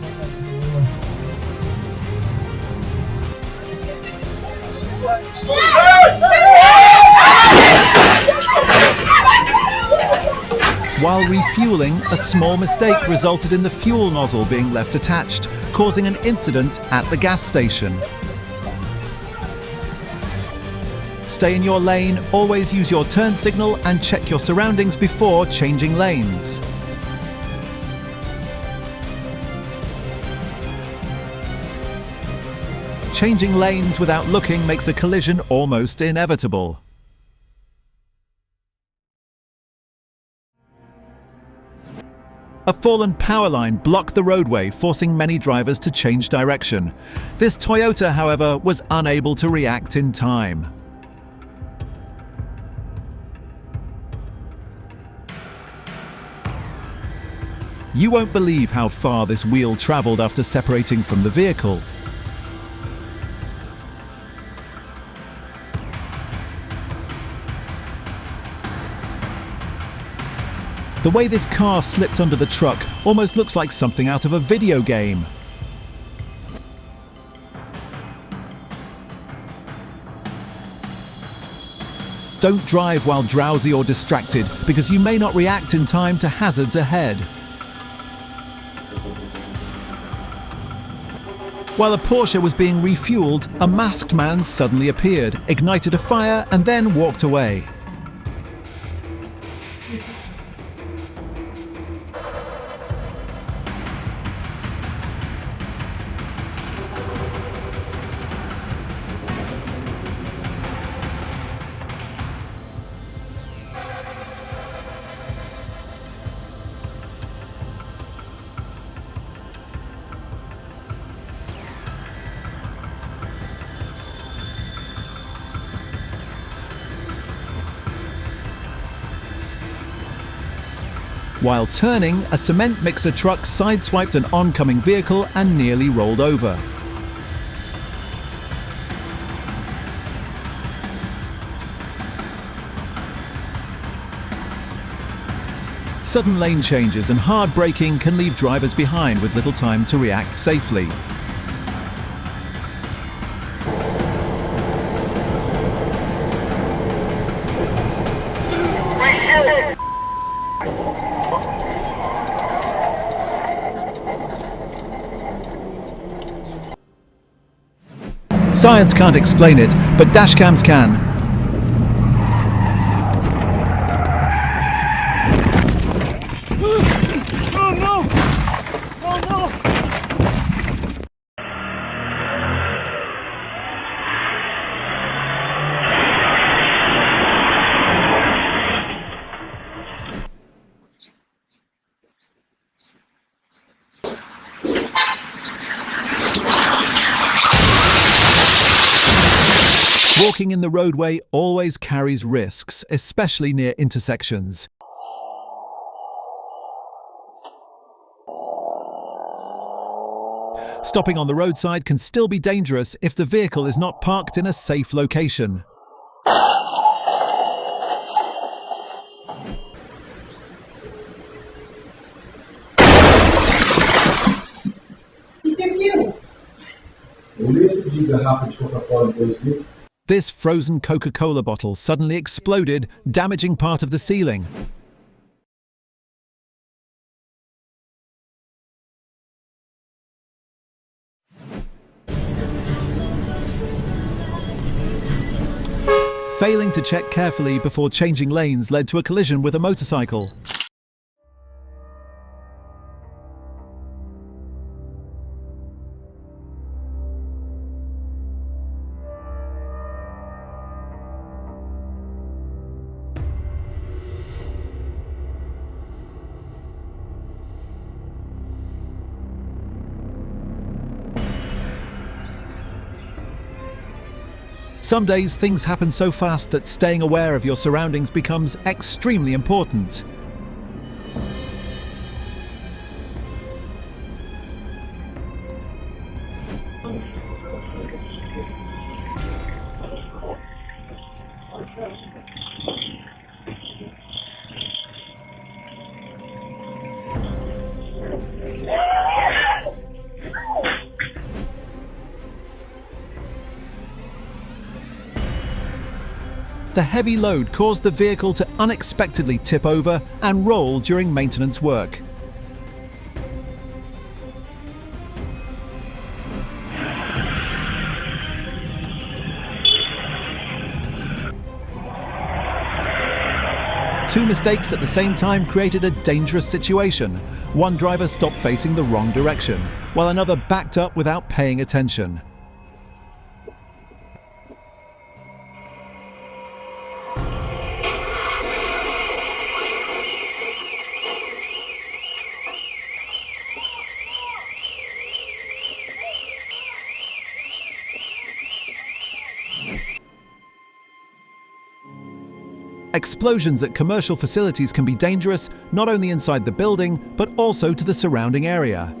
While refueling, a small mistake resulted in the fuel nozzle being left attached, causing an incident at the gas station. Stay in your lane, always use your turn signal and check your surroundings before changing lanes. Changing lanes without looking makes a collision almost inevitable. A fallen power line blocked the roadway, forcing many drivers to change direction. This Toyota, however, was unable to react in time. You won't believe how far this wheel traveled after separating from the vehicle. The way this car slipped under the truck almost looks like something out of a video game. Don't drive while drowsy or distracted, because you may not react in time to hazards ahead. While a Porsche was being refueled, a masked man suddenly appeared, ignited a fire, and then walked away. While turning, a cement mixer truck sideswiped an oncoming vehicle and nearly rolled over. Sudden lane changes and hard braking can leave drivers behind with little time to react safely. Science can't explain it, but dashcams can. Oh no! Oh no! Walking in the roadway always carries risks, especially near intersections. Stopping on the roadside can still be dangerous if the vehicle is not parked in a safe location. This frozen Coca-Cola bottle suddenly exploded, damaging part of the ceiling. Failing to check carefully before changing lanes led to a collision with a motorcycle. Some days things happen so fast that staying aware of your surroundings becomes extremely important. The heavy load caused the vehicle to unexpectedly tip over and roll during maintenance work. Two mistakes at the same time created a dangerous situation. One driver stopped facing the wrong direction, while another backed up without paying attention. Explosions at commercial facilities can be dangerous not only inside the building, but also to the surrounding area.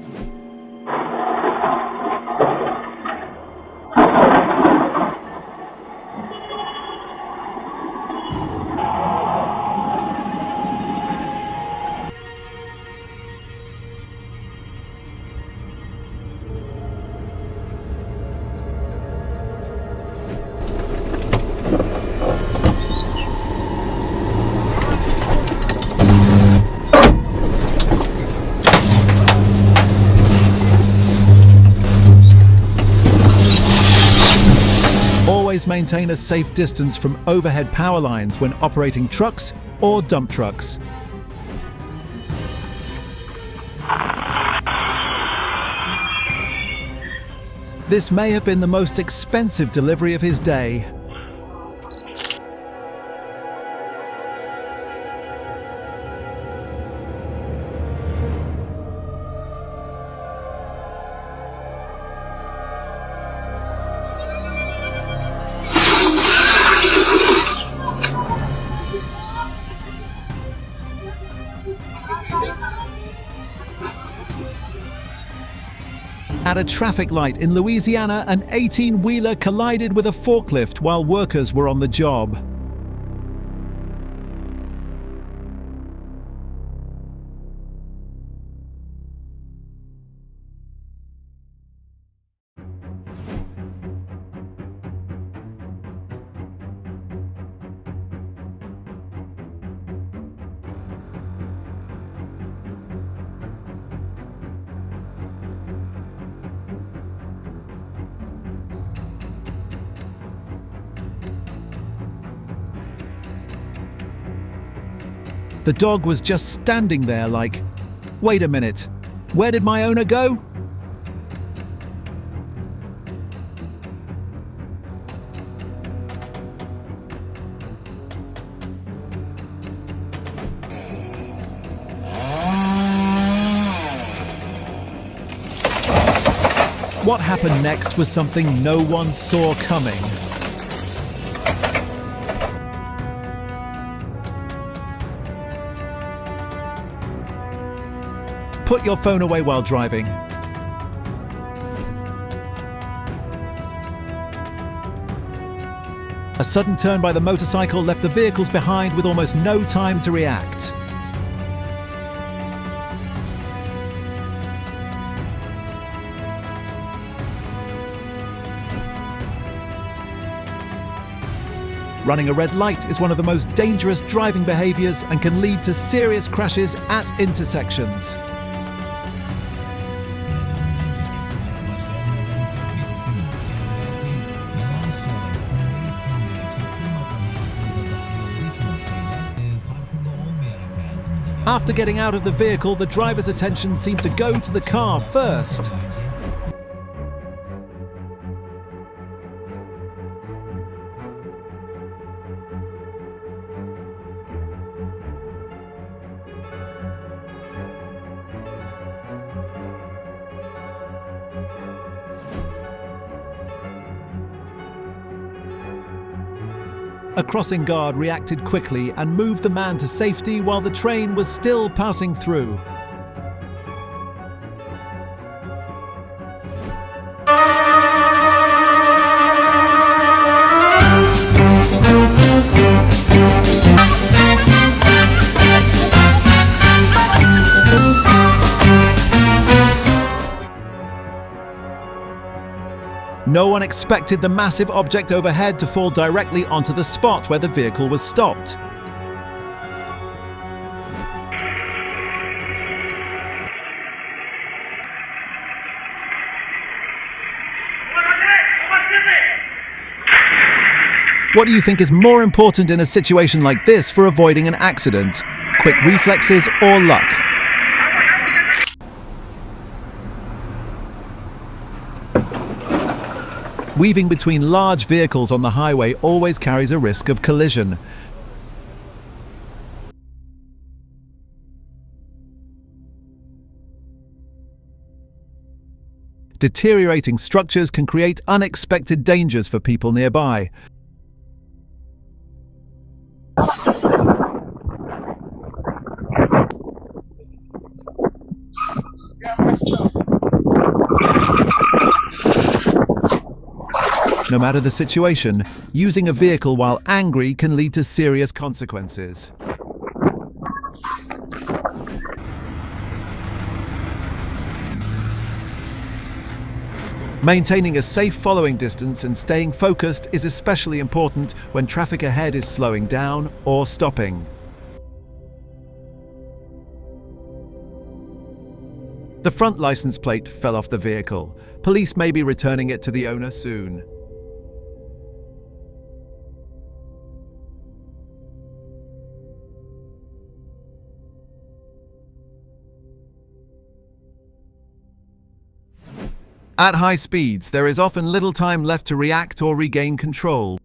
Always maintain a safe distance from overhead power lines when operating trucks or dump trucks. This may have been the most expensive delivery of his day. At a traffic light in Louisiana, an 18-wheeler collided with a forklift while workers were on the job. The dog was just standing there like, wait a minute, where did my owner go? What happened next was something no one saw coming. Put your phone away while driving. A sudden turn by the motorcycle left the vehicles behind with almost no time to react. Running a red light is one of the most dangerous driving behaviors and can lead to serious crashes at intersections. After getting out of the vehicle, the driver's attention seemed to go to the car first. A crossing guard reacted quickly and moved the man to safety while the train was still passing through. No one expected the massive object overhead to fall directly onto the spot where the vehicle was stopped. What do you think is more important in a situation like this for avoiding an accident? Quick reflexes or luck? Weaving between large vehicles on the highway always carries a risk of collision. Deteriorating structures can create unexpected dangers for people nearby. No matter the situation, using a vehicle while angry can lead to serious consequences. Maintaining a safe following distance and staying focused is especially important when traffic ahead is slowing down or stopping. The front license plate fell off the vehicle. Police may be returning it to the owner soon. At high speeds, there is often little time left to react or regain control.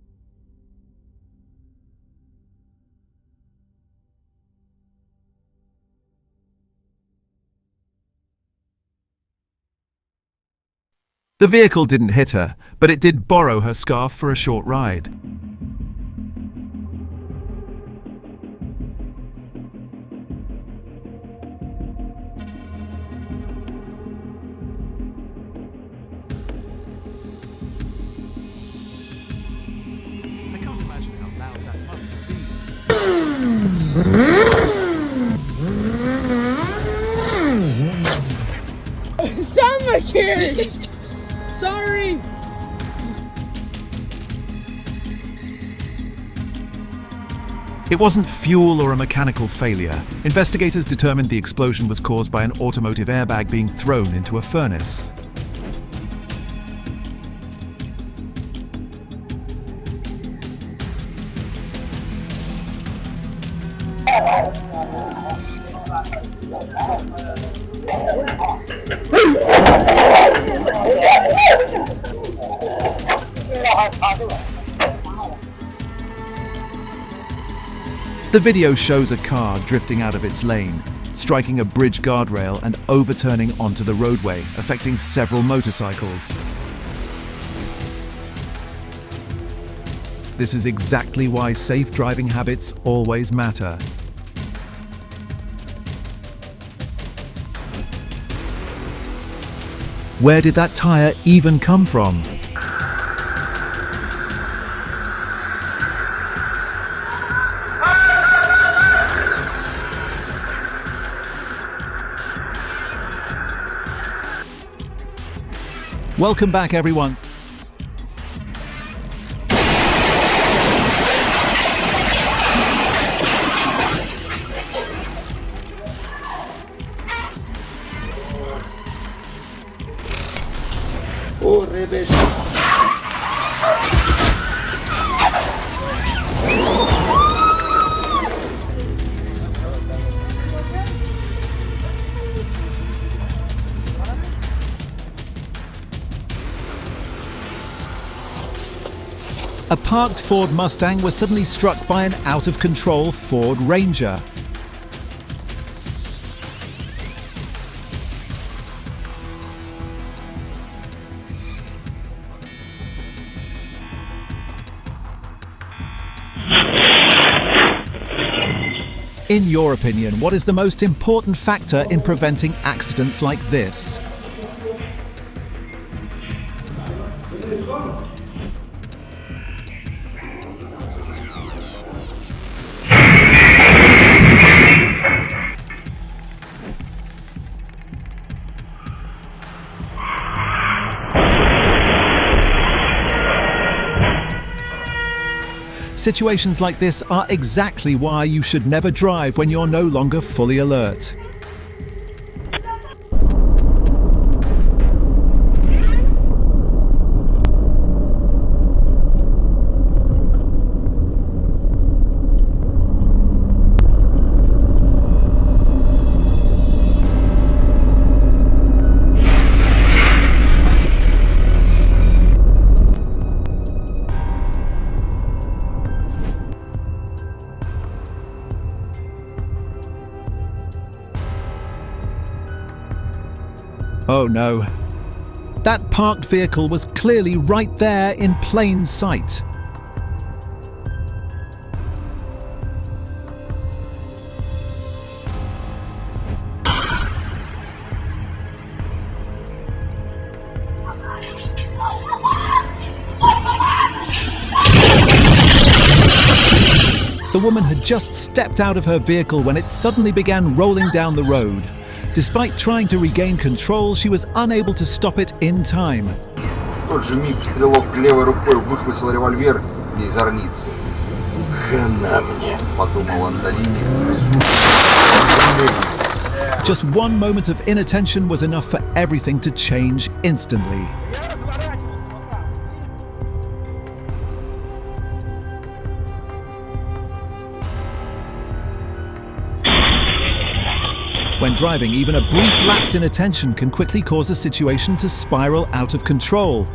The vehicle didn't hit her, but it did borrow her scarf for a short ride. Summer kid! Sorry! It wasn't fuel or a mechanical failure. Investigators determined the explosion was caused by an automotive airbag being thrown into a furnace. The video shows a car drifting out of its lane, striking a bridge guardrail and overturning onto the roadway, affecting several motorcycles. This is exactly why safe driving habits always matter. Where did that tire even come from? Welcome back, everyone. Oh, revés. a parked Ford Mustang was suddenly struck by an out-of-control Ford Ranger. In your opinion, what is the most important factor in preventing accidents like this? Situations like this are exactly why you should never drive when you're no longer fully alert. Oh no. That parked vehicle was clearly right there in plain sight. The woman had just stepped out of her vehicle when it suddenly began rolling down the road. Despite trying to regain control, she was unable to stop it in time. В тот же миг стрелок левой рукой выхватил револьвер из зорницы. «Хана мне», — подумал Антонини. Just one moment of inattention was enough for everything to change instantly. When driving, even a brief lapse in attention can quickly cause a situation to spiral out of control.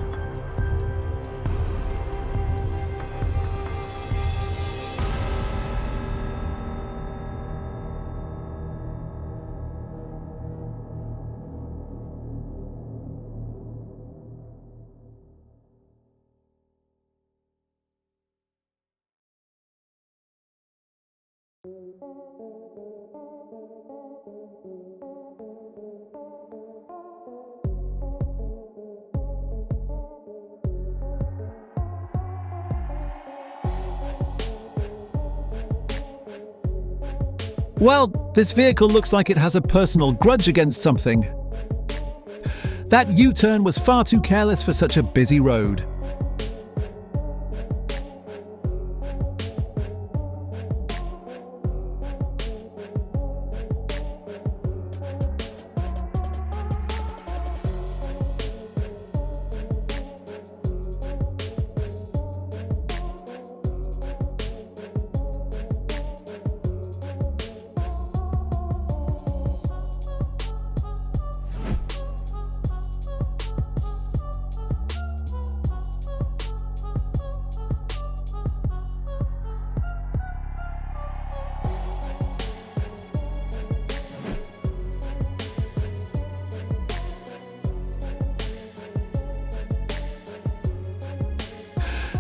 Well, this vehicle looks like it has a personal grudge against something. That U-turn was far too careless for such a busy road.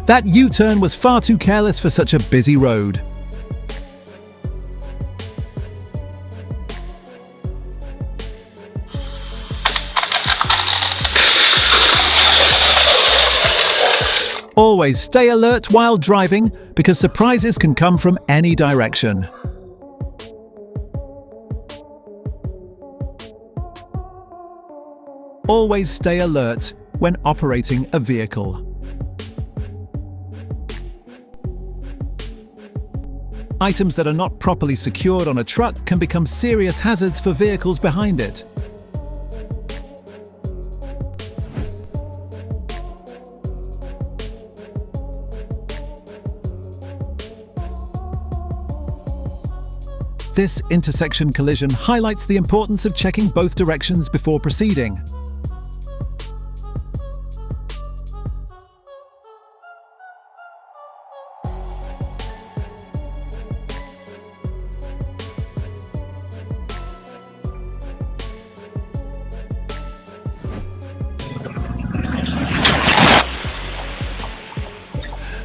That U-turn was far too careless for such a busy road. Always stay alert while driving, because surprises can come from any direction. Always stay alert when operating a vehicle. Items that are not properly secured on a truck can become serious hazards for vehicles behind it. This intersection collision highlights the importance of checking both directions before proceeding.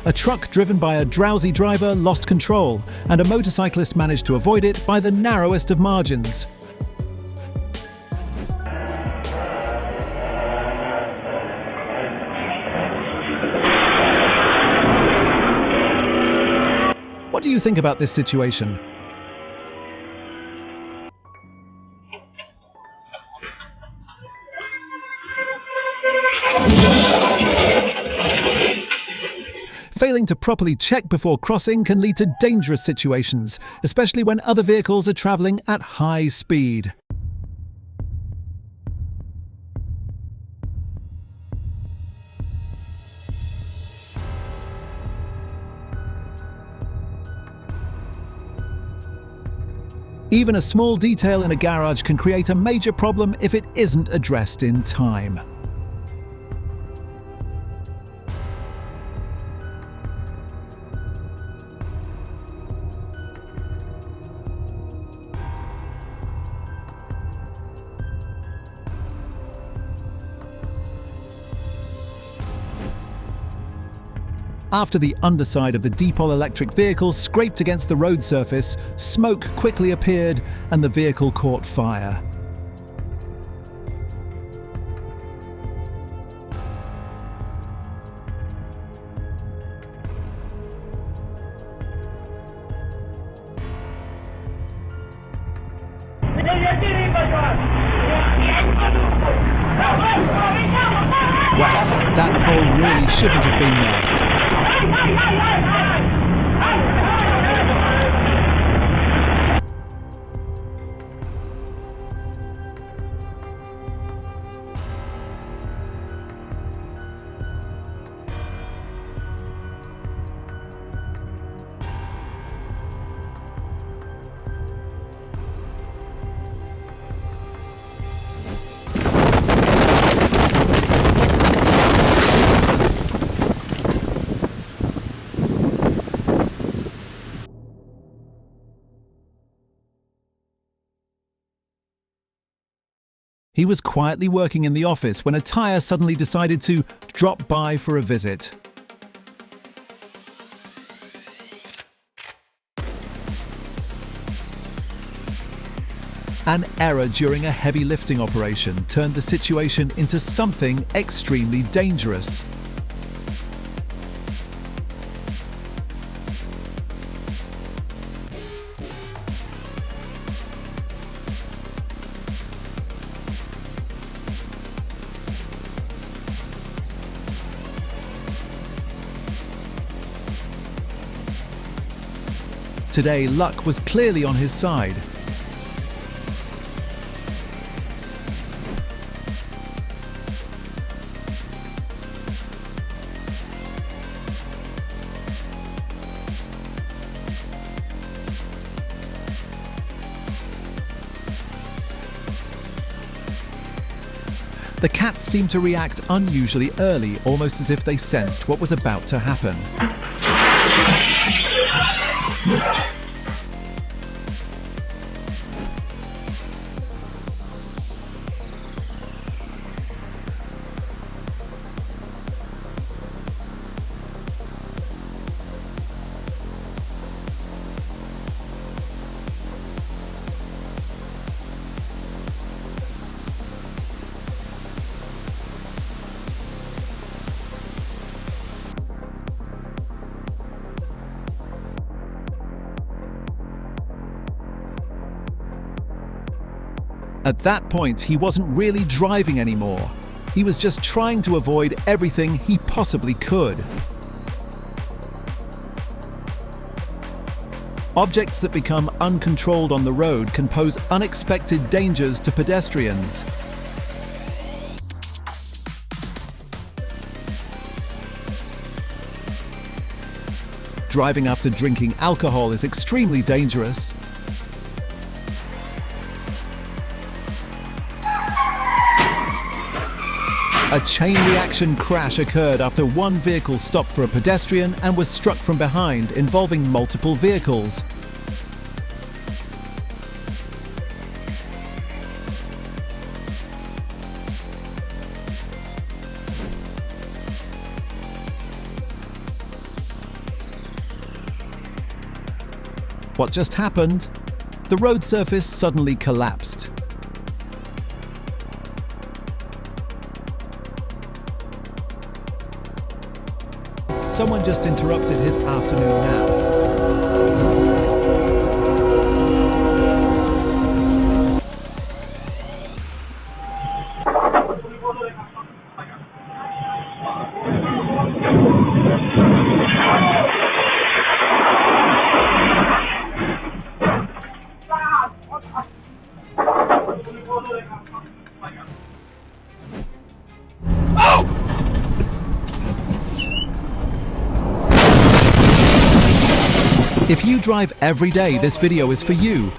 A truck driven by a drowsy driver lost control, and a motorcyclist managed to avoid it by the narrowest of margins. What do you think about this situation? Failing to properly check before crossing can lead to dangerous situations, especially when other vehicles are traveling at high speed. Even a small detail in a garage can create a major problem if it isn't addressed in time. After the underside of the dipole electric vehicle scraped against the road surface, smoke quickly appeared and the vehicle caught fire. Wow, that pole really shouldn't have been there. He was quietly working in the office when a tire suddenly decided to drop by for a visit. An error during a heavy lifting operation turned the situation into something extremely dangerous. Today, luck was clearly on his side. The cats seemed to react unusually early, almost as if they sensed what was about to happen. At that point, he wasn't really driving anymore. He was just trying to avoid everything he possibly could. Objects that become uncontrolled on the road can pose unexpected dangers to pedestrians. Driving after drinking alcohol is extremely dangerous. A chain reaction crash occurred after one vehicle stopped for a pedestrian and was struck from behind, involving multiple vehicles. What just happened? The road surface suddenly collapsed. Someone just interrupted his afternoon nap. If you drive every day, this video is for you.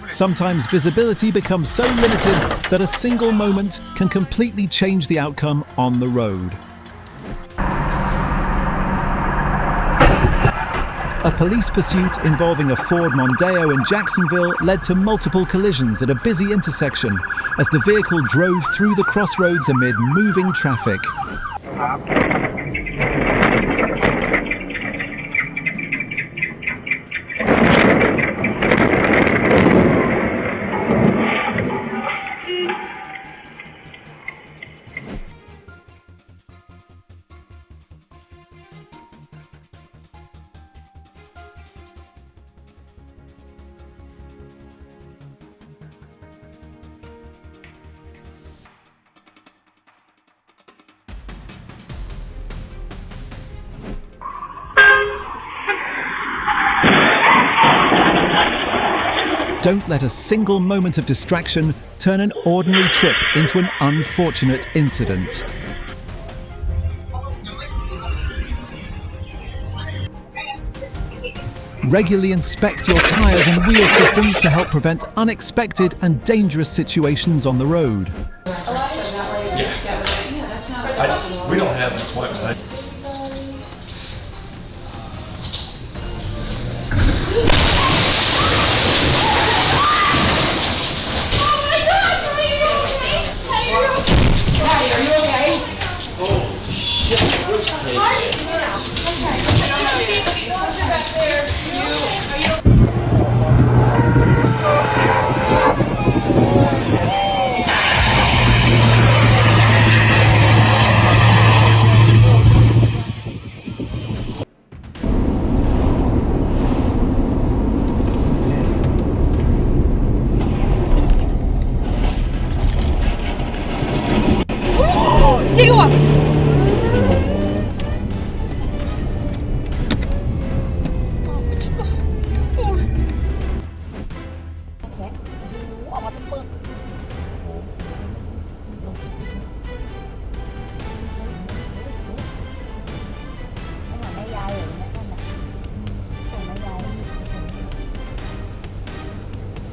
Sometimes visibility becomes so limited that a single moment can completely change the outcome on the road. A police pursuit involving a Ford Mondeo in Jacksonville led to multiple collisions at a busy intersection as the vehicle drove through the crossroads amid moving traffic. Don't let a single moment of distraction turn an ordinary trip into an unfortunate incident. Regularly inspect your tyres and wheel systems to help prevent unexpected and dangerous situations on the road. We don't have an appointment.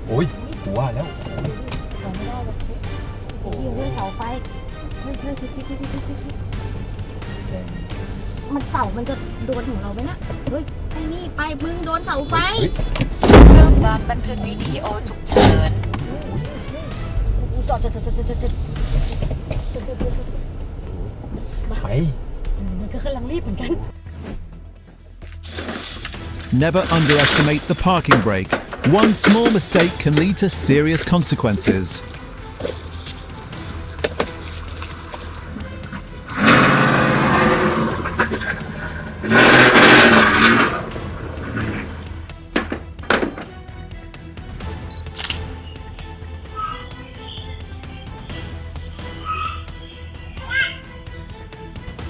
Ôi, quáแล้ว มันเสามันจะโดนของเราไหมนะเฮ้ยไอ้นี่ไปมึงโดนเสาไฟเริ่มการบันทึกวิดีโอฉุกเฉินจอดไปมันก็กำลังรีบเหมือนกัน Never underestimate the parking brake. One small mistake can lead to serious consequences.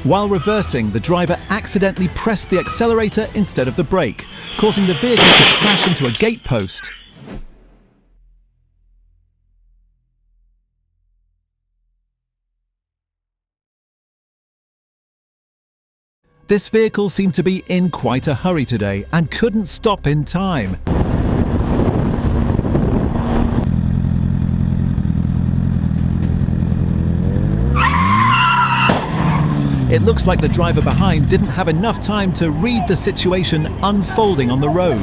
While reversing, the driver accidentally pressed the accelerator instead of the brake, causing the vehicle to crash into a gate post. This vehicle seemed to be in quite a hurry today and couldn't stop in time. It looks like the driver behind didn't have enough time to read the situation unfolding on the road.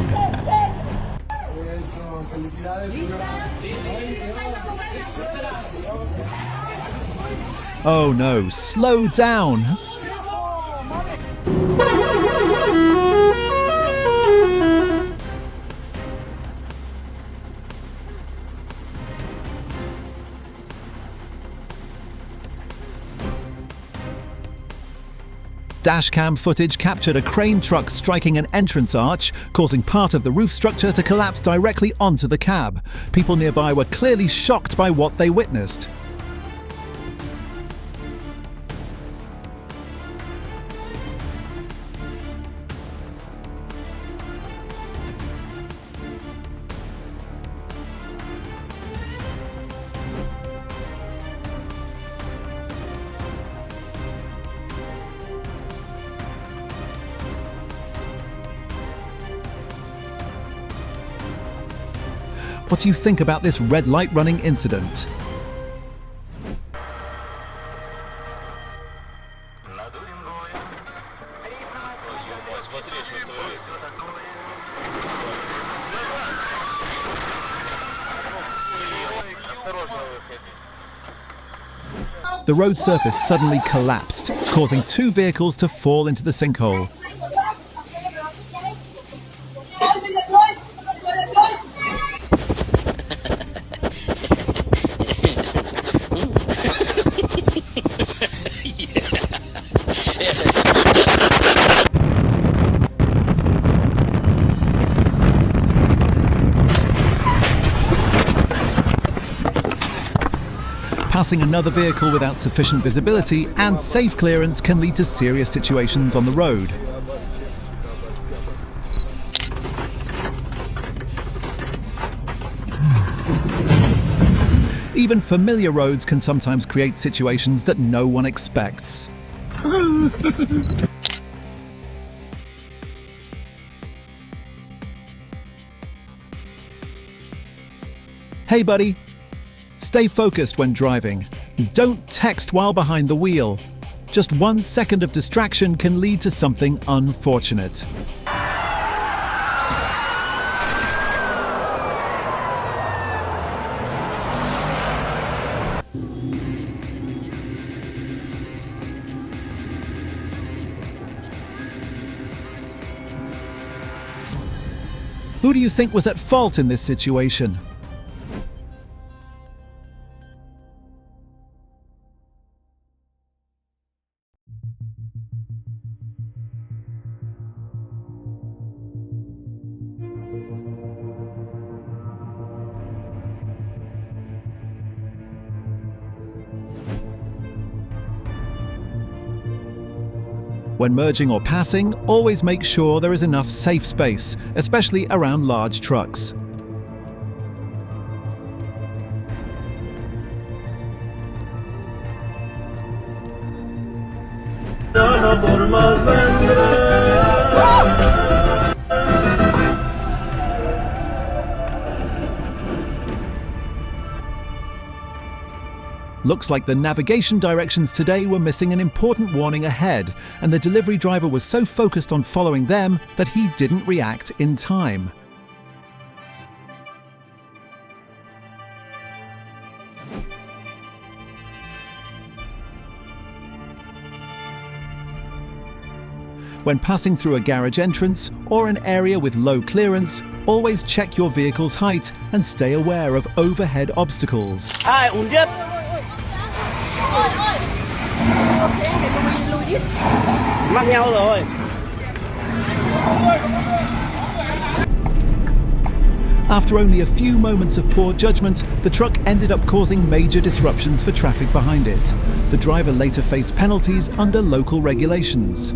Oh no, slow down! Dashcam footage captured a crane truck striking an entrance arch, causing part of the roof structure to collapse directly onto the cab. People nearby were clearly shocked by what they witnessed. What do you think about this red light running incident? The road surface suddenly collapsed, causing two vehicles to fall into the sinkhole. Passing another vehicle without sufficient visibility and safe clearance can lead to serious situations on the road. Even familiar roads can sometimes create situations that no one expects. Hey buddy! Stay focused when driving. Don't text while behind the wheel. Just 1 second of distraction can lead to something unfortunate. Who do you think was at fault in this situation? When merging or passing, always make sure there is enough safe space, especially around large trucks. Looks like the navigation directions today were missing an important warning ahead, and the delivery driver was so focused on following them that he didn't react in time. When passing through a garage entrance or an area with low clearance, always check your vehicle's height and stay aware of overhead obstacles. After only a few moments of poor judgment, the truck ended up causing major disruptions for traffic behind it. The driver later faced penalties under local regulations.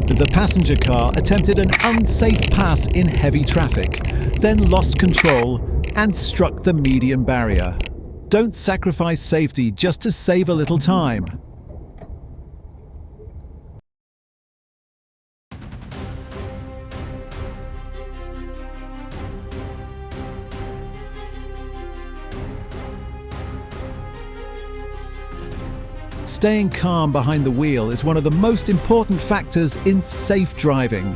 The passenger car attempted an unsafe pass in heavy traffic, then lost control and struck the median barrier. Don't sacrifice safety just to save a little time. staying calm behind the wheel is one of the most important factors in safe driving.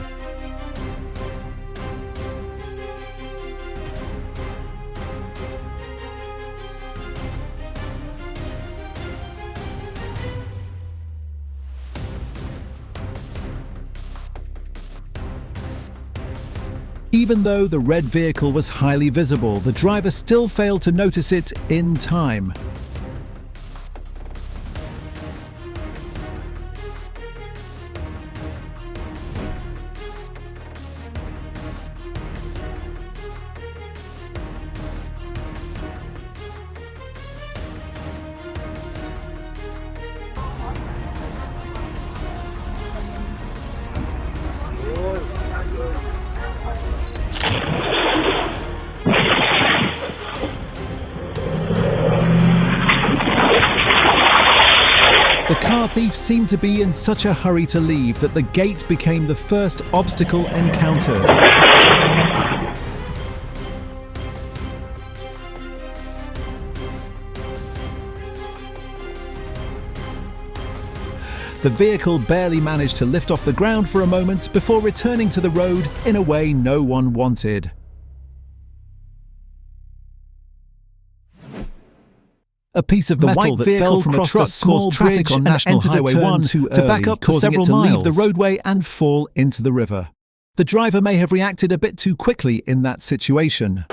Even though the red vehicle was highly visible, the driver still failed to notice it in time. The car thief seemed to be in such a hurry to leave that the gate became the first obstacle encountered. The vehicle barely managed to lift off the ground for a moment before returning to the road in a way no one wanted. A piece of metal that fell from a truck caused traffic on National Highway 1 to back up for several miles, leave the roadway and fall into the river. The driver may have reacted a bit too quickly in that situation.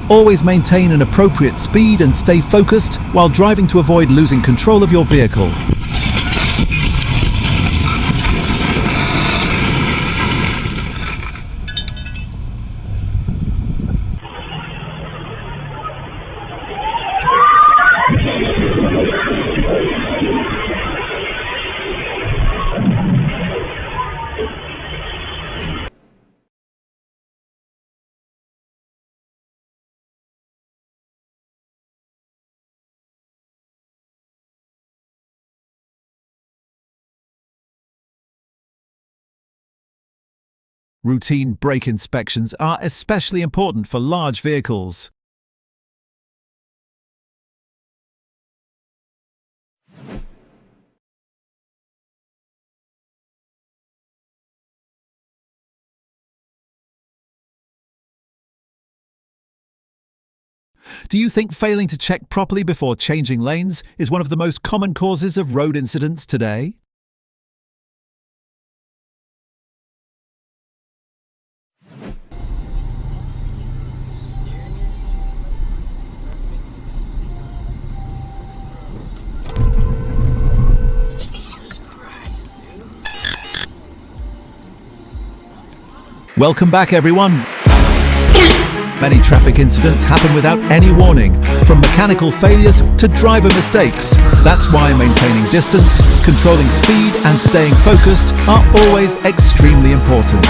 Always maintain an appropriate speed and stay focused while driving to avoid losing control of your vehicle. Routine brake inspections are especially important for large vehicles. Do you think failing to check properly before changing lanes is one of the most common causes of road incidents today? Welcome back, everyone. Many traffic incidents happen without any warning, from mechanical failures to driver mistakes. That's why maintaining distance, controlling speed, and staying focused are always extremely important.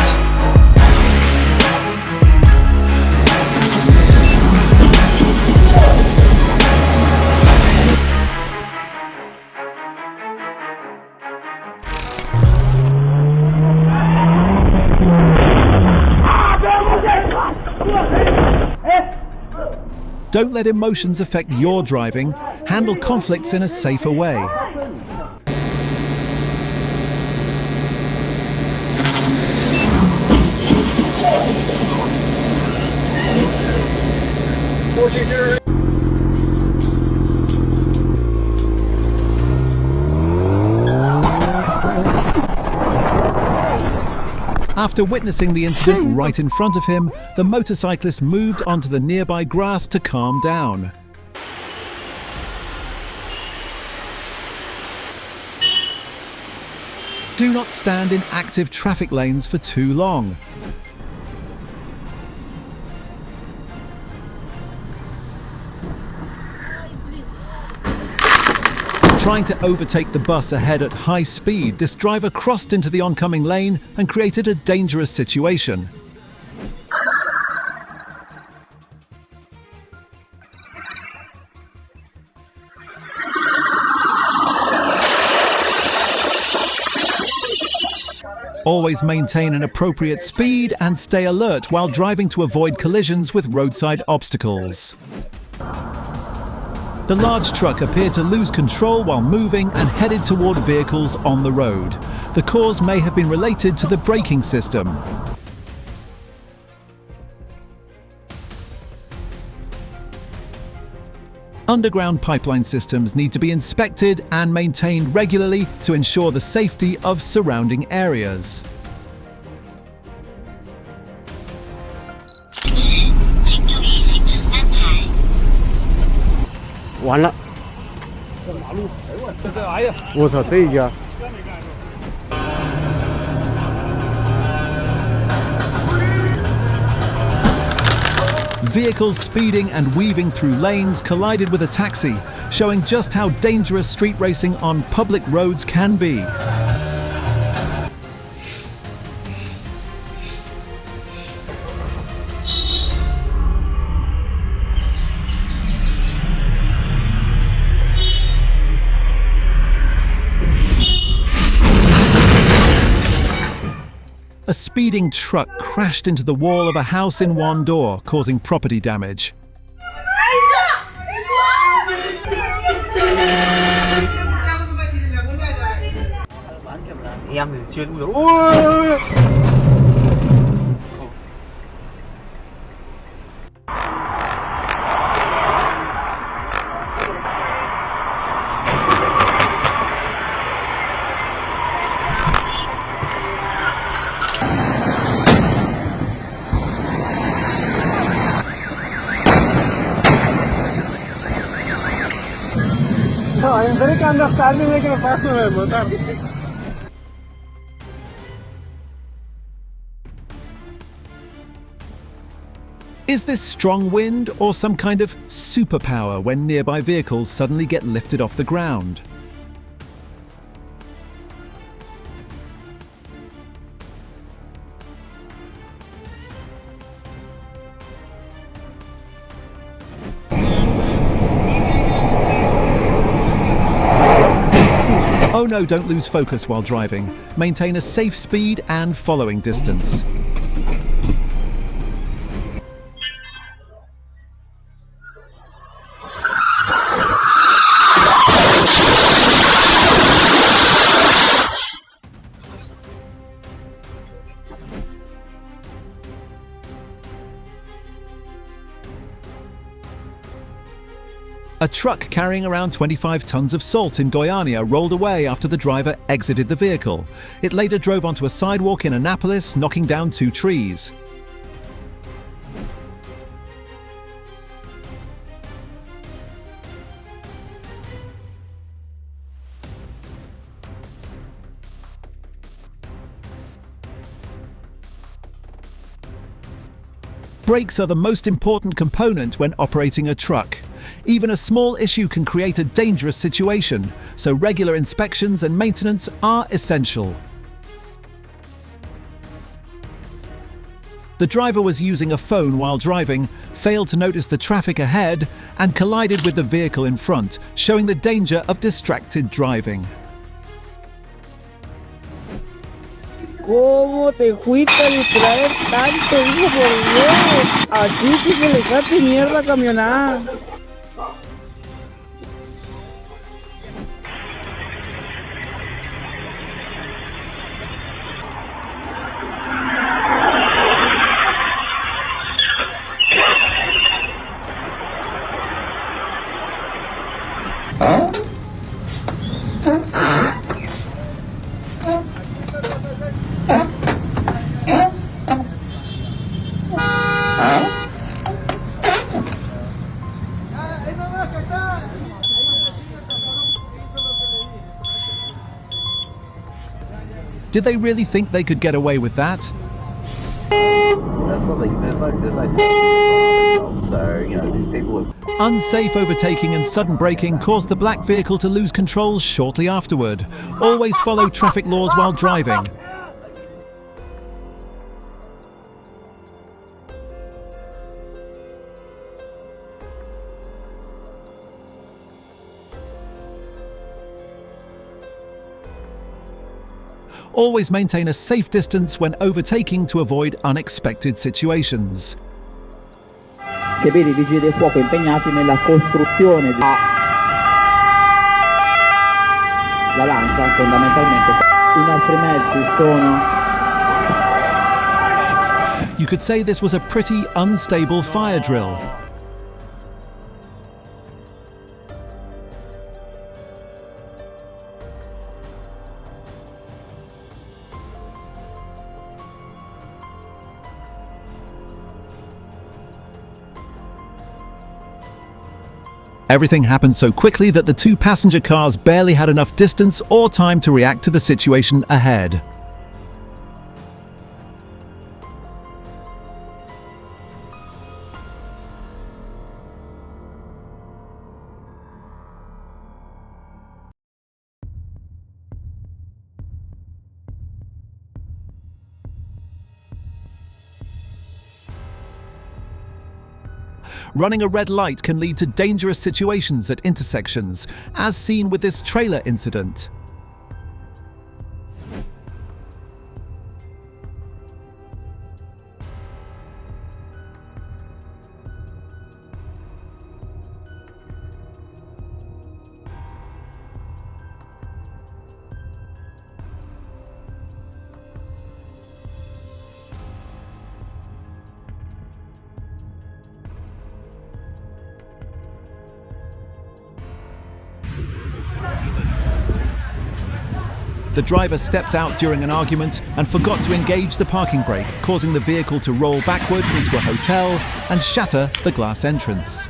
Don't let emotions affect your driving. Handle conflicts in a safer way. After witnessing the incident right in front of him, the motorcyclist moved onto the nearby grass to calm down. Do not stand in active traffic lanes for too long. Trying to overtake the bus ahead at high speed, this driver crossed into the oncoming lane and created a dangerous situation. Always maintain an appropriate speed and stay alert while driving to avoid collisions with roadside obstacles. The large truck appeared to lose control while moving and headed toward vehicles on the road. The cause may have been related to the braking system. Underground pipeline systems need to be inspected and maintained regularly to ensure the safety of surrounding areas. Vehicles speeding and weaving through lanes collided with a taxi, showing just how dangerous street racing on public roads can be. A speeding truck crashed into the wall of a house in Wandor, causing property damage. Is this strong wind or some kind of superpower when nearby vehicles suddenly get lifted off the ground? Oh no, don't lose focus while driving. Maintain a safe speed and following distance. A truck carrying around 25 tons of salt in Guyana rolled away after the driver exited the vehicle. It later drove onto a sidewalk in Annapolis, knocking down 2 trees. Brakes are the most important component when operating a truck. Even a small issue can create a dangerous situation, so regular inspections and maintenance are essential. The driver was using a phone while driving, failed to notice the traffic ahead, and collided with the vehicle in front, showing the danger of distracted driving. ¿Cómo te fuiste a distraer tanto, hijo, por Dios? Así sí que le echaste mierda a camionada. Did they really think they could get away with that? There's no so, you know, these people are... Unsafe overtaking and sudden braking caused the black vehicle to lose control shortly afterward. Always follow traffic laws while driving. Always maintain a safe distance when overtaking to avoid unexpected situations. Che vedi i vigili del fuoco impegnati nella costruzione di la lancia fondamentalmente. In altri mezzi sono. You could say this was a pretty unstable fire drill. Everything happened so quickly that the two passenger cars barely had enough distance or time to react to the situation ahead. Running a red light can lead to dangerous situations at intersections, as seen with this trailer incident. The driver stepped out during an argument and forgot to engage the parking brake, causing the vehicle to roll backward into a hotel and shatter the glass entrance.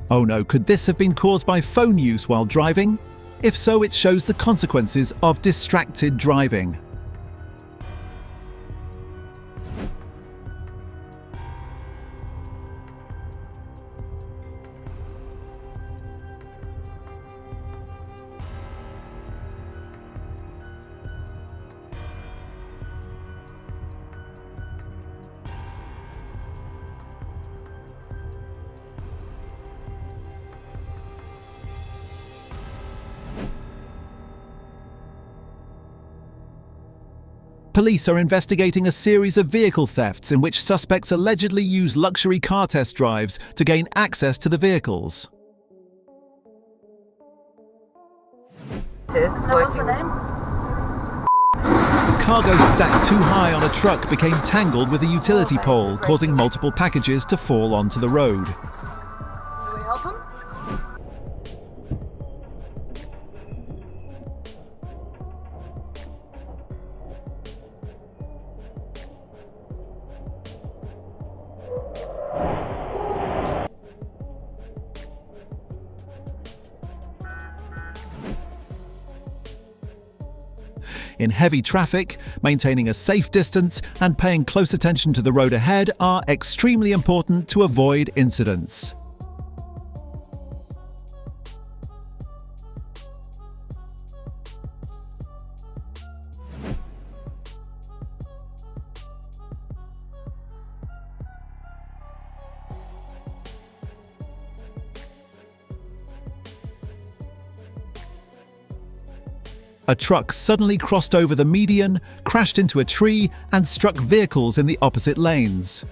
Oh no, could this have been caused by phone use while driving? If so, it shows the consequences of distracted driving. Police are investigating a series of vehicle thefts in which suspects allegedly use luxury car test drives to gain access to the vehicles. Cargo stacked too high on a truck became tangled with a utility pole, causing multiple packages to fall onto the road. Can we help him? In heavy traffic, maintaining a safe distance and paying close attention to the road ahead are extremely important to avoid incidents. A truck suddenly crossed over the median, crashed into a tree, and struck vehicles in the opposite lanes.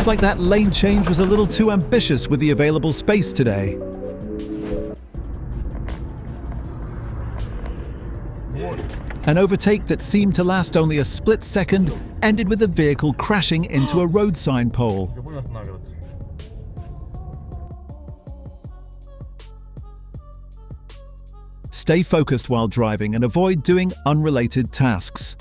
Looks like that lane change was a little too ambitious with the available space today. An overtake that seemed to last only a split second ended with the vehicle crashing into a road sign pole. Stay focused while driving and avoid doing unrelated tasks.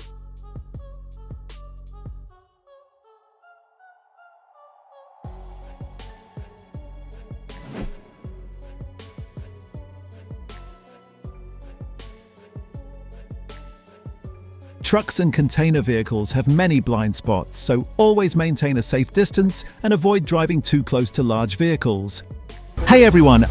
trucks and container vehicles have many blind spots, so always maintain a safe distance and avoid driving too close to large vehicles. Hey everyone!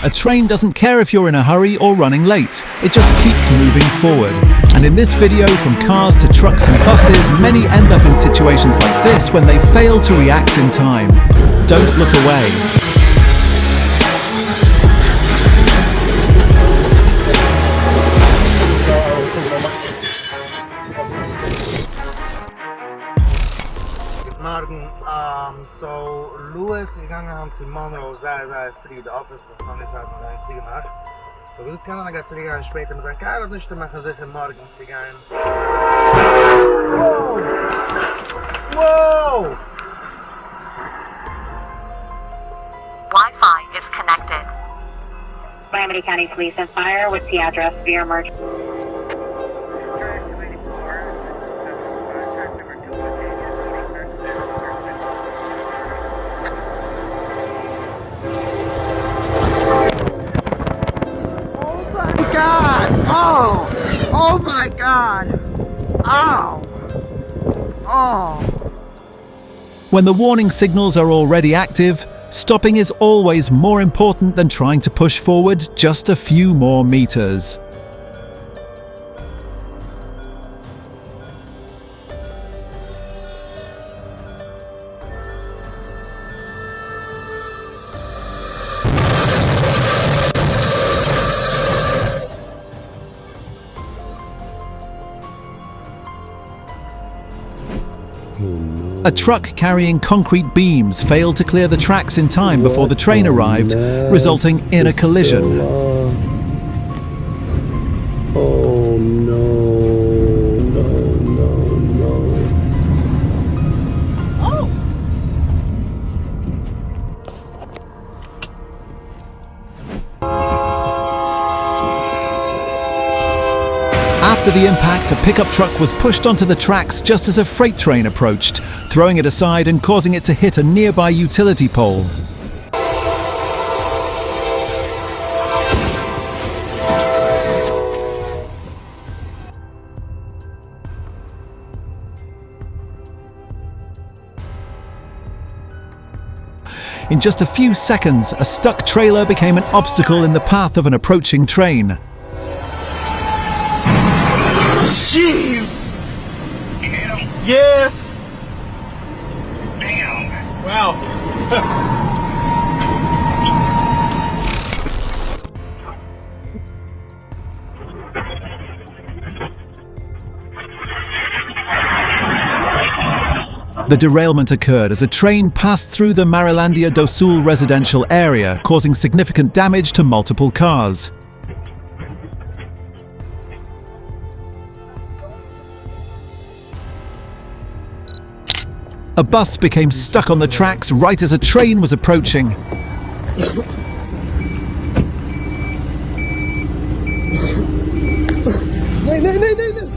A train doesn't care if you're in a hurry or running late, it just keeps moving forward. And in this video, from cars to trucks and buses, many end up in situations like this when they fail to react in time. Don't look away. Morgen, so Louis gegangen aan zijn Monroe, zij free the office, dat zal niet zijn de einzige Nacht. So gut kann er ganz regal später mit seinem Kerl nicht machen, sicher morgen zu gehen. Whoa! Whoa! Wi-Fi is connected. Miami County Police and Fire, what's the address for your emergency? Oh my God! Ow! Oh! When the warning signals are already active, stopping is always more important than trying to push forward just a few more meters. A truck carrying concrete beams failed to clear the tracks in time before the train arrived, resulting in a collision. Oh no, no, no, no. Oh! After the impact, a pickup truck was pushed onto the tracks just as a freight train approached, throwing it aside and causing it to hit a nearby utility pole. In just a few seconds, a stuck trailer became an obstacle in the path of an approaching train. Shit! Yes! Damn! Wow! The derailment occurred as a train passed through the Marilandia do Sul residential area, causing significant damage to multiple cars. A bus became stuck on the tracks right as a train was approaching. Nee, nee, nee, nee, nee.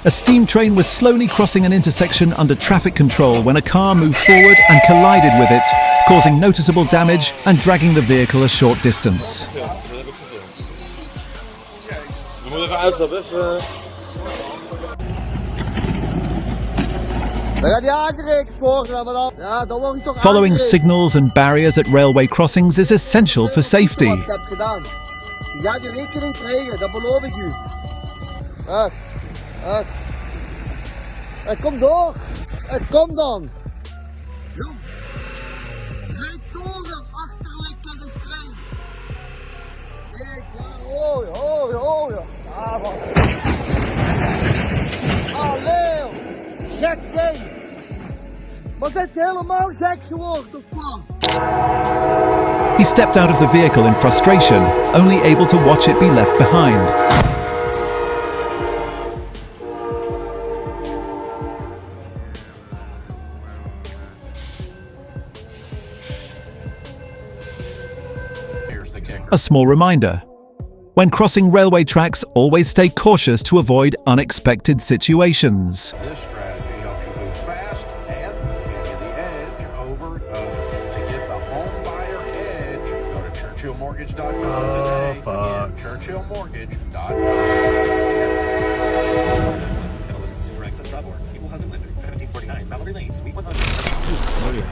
A steam train was slowly crossing an intersection under traffic control when a car moved forward and collided with it, causing noticeable damage and dragging the vehicle a short distance. Following signals and barriers at railway crossings is essential for safety. Kom door! Kom dan! Óbvio. Ah, bom. Valeu! Jack Dane! Mas é helemaal Jack geworden, the fuck? He stepped out of the vehicle in frustration, only able to watch it be left behind. A small reminder. When crossing railway tracks, always stay cautious to avoid unexpected situations. This strategy helps you move fast and give you the edge over others. To get the home buyer edge, go to ChurchillMortgage.com today. Again, ChurchillMortgage.com. Equal housing lender, 1749 Mallory Lane, Suite 100.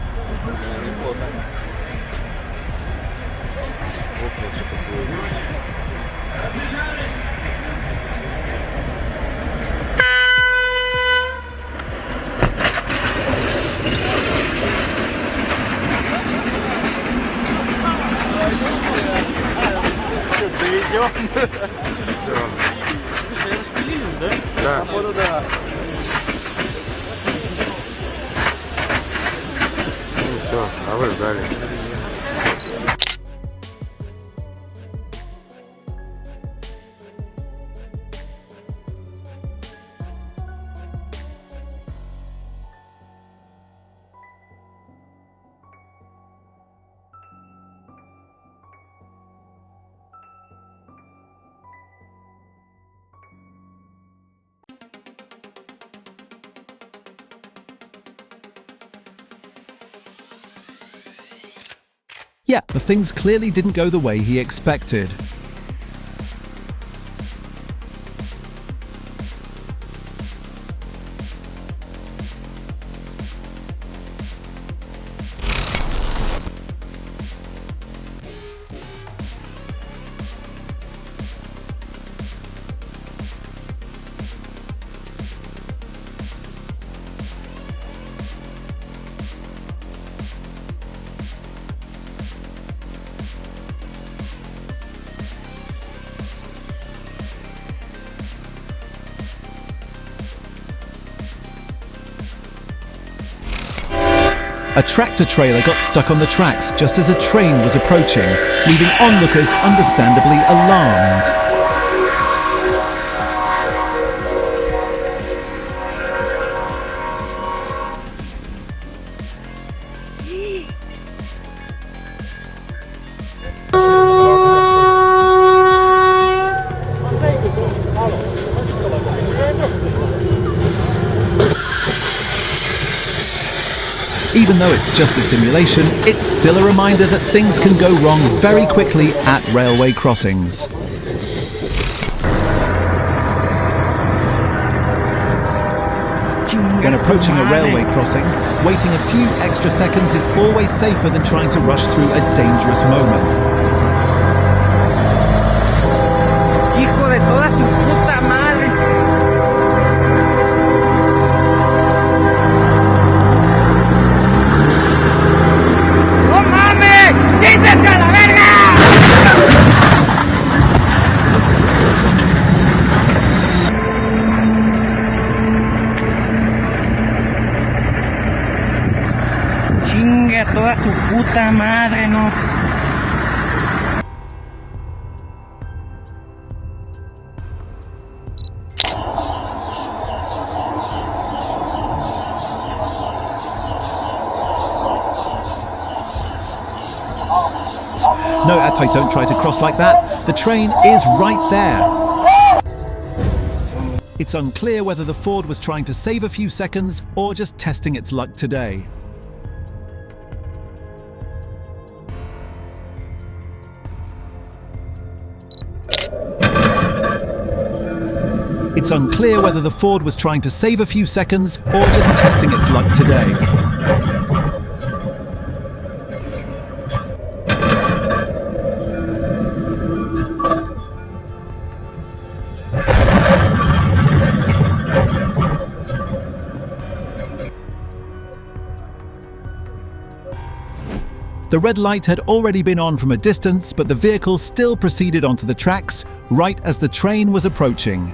Yeah, the things clearly didn't go the way he expected. A tractor-trailer got stuck on the tracks just as a train was approaching, leaving onlookers understandably alarmed. Even though it's just a simulation, it's still a reminder that things can go wrong very quickly at railway crossings. When approaching a railway crossing, waiting a few extra seconds is always safer than trying to rush through a dangerous moment. Hijo de toda su puta madre. ¡Quítense a la verga! Chingue a toda su puta madre, ¿no? No, Atai, don't try to cross like that. The train is right there. It's unclear whether the Ford was trying to save a few seconds or just testing its luck today. It's unclear whether the Ford was trying to save a few seconds or just testing its luck today. The red light had already been on from a distance, but the vehicle still proceeded onto the tracks right as the train was approaching.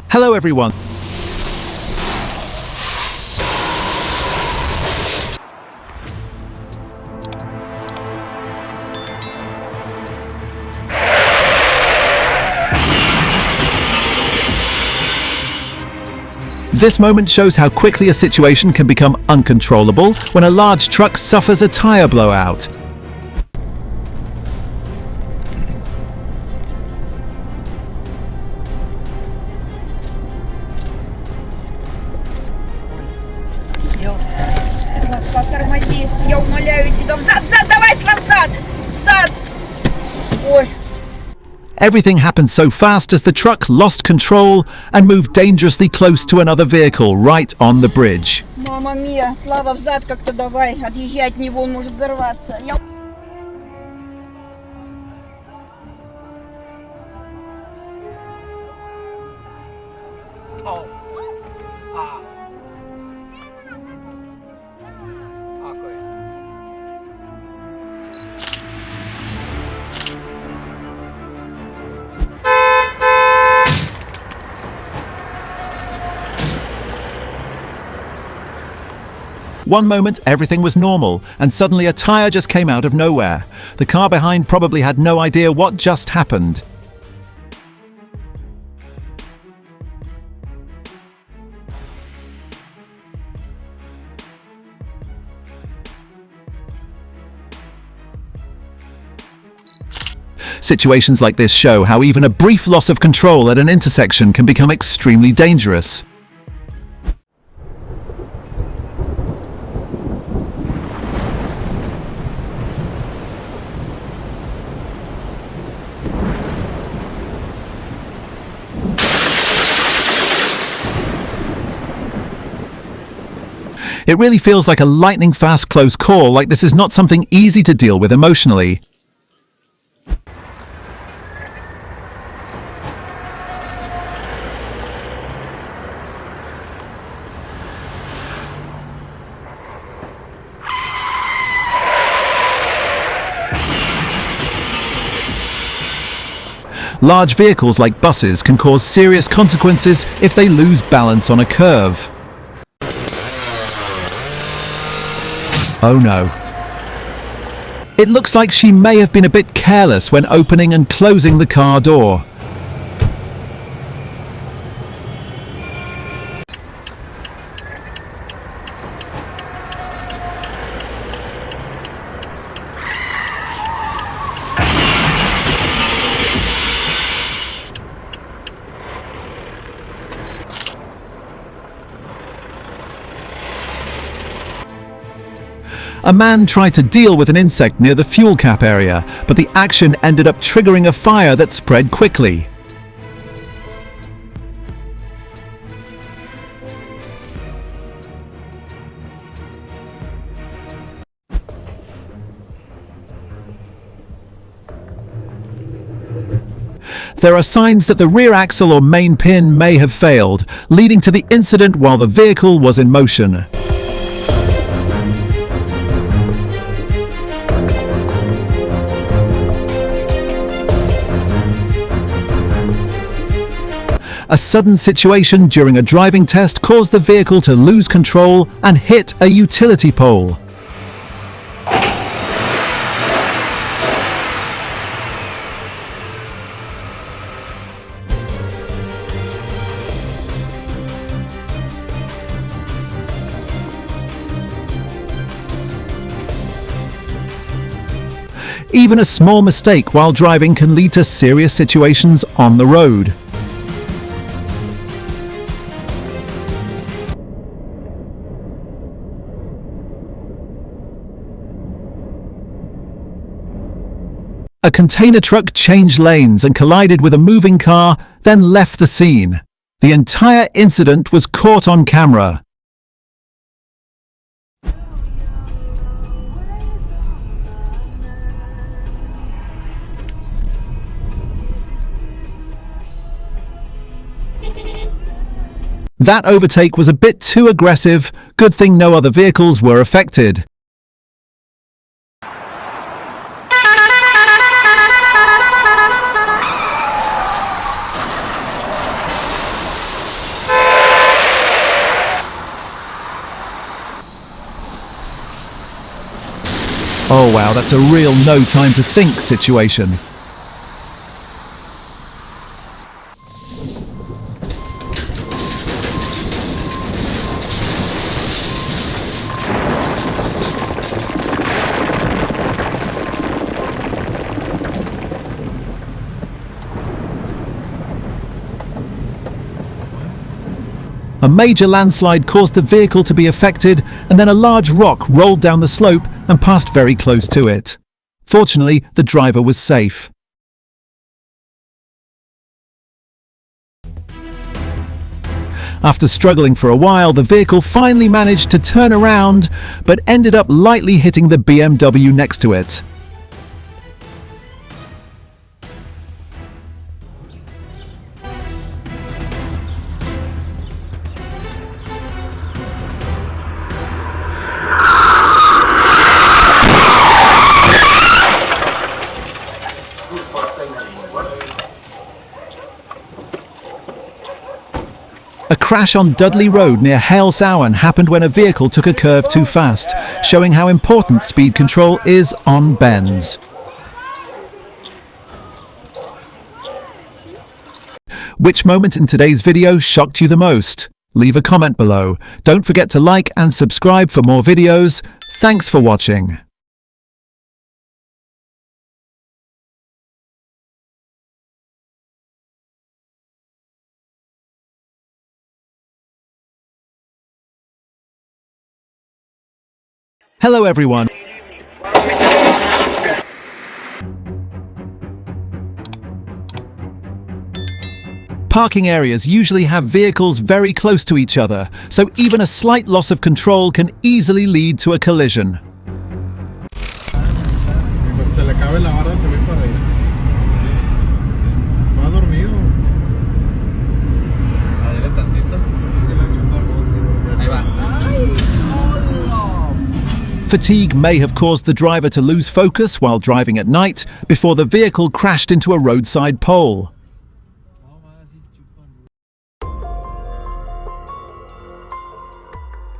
Hello everyone. This moment shows how quickly a situation can become uncontrollable when a large truck suffers a tire blowout. Я умоляю тебя, взад, давай взад! Ой. Everything happened so fast as the truck lost control and moved dangerously close to another vehicle right on the bridge. Мама мия, Слава, взад как-то давай, отъезжай от него, он может взорваться. One moment everything was normal, and suddenly a tire just came out of nowhere. The car behind probably had no idea what just happened. Situations like this show how even a brief loss of control at an intersection can become extremely dangerous. It really feels like a lightning-fast close call, like this is not something easy to deal with emotionally. Large vehicles like buses can cause serious consequences if they lose balance on a curve. Oh no. It looks like she may have been a bit careless when opening and closing the car door. A man tried to deal with an insect near the fuel cap area, but the action ended up triggering a fire that spread quickly. There are signs that the rear axle or main pin may have failed, leading to the incident while the vehicle was in motion. A sudden situation during a driving test caused the vehicle to lose control and hit a utility pole. Even a small mistake while driving can lead to serious situations on the road. A container truck changed lanes and collided with a moving car, then left the scene. The entire incident was caught on camera. That overtake was a bit too aggressive. Good thing no other vehicles were affected. Oh wow, that's a real no time to think situation. A major landslide caused the vehicle to be affected, and then a large rock rolled down the slope and passed very close to it. Fortunately, the driver was safe. After struggling for a while, the vehicle finally managed to turn around, but ended up lightly hitting the BMW next to it. A crash on Dudley Road near Halesowen happened when a vehicle took a curve too fast, showing how important speed control is on bends. Which moment in today's video shocked you the most? Leave a comment below. Don't forget to like and subscribe for more videos. Thanks for watching. Hello everyone. Parking areas usually have vehicles very close to each other, so even a slight loss of control can easily lead to a collision. Fatigue may have caused the driver to lose focus while driving at night before the vehicle crashed into a roadside pole.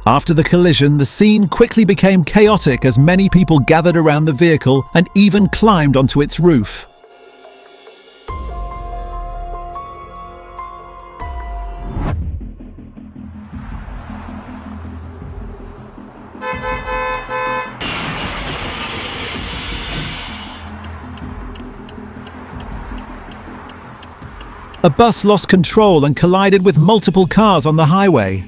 After the collision, the scene quickly became chaotic as many people gathered around the vehicle and even climbed onto its roof. A bus lost control and collided with multiple cars on the highway.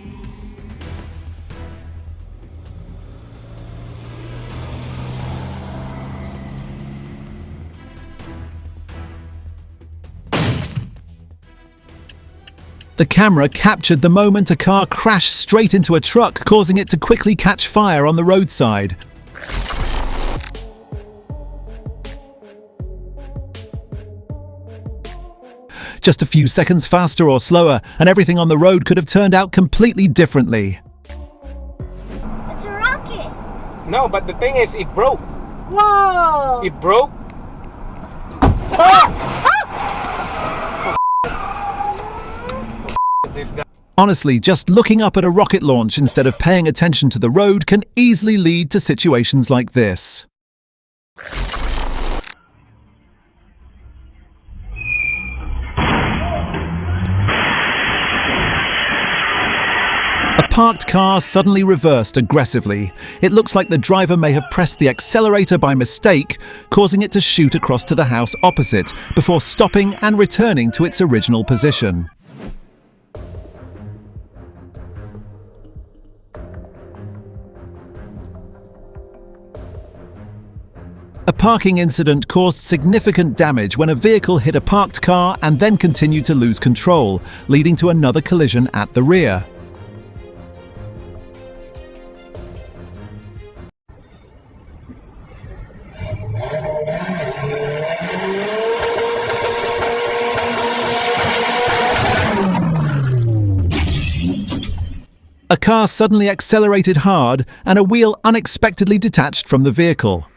The camera captured the moment a car crashed straight into a truck, causing it to quickly catch fire on the roadside. Just a few seconds faster or slower, and everything on the road could have turned out completely differently. It's a rocket! No, but the thing is, it broke. Whoa! It broke. Ah! This guy. Honestly, just looking up at a rocket launch instead of paying attention to the road can easily lead to situations like this. A parked car suddenly reversed aggressively. It looks like the driver may have pressed the accelerator by mistake, causing it to shoot across to the house opposite, before stopping and returning to its original position. A parking incident caused significant damage when a vehicle hit a parked car and then continued to lose control, leading to another collision at the rear. car suddenly accelerated hard and a wheel unexpectedly detached from the vehicle.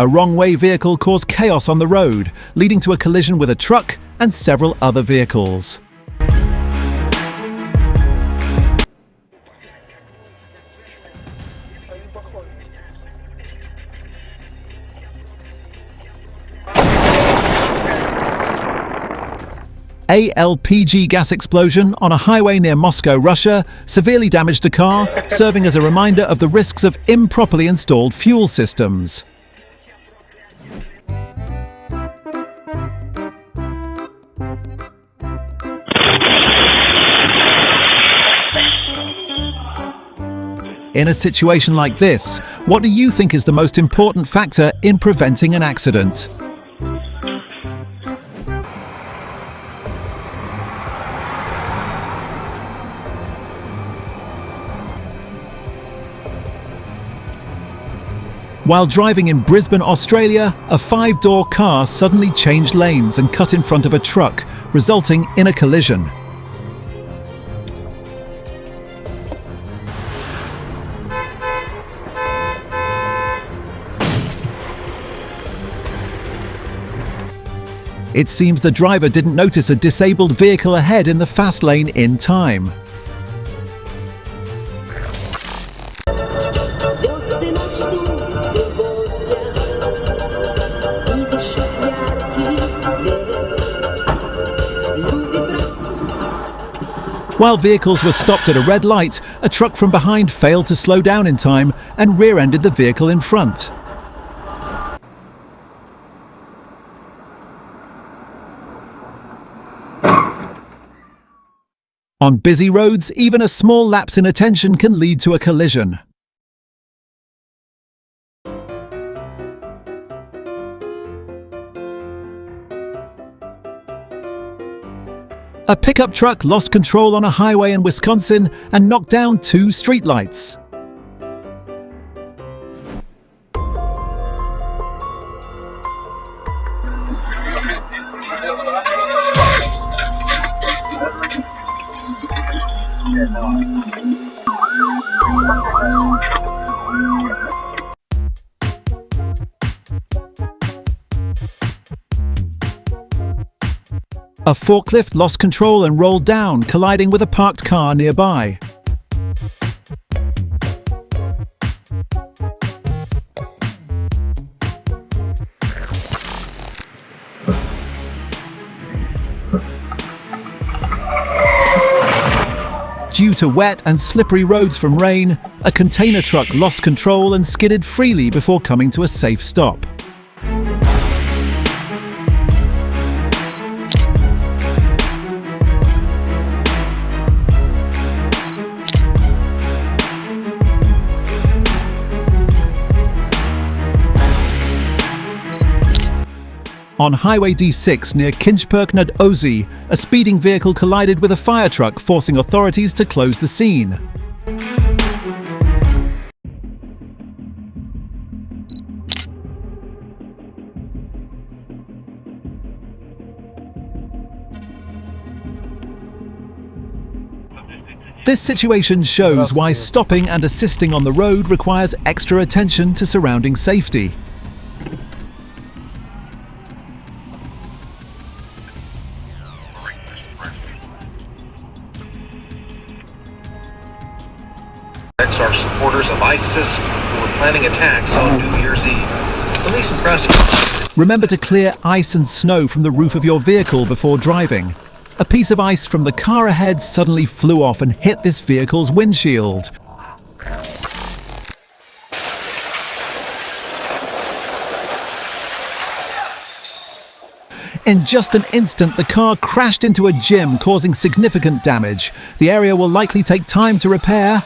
A wrong-way vehicle caused chaos on the road, leading to a collision with a truck and several other vehicles. A LPG gas explosion on a highway near Moscow, Russia, severely damaged a car, serving as a reminder of the risks of improperly installed fuel systems. In a situation like this, what do you think is the most important factor in preventing an accident? While driving in Brisbane, Australia, a 5-door car suddenly changed lanes and cut in front of a truck, resulting in a collision. It seems the driver didn't notice a disabled vehicle ahead in the fast lane in time. While vehicles were stopped at a red light, a truck from behind failed to slow down in time and rear-ended the vehicle in front. On busy roads, even a small lapse in attention can lead to a collision. A pickup truck lost control on a highway in Wisconsin and knocked down 2 streetlights. A forklift lost control and rolled down, colliding with a parked car nearby. Due to wet and slippery roads from rain, a container truck lost control and skidded freely before coming to a safe stop. On Highway D6 near Kinchperk nad Ozy, a speeding vehicle collided with a fire truck, forcing authorities to close the scene. This situation shows why stopping and assisting on the road requires extra attention to surrounding safety. Are supporters of ISIS who were planning attacks on New Year's Eve. Police and prosecutors. Remember to clear ice and snow from the roof of your vehicle before driving. A piece of ice from the car ahead suddenly flew off and hit this vehicle's windshield. In just an instant, the car crashed into a gym, causing significant damage. The area will likely take time to repair.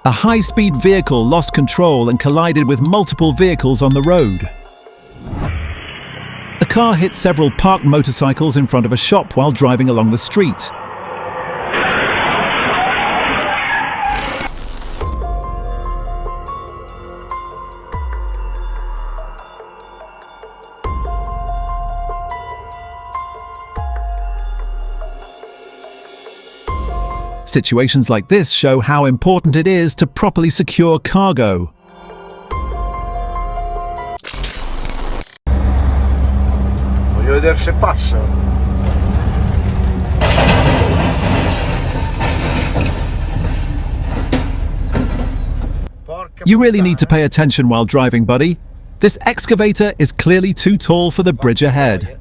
A high-speed vehicle lost control and collided with multiple vehicles on the road. A car hit several parked motorcycles in front of a shop while driving along the street. Situations like this show how important it is to properly secure cargo. Voglio vedere se passa. You really need to pay attention while driving, buddy. This excavator is clearly too tall for the bridge ahead.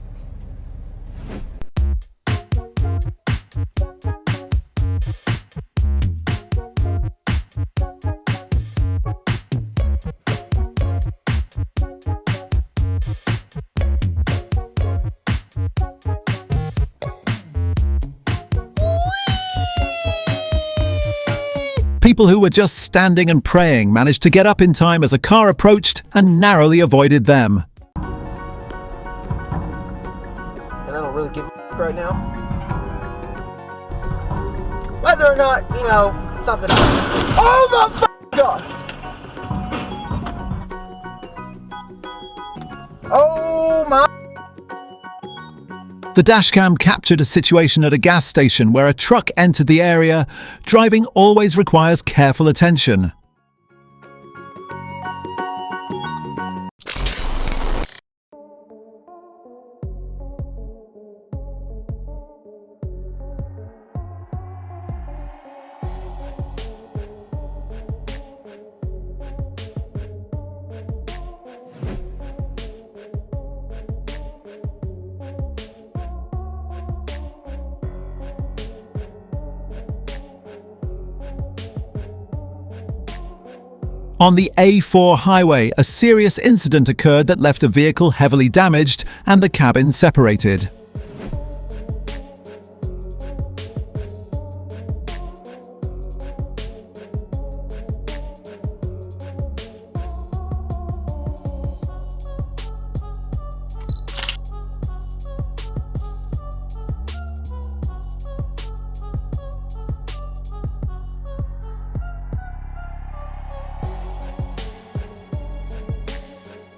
People who were just standing and praying managed to get up in time as a car approached and narrowly avoided them. And I don't really give a right now. Whether or not, you know, something. Oh my God! Oh my. The dashcam captured a situation at a gas station where a truck entered the area. Driving always requires careful attention. On the A4 highway, a serious incident occurred that left a vehicle heavily damaged and the cabin separated.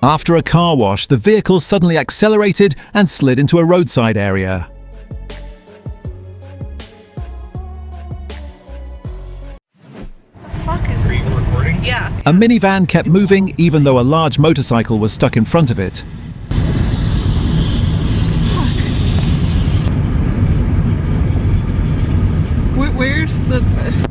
After a car wash, the vehicle suddenly accelerated and slid into a roadside area. Are you recording? Yeah. A minivan kept moving even though a large motorcycle was stuck in front of it. Where's the...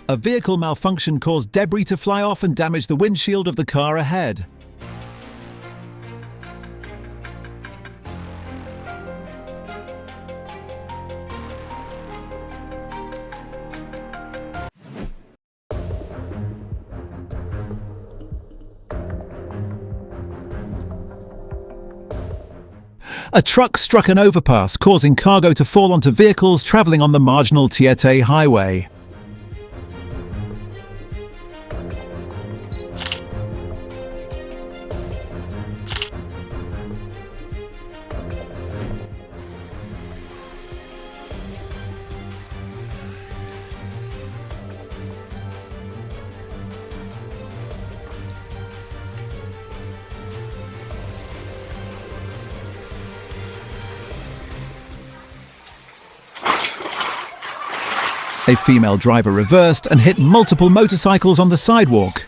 A vehicle malfunction caused debris to fly off and damage the windshield of the car ahead. A truck struck an overpass, causing cargo to fall onto vehicles traveling on the marginal Tietê highway. A female driver reversed and hit multiple motorcycles on the sidewalk.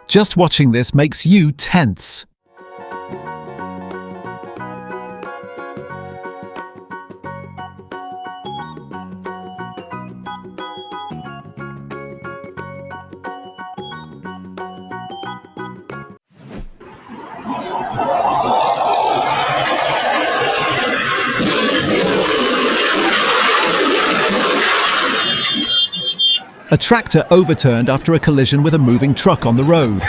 Just watching this makes you tense. A A tractor overturned after a collision with a moving truck on the road.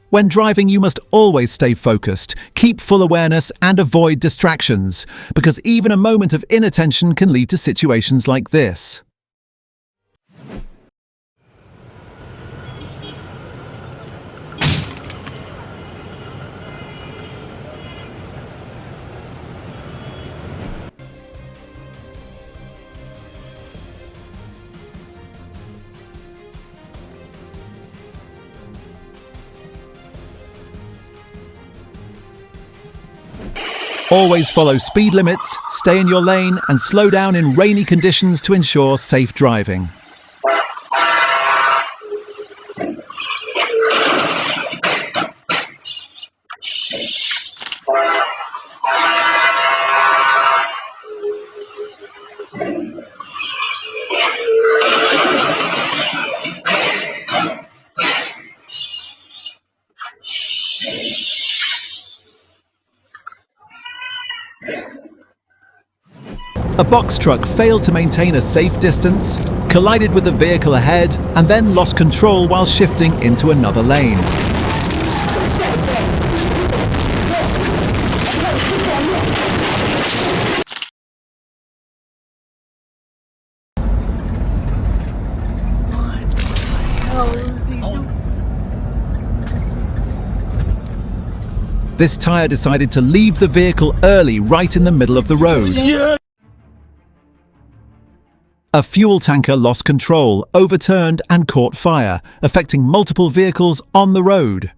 When driving, you must always stay focused, keep full awareness and avoid distractions, because even a moment of inattention can lead to situations like this. Always follow speed limits, stay in your lane, and slow down in rainy conditions to ensure safe driving. A box truck failed to maintain a safe distance, collided with the vehicle ahead, and then lost control while shifting into another lane. This tyre decided to leave the vehicle early right in the middle of the road. Yeah. A fuel tanker lost control, overturned and caught fire, affecting multiple vehicles on the road.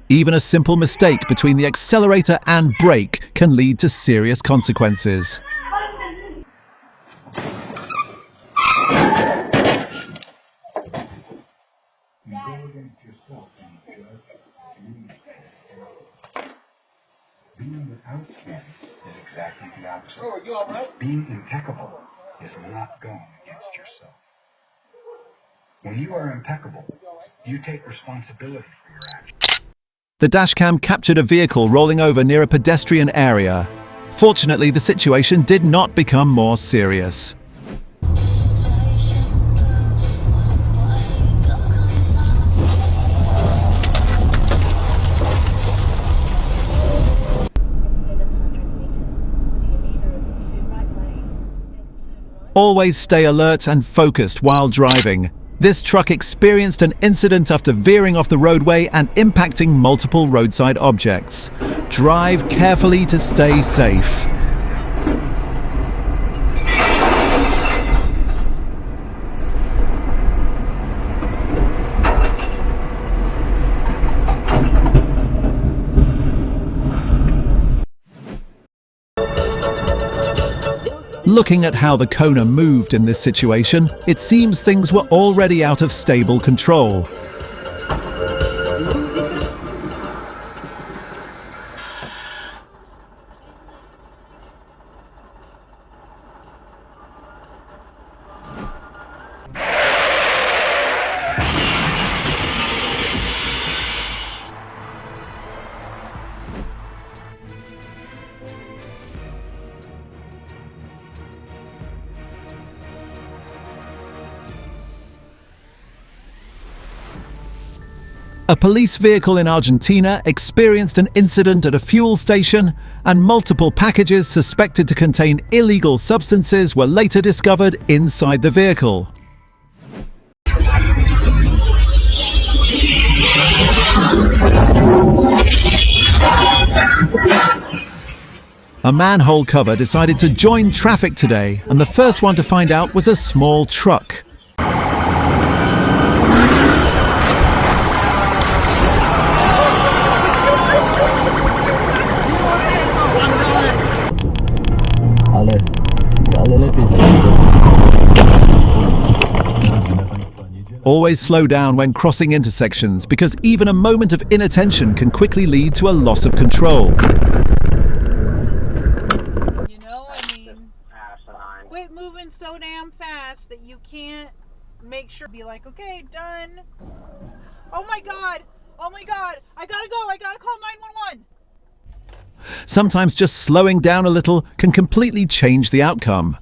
Even a simple mistake between the accelerator and brake can lead to serious consequences. Being without skin is exactly the opposite. Oh, are you all right? Being impeccable is not going against yourself. When you are impeccable, you take responsibility for your actions. The dashcam captured a vehicle rolling over near a pedestrian area. Fortunately, the situation did not become more serious. Always stay alert and focused while driving. This truck experienced an incident after veering off the roadway and impacting multiple roadside objects. Drive carefully to stay safe. Looking at how the Kona moved in this situation, it seems things were already out of stable control. A police vehicle in Argentina experienced an incident at a fuel station, and multiple packages suspected to contain illegal substances were later discovered inside the vehicle. A manhole cover decided to join traffic today, and the first one to find out was a small truck. Always slow down when crossing intersections, because even a moment of inattention can quickly lead to a loss of control. You know, I mean, quit moving so damn fast that you can't make sure, be like, okay, done. Oh my God, I gotta go, I gotta call 911. Sometimes just slowing down a little can completely change the outcome.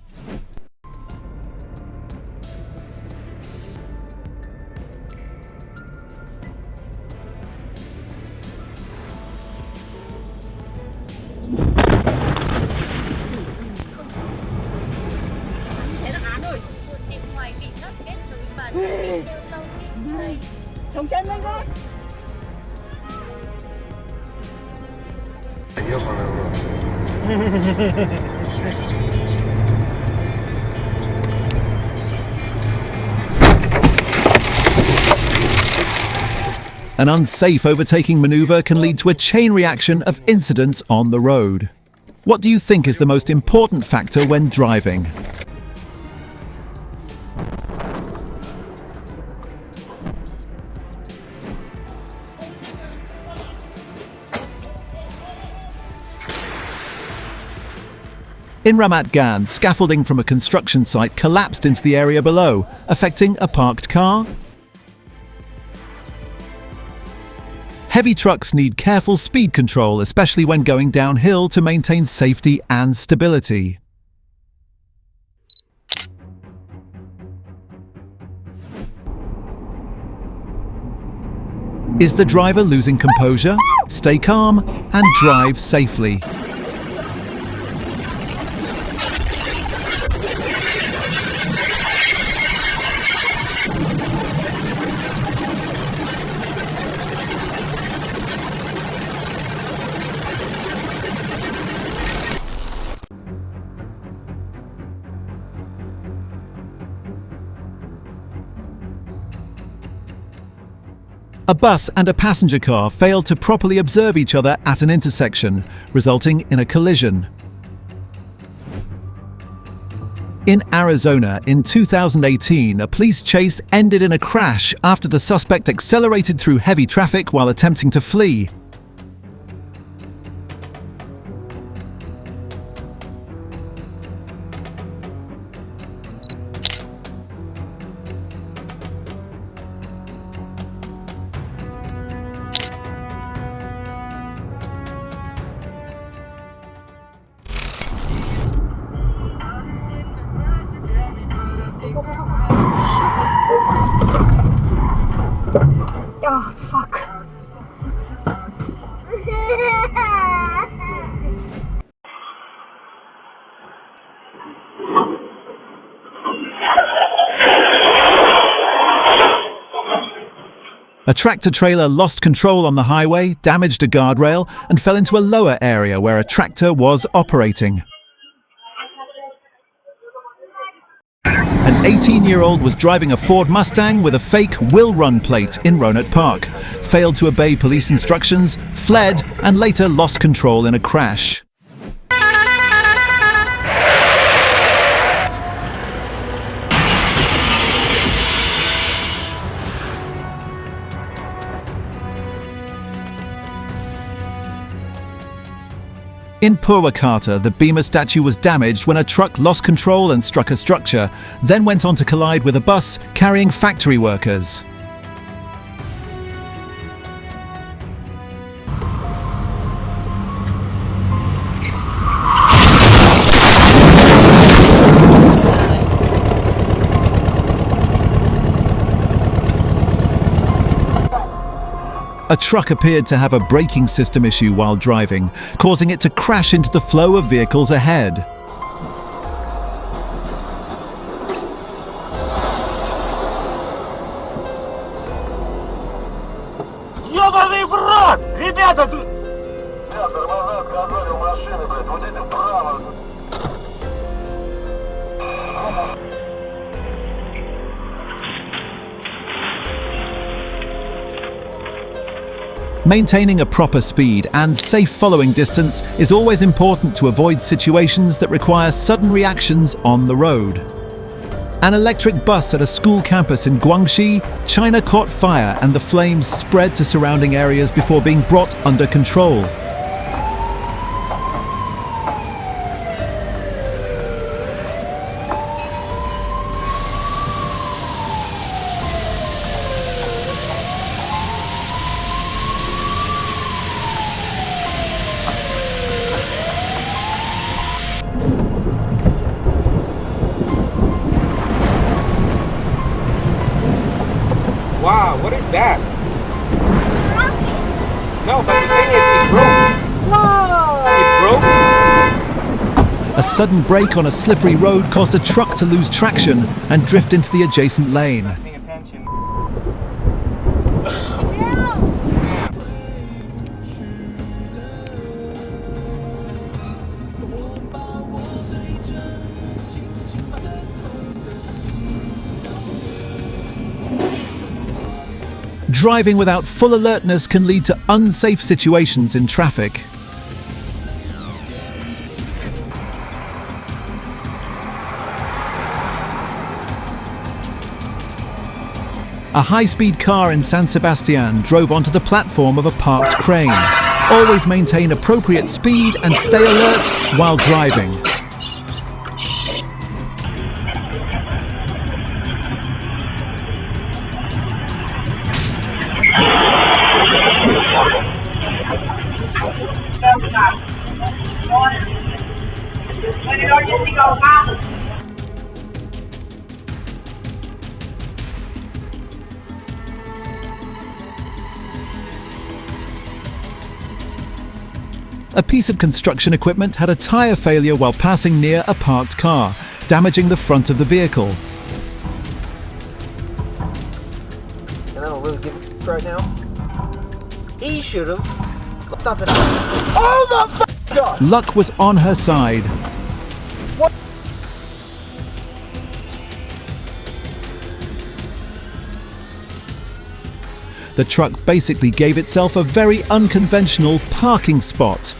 An unsafe overtaking maneuver can lead to a chain reaction of incidents on the road. What do you think is the most important factor when driving? In Ramat Gan, scaffolding from a construction site collapsed into the area below, affecting a parked car. Heavy trucks need careful speed control, especially when going downhill, to maintain safety and stability. Is the driver losing composure? Stay calm and drive safely. A bus and a passenger car failed to properly observe each other at an intersection, resulting in a collision. In Arizona in 2018, a police chase ended in a crash after the suspect accelerated through heavy traffic while attempting to flee. Oh, fuck. A tractor-trailer lost control on the highway, damaged a guardrail, and fell into a lower area where a tractor was operating. An 18-year-old was driving a Ford Mustang with a fake Will Run plate in Rohnert Park, failed to obey police instructions, fled, and later lost control in a crash. In Purwakarta, the Bhima statue was damaged when a truck lost control and struck a structure, then went on to collide with a bus carrying factory workers. A truck appeared to have a braking system issue while driving, causing it to crash into the flow of vehicles ahead. Ёбаный в рот! Ребята, тут... тормоза отказали у машины, блядь, вот это право. Maintaining a proper speed and safe following distance is always important to avoid situations that require sudden reactions on the road. An electric bus at a school campus in Guangxi, China caught fire and the flames spread to surrounding areas before being brought under control. Wow, what is that? No, but the thing is, it broke. It broke. A sudden brake on a slippery road caused a truck to lose traction and drift into the adjacent lane. Paying attention. Driving without full alertness can lead to unsafe situations in traffic. A high-speed car in San Sebastian drove onto the platform of a parked crane. Always maintain appropriate speed and stay alert while driving. A piece of construction equipment had a tyre failure while passing near a parked car, damaging the front of the vehicle. And I don't really give a right now. He should have. Stop it. Oh my God! Luck was on her side. What? The truck basically gave itself a very unconventional parking spot.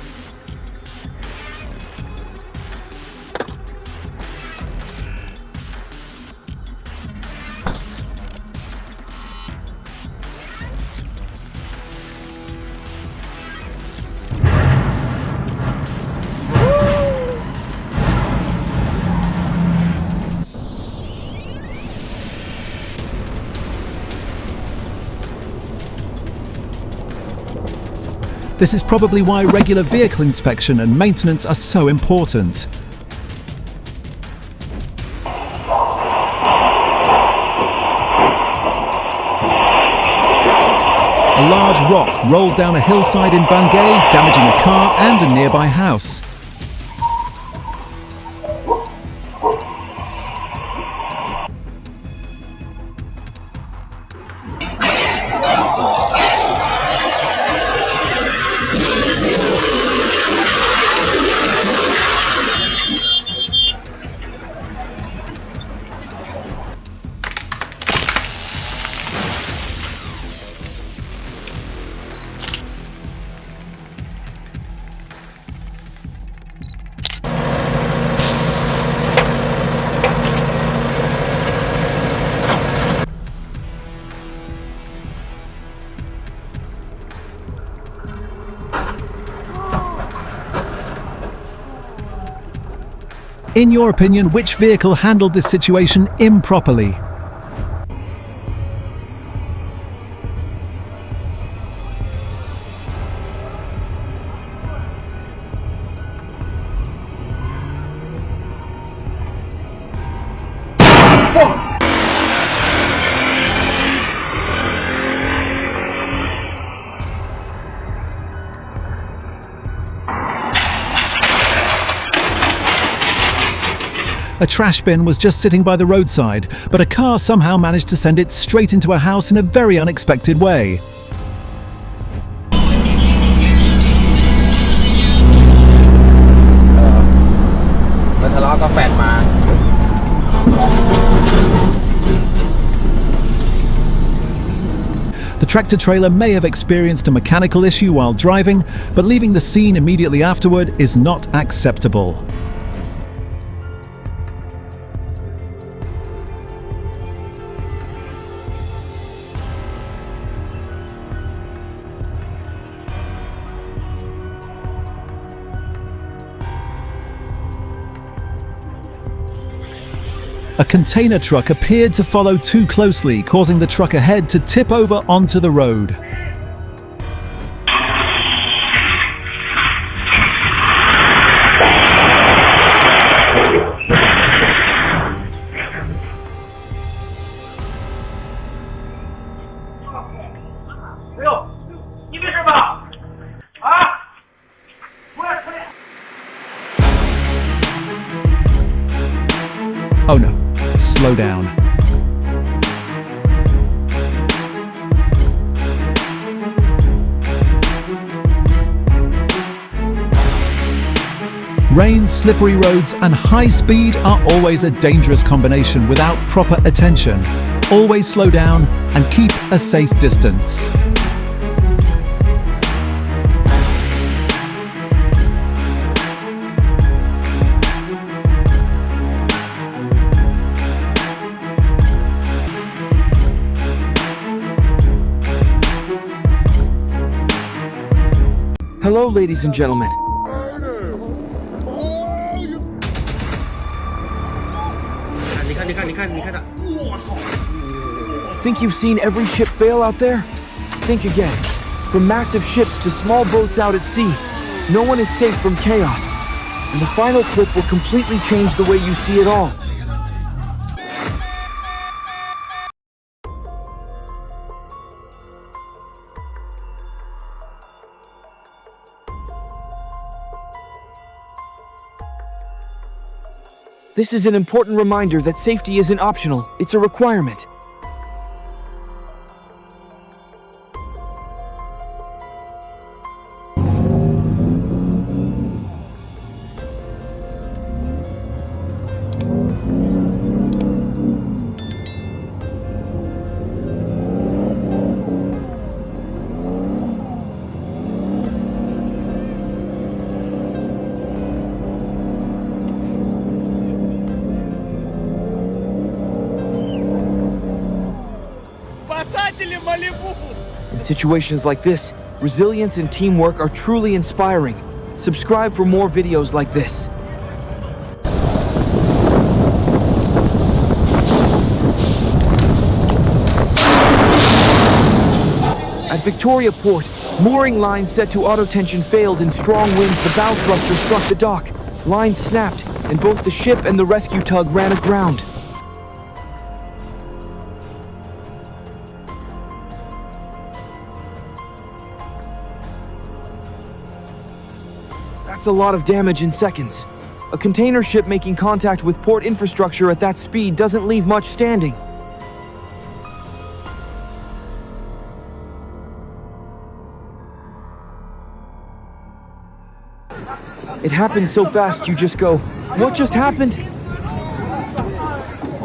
This is probably why regular vehicle inspection and maintenance are so important. A large rock rolled down a hillside in Bangay, damaging a car and a nearby house. In your opinion, which vehicle handled this situation improperly? A trash bin was just sitting by the roadside, but a car somehow managed to send it straight into a house in a very unexpected way. The tractor-trailer may have experienced a mechanical issue while driving, but leaving the scene immediately afterward is not acceptable. A container truck appeared to follow too closely, causing the truck ahead to tip over onto the road. Oh no. Slow down. Rain, slippery roads, and high speed are always a dangerous combination without proper attention. Always slow down and keep a safe distance. Hello, ladies and gentlemen. Think you've seen every ship fail out there? Think again. From massive ships to small boats out at sea, no one is safe from chaos. And the final clip will completely change the way you see it all. This is an important reminder that safety isn't optional, it's a requirement. In situations like this, resilience and teamwork are truly inspiring. Subscribe for more videos like this. At Victoria Port, mooring lines set to auto-tension failed. In strong winds, the bow thruster struck the dock. Lines snapped, and both the ship and the rescue tug ran aground. That's a lot of damage in seconds. A container ship making contact with port infrastructure at that speed doesn't leave much standing. It happened so fast you just go, what just happened? What the fuck?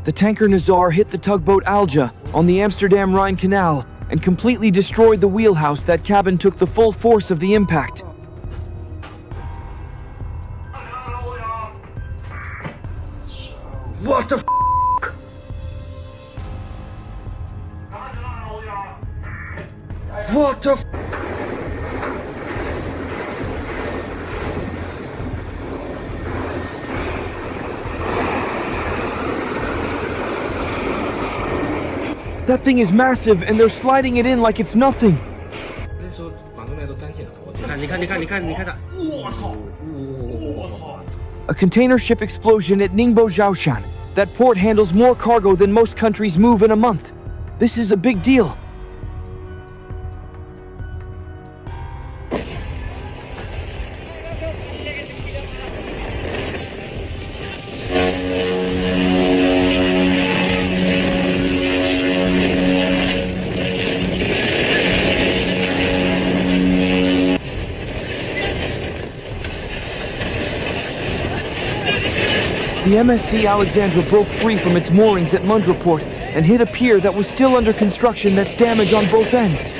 The tanker Nazar hit the tugboat Alja on the Amsterdam-Rhine Canal and completely destroyed the wheelhouse. That cabin took the full force of the impact. What the f***? What the f***? That thing is massive, and they're sliding it in like it's nothing. A container ship explosion at Ningbo Zhaoshan. That port handles more cargo than most countries move in a month. This is a big deal. The MSC Alexandra broke free from its moorings at Mundra Port and hit a pier that was still under construction that's damaged on both ends.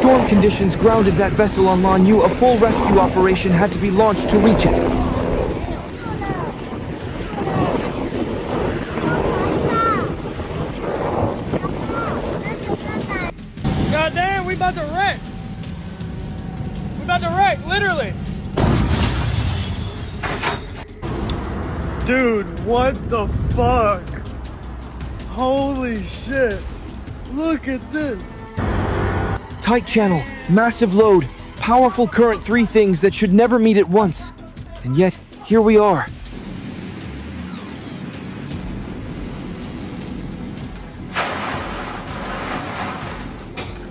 Storm conditions grounded that vessel on Lanyu. A full rescue operation had to be launched to reach it. Goddamn, we about to wreck. We about to wreck, literally. Dude, what the fuck? Holy shit. Look at this. Tight channel, massive load, powerful current, three things that should never meet at once. And yet, here we are.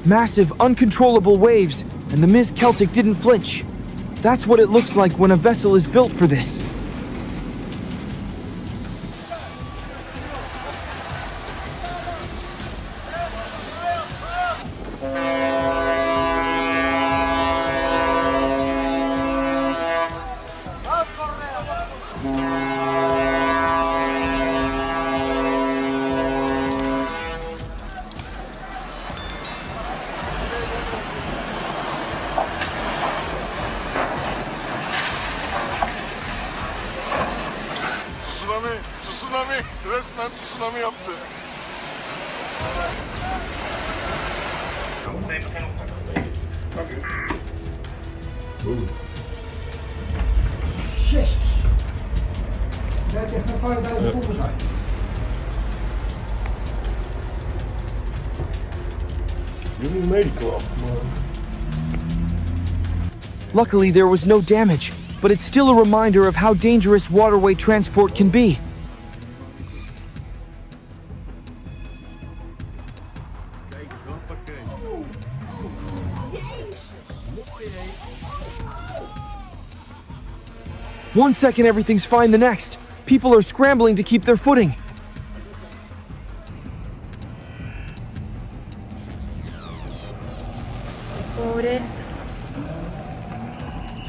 Massive, uncontrollable waves, and the Ms. Celtic didn't flinch. That's what it looks like when a vessel is built for this. Tsunami, resmen tsunami yaptı. Shit. Kijk even 5000 poppen zijn. Jullie medical. Luckily, there was no damage, but it's still a reminder of how dangerous waterway transport can be. One second everything's fine, the next. People are scrambling to keep their footing. Pobre.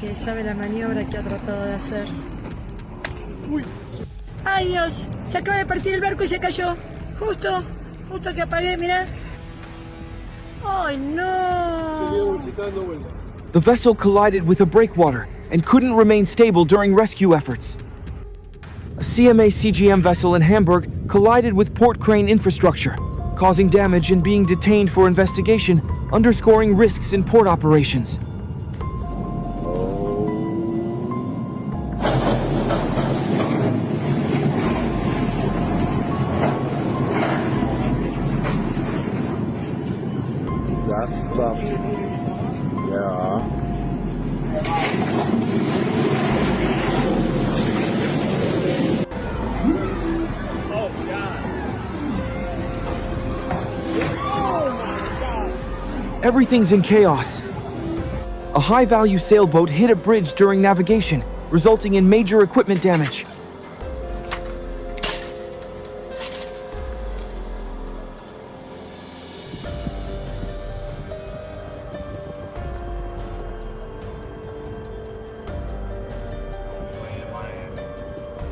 ¿Quién sabe la maniobra que ha tratado de hacer? ¡Ay, Dios! Se acaba de partir el barco y se cayó. Justo que apagué, mirá. ¡Ay, no! The vessel collided with a breakwater and couldn't remain stable during rescue efforts. A CMA CGM vessel in Hamburg collided with port crane infrastructure, causing damage and being detained for investigation, underscoring risks in port operations. Das klappt. Ja. Everything's in chaos. A high-value sailboat hit a bridge during navigation, resulting in major equipment damage.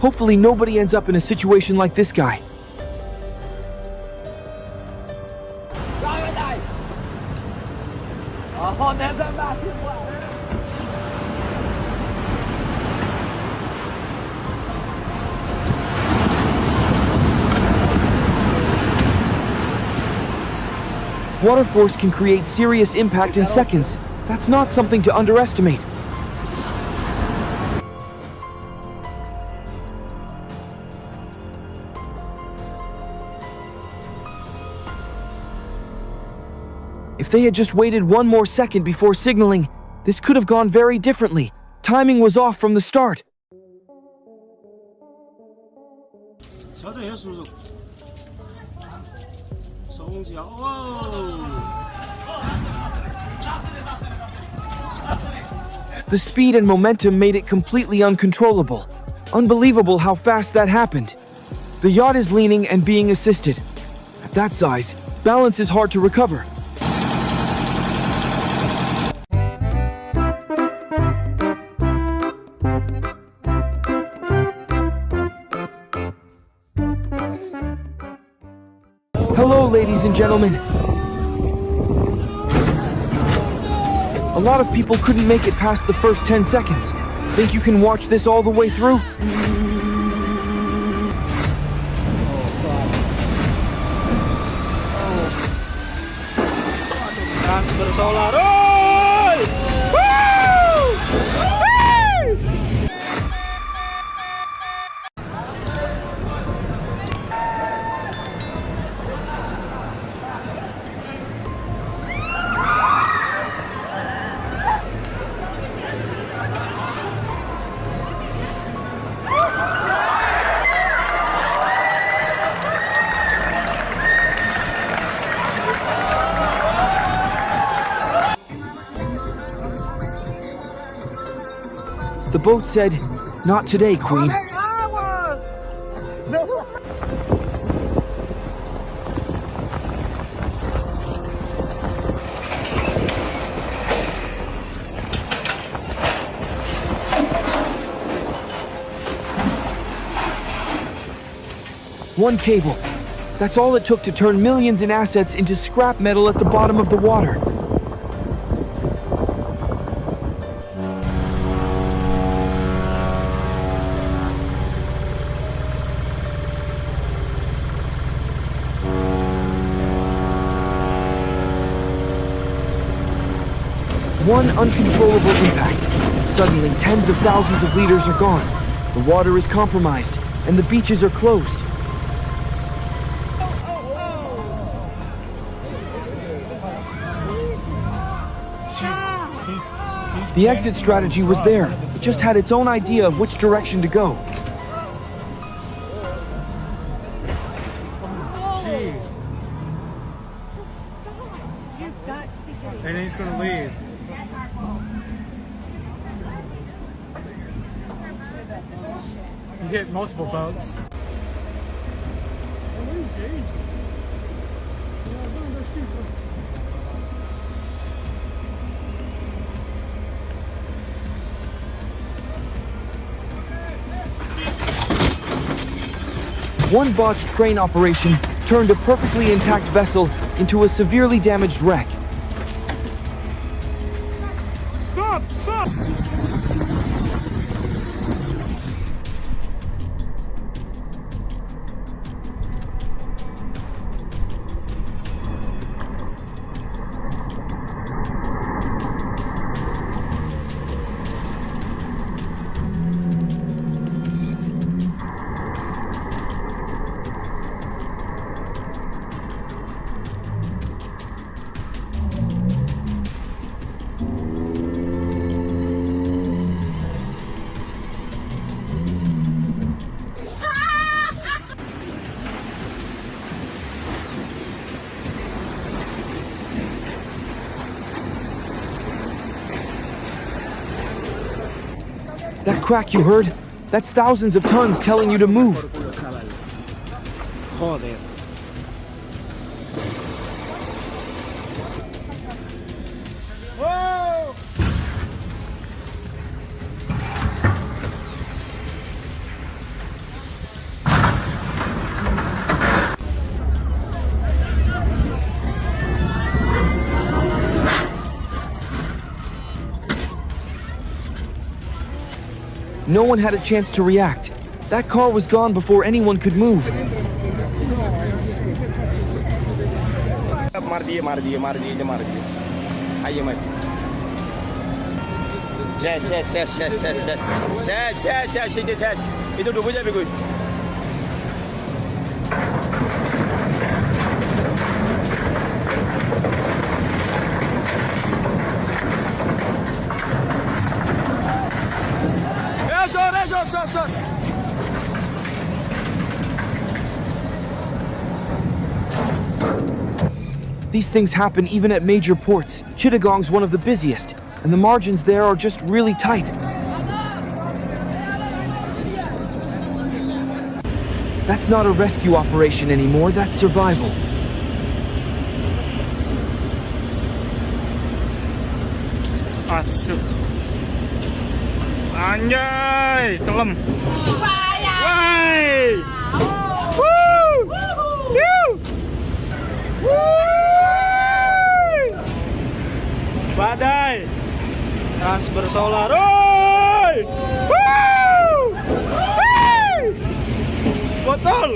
Hopefully nobody ends up in a situation like this guy. Water force can create serious impact in seconds. That's not something to underestimate. If they had just waited one more second before signaling, this could have gone very differently. Timing was off from the start. The speed and momentum made it completely uncontrollable. Unbelievable how fast that happened. The yacht is leaning and being assisted. At that size, balance is hard to recover. Hello, ladies and gentlemen. A lot of people couldn't make it past the first 10 seconds. Think you can watch this all the way through? The boat said, "Not today, Queen." One cable. That's all it took to turn millions in assets into scrap metal at the bottom of the water. One uncontrollable impact. Suddenly, tens of thousands of liters are gone. The water is compromised, and the beaches are closed. The exit strategy was there. It just had its own idea of which direction to go. Jeez. And then he's gonna leave. You hit multiple boats. One botched crane operation turned a perfectly intact vessel into a severely damaged wreck. Stop! Stop! That crack you heard? That's thousands of tons telling you to move. Joder. Whoa! No one had a chance to react. That car was gone before anyone could move. मार दिए आइए मत शेष itu dulu aja begitu. Eso. These things happen even at major ports. Chittagong's one of the busiest, and the margins there are just really tight. That's not a rescue operation anymore, that's survival. Asuk. Anjay, kelem. Wai. Woo! Badai. Trans bersolar. Oi! Botol.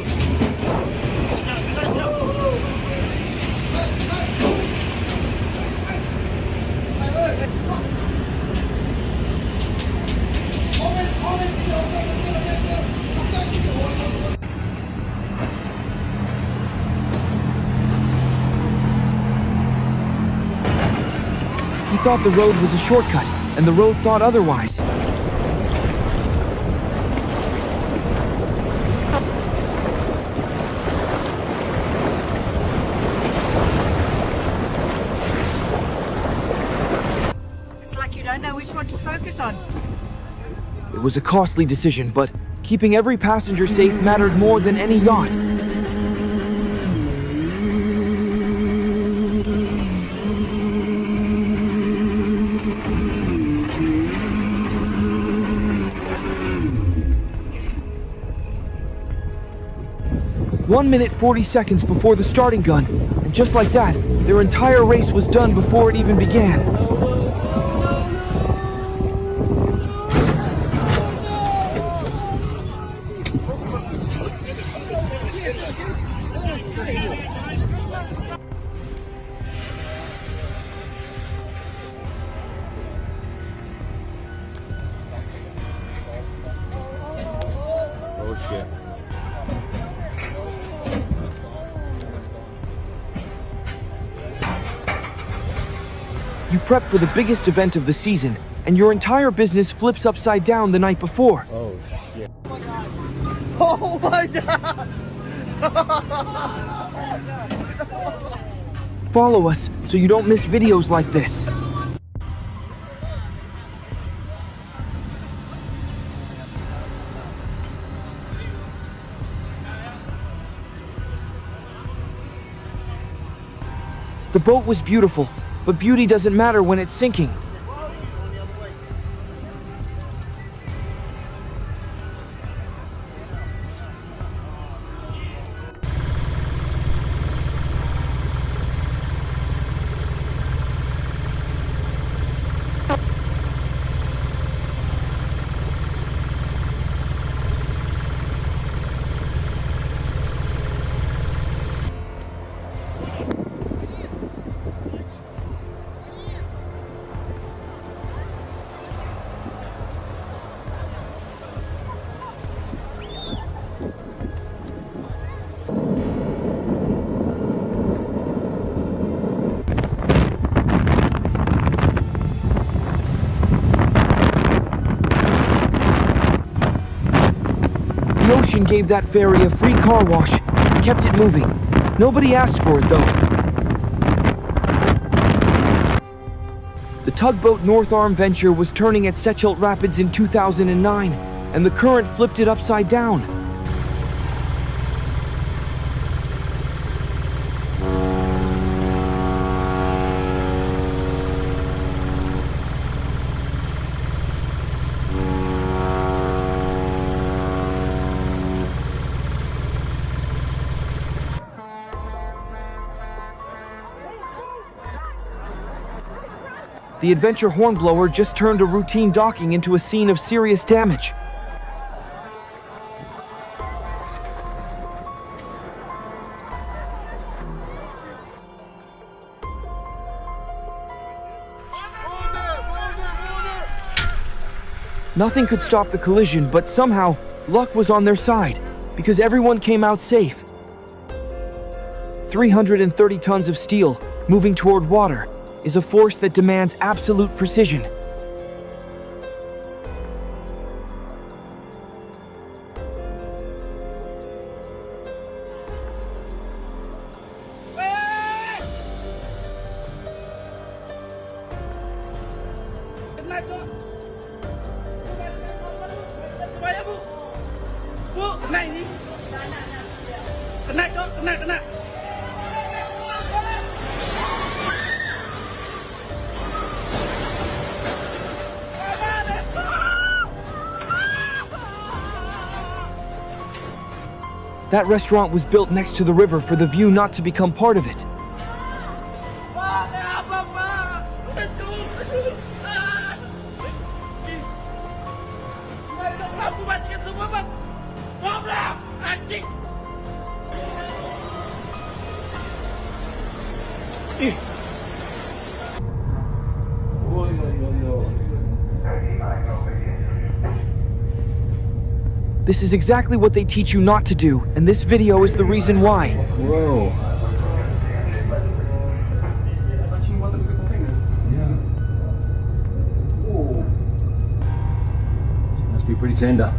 He thought the road was a shortcut, and the road thought otherwise. It's like you don't know which one to focus on. It was a costly decision, but keeping every passenger safe mattered more than any yacht. One minute 40 seconds before the starting gun, and just like that, their entire race was done before it even began. Oh shit. You prep for the biggest event of the season, and your entire business flips upside down the night before. Oh shit. Oh my god! Follow us so you don't miss videos like this. The boat was beautiful, but beauty doesn't matter when it's sinking. The ocean gave that ferry a free car wash and kept it moving. Nobody asked for it, though. The tugboat North Arm Venture was turning at Secchilt Rapids in 2009, and the current flipped it upside down. The Adventure Hornblower just turned a routine docking into a scene of serious damage. Nothing could stop the collision, but somehow, luck was on their side, because everyone came out safe. 330 tons of steel, moving toward water, is a force that demands absolute precision. That restaurant was built next to the river for the view not to become part of it. This is exactly what they teach you not to do, and this video is the reason why. Whoa. Must be pretty tender.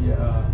Yeah.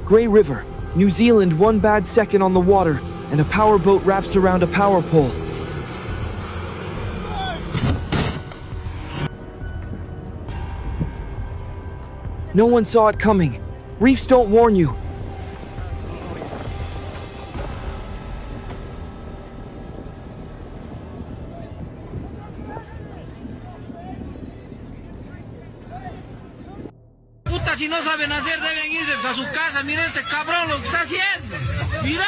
Grey River, New Zealand, 1 bad second on the water, and a powerboat wraps around a power pole. No one saw it coming. Reefs don't warn you. Si no saben hacer, deben irse a su casa. Mira este cabrón lo que está haciendo. Mira.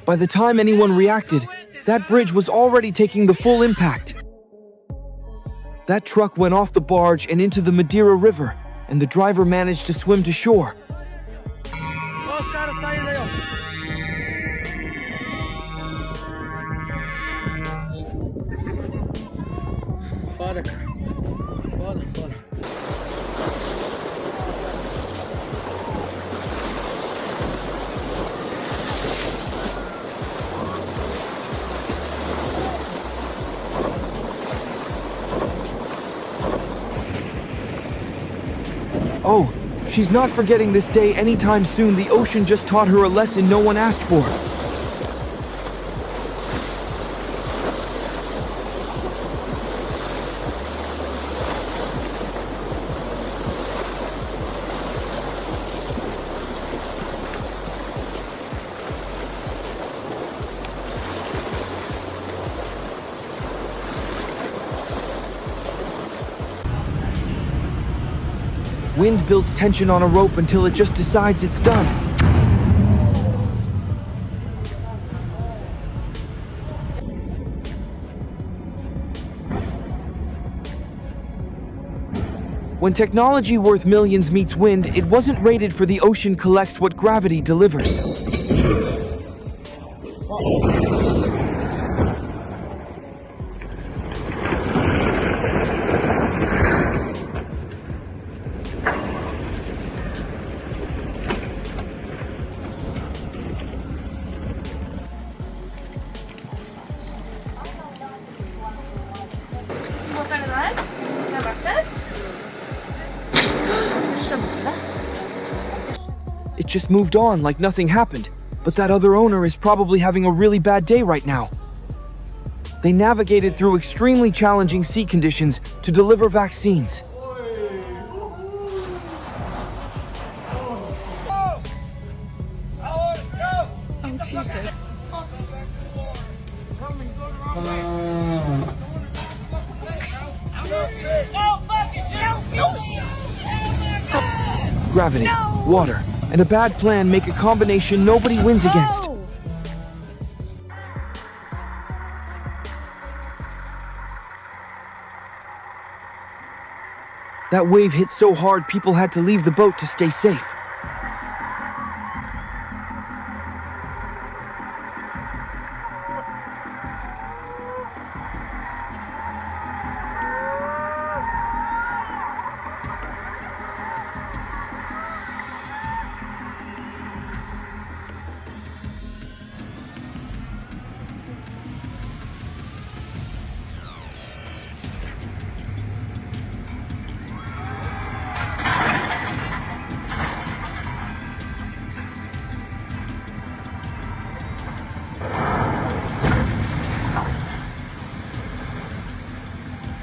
By the time anyone reacted, that bridge was already taking the full impact. That truck went off the barge and into the Madeira River, and the driver managed to swim to shore. Os caras saem daí, ó. Bora, cara. Bora, bora. Oh, she's not forgetting this day anytime soon. The ocean just taught her a lesson no one asked for. Wind builds tension on a rope until it just decides it's done. When technology worth millions meets wind, it wasn't rated for the ocean collects what gravity delivers. It just moved on like nothing happened, but that other owner is probably having a really bad day right now. They navigated through extremely challenging sea conditions to deliver vaccines. Oh, Jesus. Gravity, water, and a bad plan make a combination nobody wins against. That wave hit so hard people had to leave the boat to stay safe.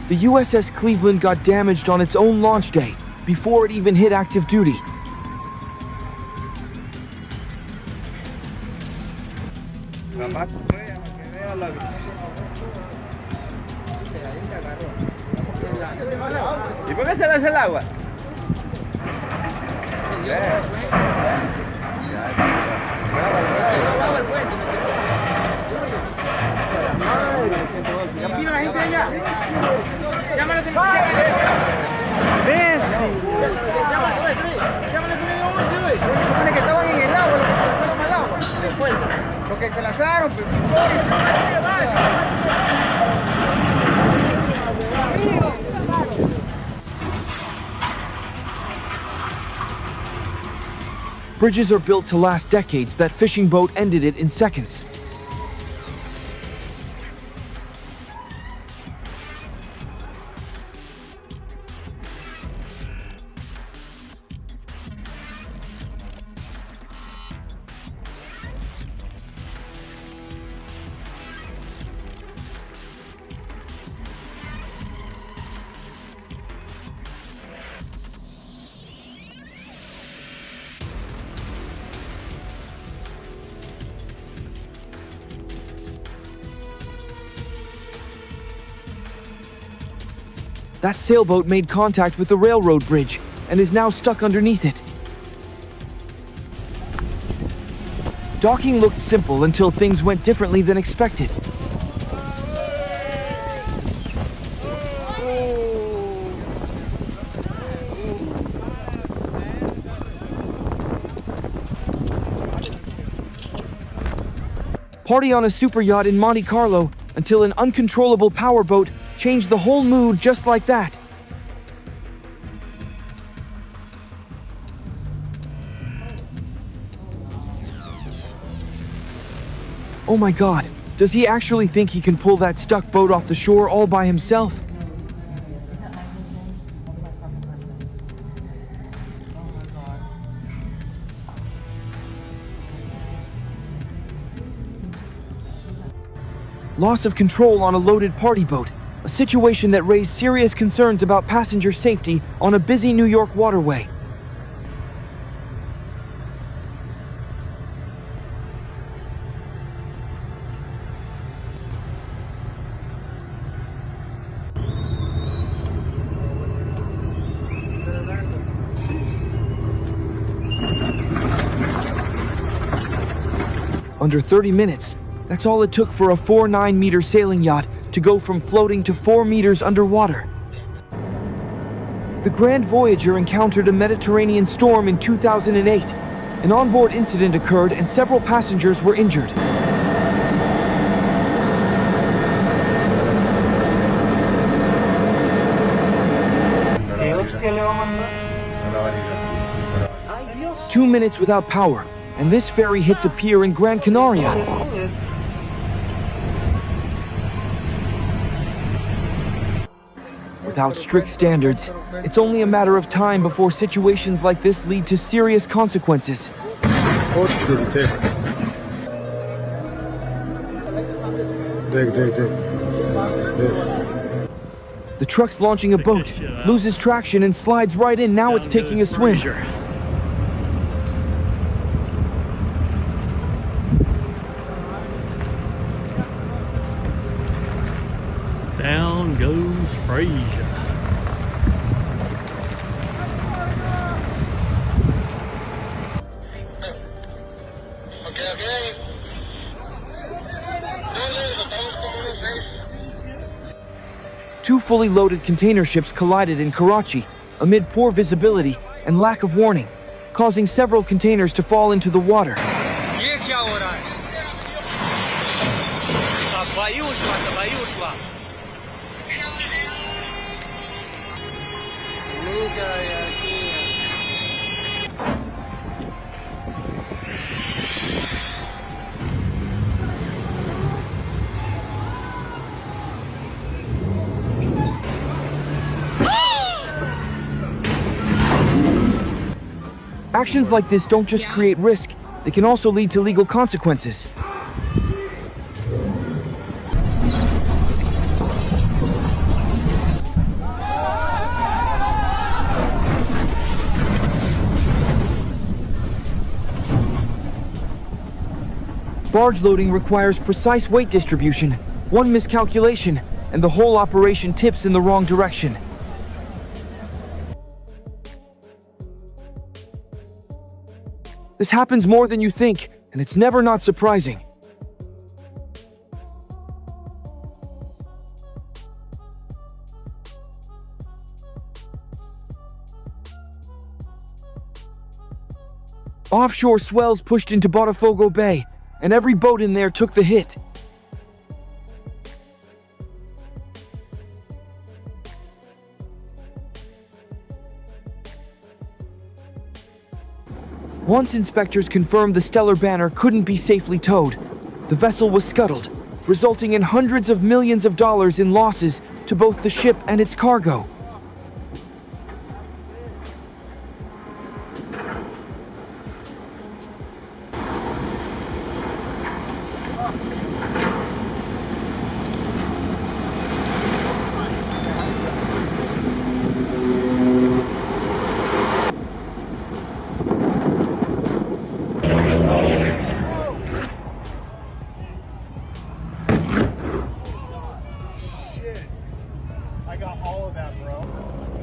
The USS Cleveland got damaged on its own launch day, before it even hit active duty. ¿Y por qué se le hace el agua? Mira la gente allá. Llámale a Se supone que estaban en el agua, los que se lanzaron al agua. Después, los que se lanzaron, Bridges are built to last decades. That fishing boat ended it in seconds. That sailboat made contact with the railroad bridge and is now stuck underneath it. Docking looked simple until things went differently than expected. Party on a super yacht in Monte Carlo until an uncontrollable powerboat changed the whole mood just like that. Oh my God, does he actually think he can pull that stuck boat off the shore all by himself? Loss of control on a loaded party boat, a situation that raised serious concerns about passenger safety on a busy New York waterway. Under 30 minutes, that's all it took for a 4.9-meter sailing yacht to go from floating to 4 meters underwater. The Grand Voyager encountered a Mediterranean storm in 2008. An onboard incident occurred and several passengers were injured. Two minutes without power, and this ferry hits a pier in Gran Canaria. Without strict standards, it's only a matter of time before situations like this lead to serious consequences. The truck's launching a boat, loses traction and slides right in. Now it's taking a swim. Down goes Frazier. Two fully loaded container ships collided in Karachi amid poor visibility and lack of warning, causing several containers to fall into the water. Actions like this don't just create risk, they can also lead to legal consequences. Barge loading requires precise weight distribution. One miscalculation, and the whole operation tips in the wrong direction. This happens more than you think, and it's never not surprising. Offshore swells pushed into Botafogo Bay, and every boat in there took the hit. Once inspectors confirmed the Stellar Banner couldn't be safely towed, the vessel was scuttled, resulting in hundreds of millions of dollars in losses to both the ship and its cargo.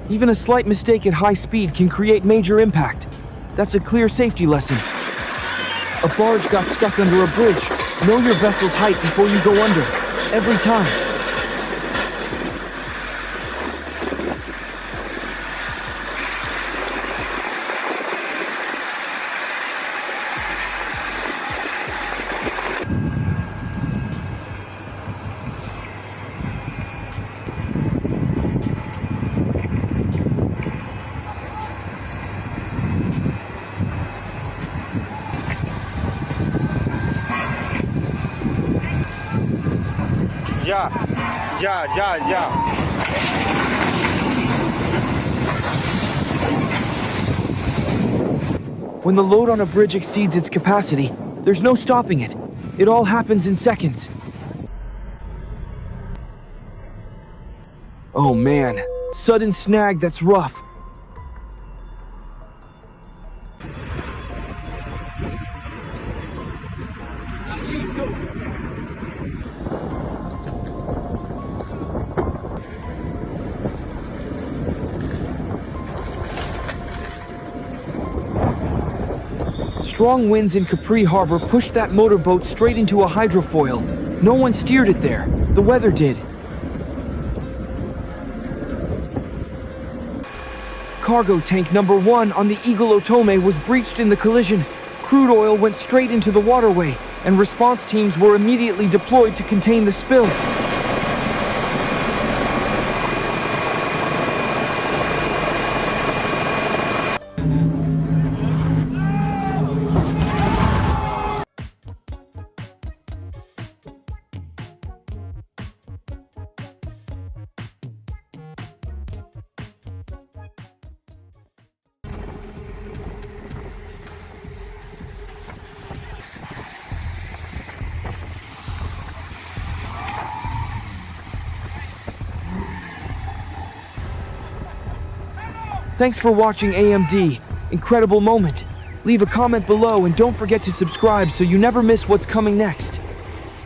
Even a slight mistake at high speed can create major impact. That's a clear safety lesson. A barge got stuck under a bridge. Know your vessel's height before you go under. Every time. Yeah. When the load on a bridge exceeds its capacity, there's no stopping it. It all happens in seconds. Oh man, sudden snag that's rough. Strong winds in Capri Harbor pushed that motorboat straight into a hydrofoil. No one steered it there. The weather did. Cargo tank number 1 on the Eagle Otome was breached in the collision. Crude oil went straight into the waterway, and response teams were immediately deployed to contain the spill. Thanks for watching AMD. Incredible moment. Leave a comment below and don't forget to subscribe so you never miss what's coming next.